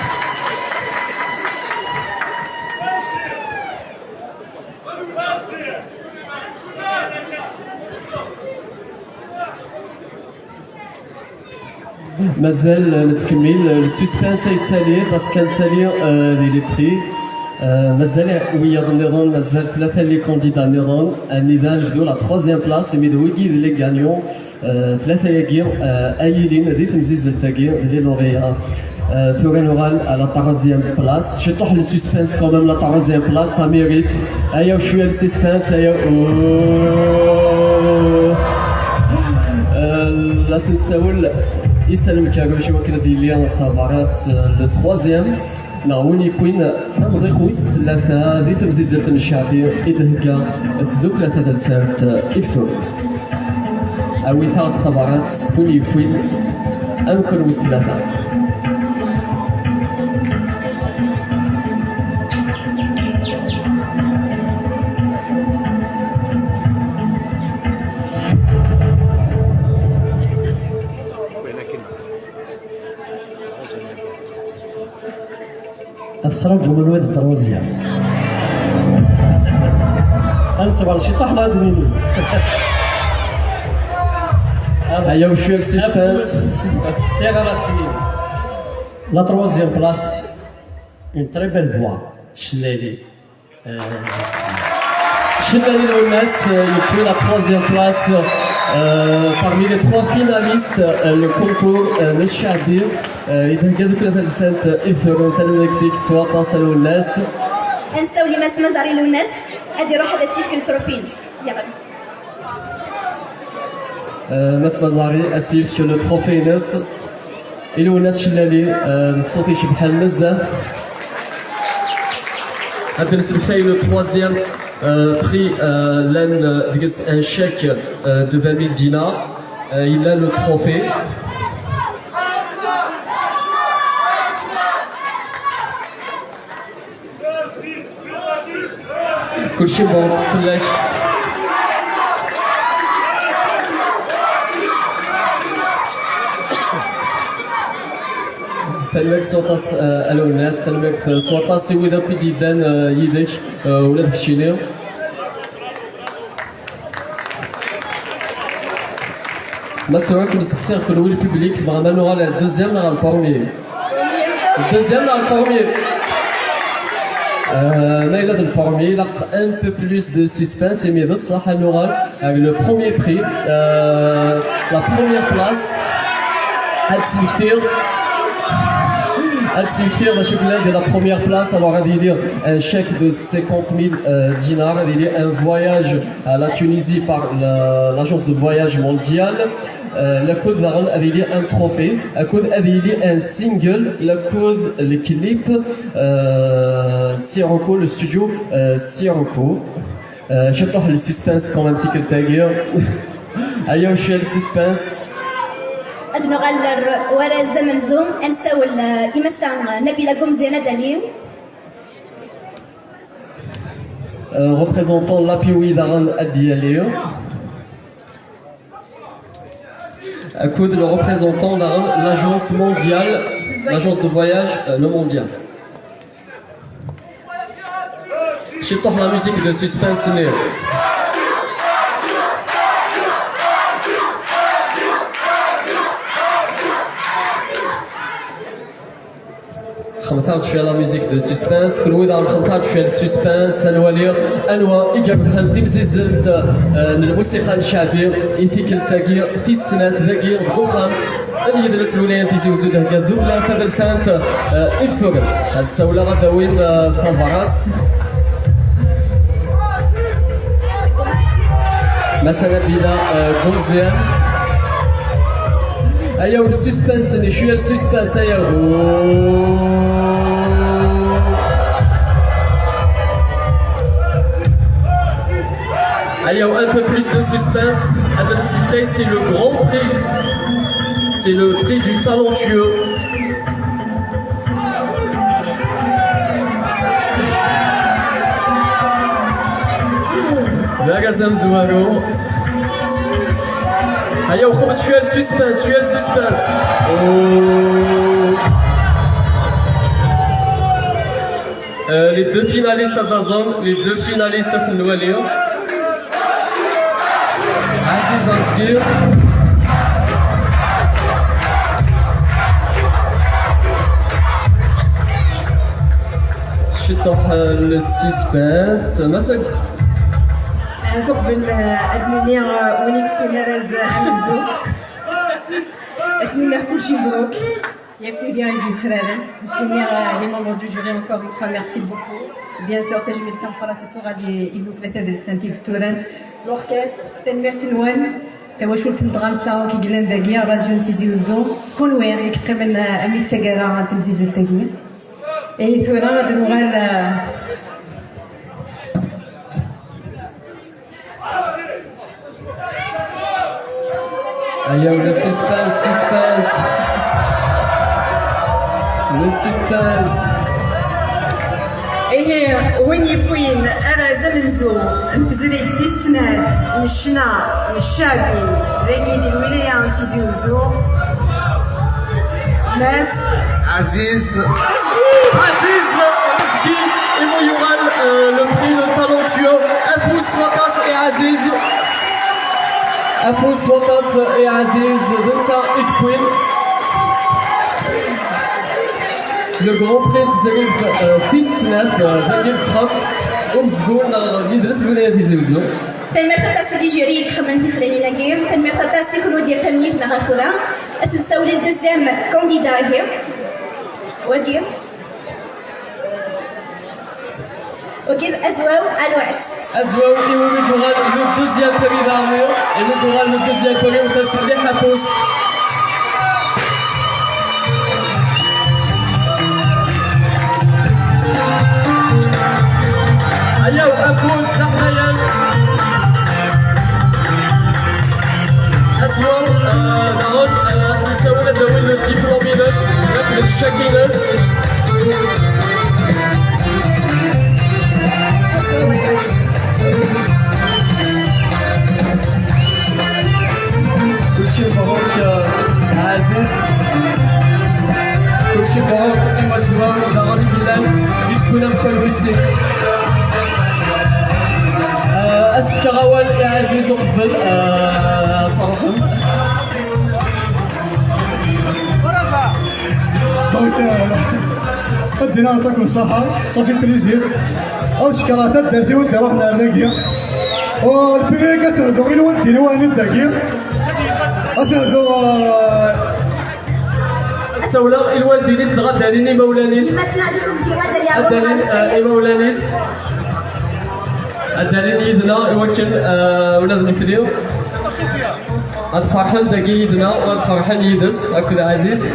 مازال نتكمل السسبانس يتالي باسكو كان تالي دي لي بري مازال ويا نيرون مازال ثلاثه لي كونديدا نيرون النضال نبداو لا 3 بلاص مي دو ويكي لي غانيون ثلاثه ياكي ايلين دي تمزيز تاكي لي لوريا ثورين اورال على 3 بلاص شطح السسبانس كومام لا 3 بلاص سا ميريت ايا شويه السسبانس ايا لا سنساول يسلمك يا قبل شويه كده ديال الثمرات لو تروازيام ناوني كوين نضيق وسط ثلاثه ذي تمزيزات الشعبيه إدهكا سدوك ثلاثه دلسات إفسون أو ثلاث ثمرات بوين أمكن وسط ثلاثه تتراجعوا من واد التروازية أنا صبر شي طحنا هذني هيا وشوية السسبانس لا troisième place une très belle voix Chelali Chelali Lounes, il prit la 3e place parmi les 3 finalistes le concours Neshabi إذا كذلك لفلسات إثرون تلمكتيك سواقا سلوناس انساو لي ماس مزاري لوناس ادي روح هذا الشيء في التروفينز يلا ماس مزاري اسيف كو لو تروفينس إلوناس شلالي الصوت يشبح بزاف هذا نسبة لو 3e prix l'un un chèque de 20 000 dinars il a le trophée كل شيء مبروك فلاش تلمك صوتاس الو الناس تلمك صوتاس وذاك يدان يدك ولا داك الشيء ليه مثلا كل سكسير كل ويل بوبليك فريمون نورا لا دوزيام نورا البروميير الدوزيام نورا البروميير mais il a le premier, il a un peu plus de suspense et mais ça avec le premier prix, la première place, Al-Simkir, de la première place, alors un chèque de 50 000 dinars, un voyage à la Tunisie par l'agence de voyage mondiale. La code va rendre un trophée, la code un single, la code le clip Sirocco, le studio Sirocco. J'adore le suspense quand même, petit que tagger. Aïe, je suis le suspense. أدنو غالر ورا الزمن زوم أنساو إمسا نبيلة قمزينة دليل représentant l'API d'Aran Adialeo. À côté le représentant d'Aran, l'agence mondiale, l'agence de voyage, le mondial. J'adore la musique de suspense. خمطات شويه لا ميوزيك دو سسبانس كل ويدا خمطات شويه السسبانس الوالي انواع ايجاب خمتي مزيزلت الموسيقى الشعبيه ايتيك الساقيه في السنات ذاكي دقوخام اللي يدرس الولايات تيزي وزود هكا ذوك لا فادر سانت افسوغ هاد الساوله غدا وين فافاراس مثلا بلا قمزيان ايا السسبانس شويه السسبانس ايا un peu plus de suspense. Adam Silvey, c'est le grand prix. C'est le prix du talentueux. Vagazam Zouano. Aïe, on commence, je suis le suspense. Les deux finalistes à Dazan, les deux finalistes à Fenoualéo. Aziz Ansgir. Je t'offre le suspense. Massak. قبل أدمني وين كنت نرز أمزو أسني كل شيء مبروك ياكل ديال عندي فرادة نسني لي ممبر دو جوري encore une fois merci beaucoup bien sûr تجميل كم قرات تو غادي يدوك ثلاثة ديال السانتي في توران لوركاست تنمير تنوان توا شو تنتغامسا كي قلنا داكيا راديو تيزيوزو كون وين اللي كقيمن أمي تساكارا تمزيز داكيا إي ثورا غادي نغال Aïe, le suspense. Le suspense. إيه وين يبوين أنا زمزو نبزري في السنة نشنا الشعبي ذاكي دي الولاية تيزيوزو ناس عزيز il y aura le prix le talentueux Afous Watas et Aziz. Afous Watas et Aziz Dunta Ikpouin. Le grand prix de Zarif Fisnaf Daniel Trump ومسكون يدرس ولاية زوزو. تنمرت تاسي دي جوري كخمن تفلاني ناكير تنمرت تاسي كنو دير تمنيت نغاثولا أسنساولي الدوزيام كانديدا هي وكير أزواو ألواس أزواو إيو ميكورال لو دوزيام بري d'armure et ميكورال لو دوزيام بري وتاسي حفوس. أيو أفوس نحن أسوأ نعود سنسوي ندوي الدبلومينس نقل الشكلس كلشي مبروك عزيز كلشي مبروك إيوا زواو داغوني بلال يكون مكلوسي أسف كغوال يا عزيز وقبل ترحم دونك ادينا نعطيكم الصحة صافي بليزير الشكراتات دارتي ودي روحنا هناكيا والبريك اثردو غير ودي نواني داكيا اثردو سولا الوالدينيس دغا داليني مولانيس داليني مولانيس الدليل يدنا يوكل ولازم يثريو أتفرحن دقي يدنا وأتفرحن يدس أكل عزيز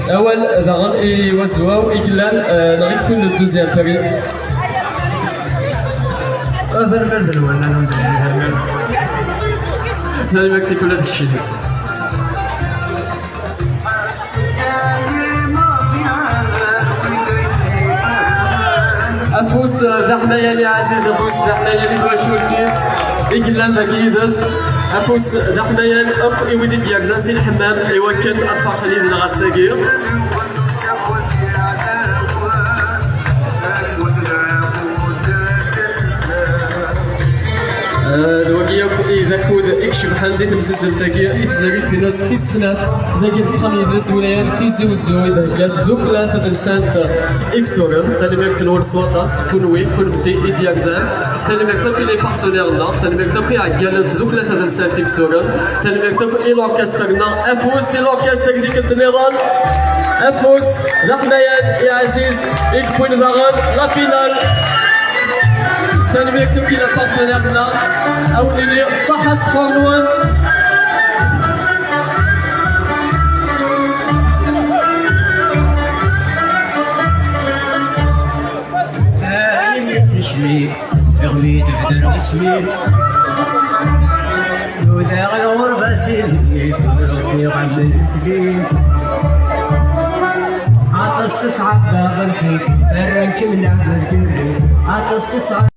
أول ذغن يوزواو إكلان نغيب كل الدوزيام بري هذا المرد ولا نمد هذا مكتي كل هذا الشيء أفوس ذحنا يا عزيز أفوس ذحنا يا باشور كيس إجلان دقيدس أفوس ذحنا يا أب يودي دياك زانسي الحمام يوكل أطفال خليل الغساقير الوقيا إذا كود إكشف حال ديت مسلسل تاكيا إتزاقيت في ناس 6 سنوات ذاكي الخمي يدرس ولايات تيزي وزويدة ياس دوك لا تدرسانت إكسورم تاني ميك تنور سواطاس كونوي كون بثي إدياكزان تاني ميك تاكي لي بارتنيرنا تاني ميك تاكي عقالة دوك لا تدرسانت إكسورم تاني ميك تاكي إي لوركسترنا أفوس إي لوركستر زيك التنيران أفوس لحنايا يا عزيز إكبوين مغان لا فينال تاني يكتب إلى بارتنيرنا أو اللي صحة سبورنوان اسمي اغمي تبدل اسمي وذا الغربة سيدي في غزل الكبير عطس تصعد باب الحيط الرنك من عبد الكبير عطس تصعد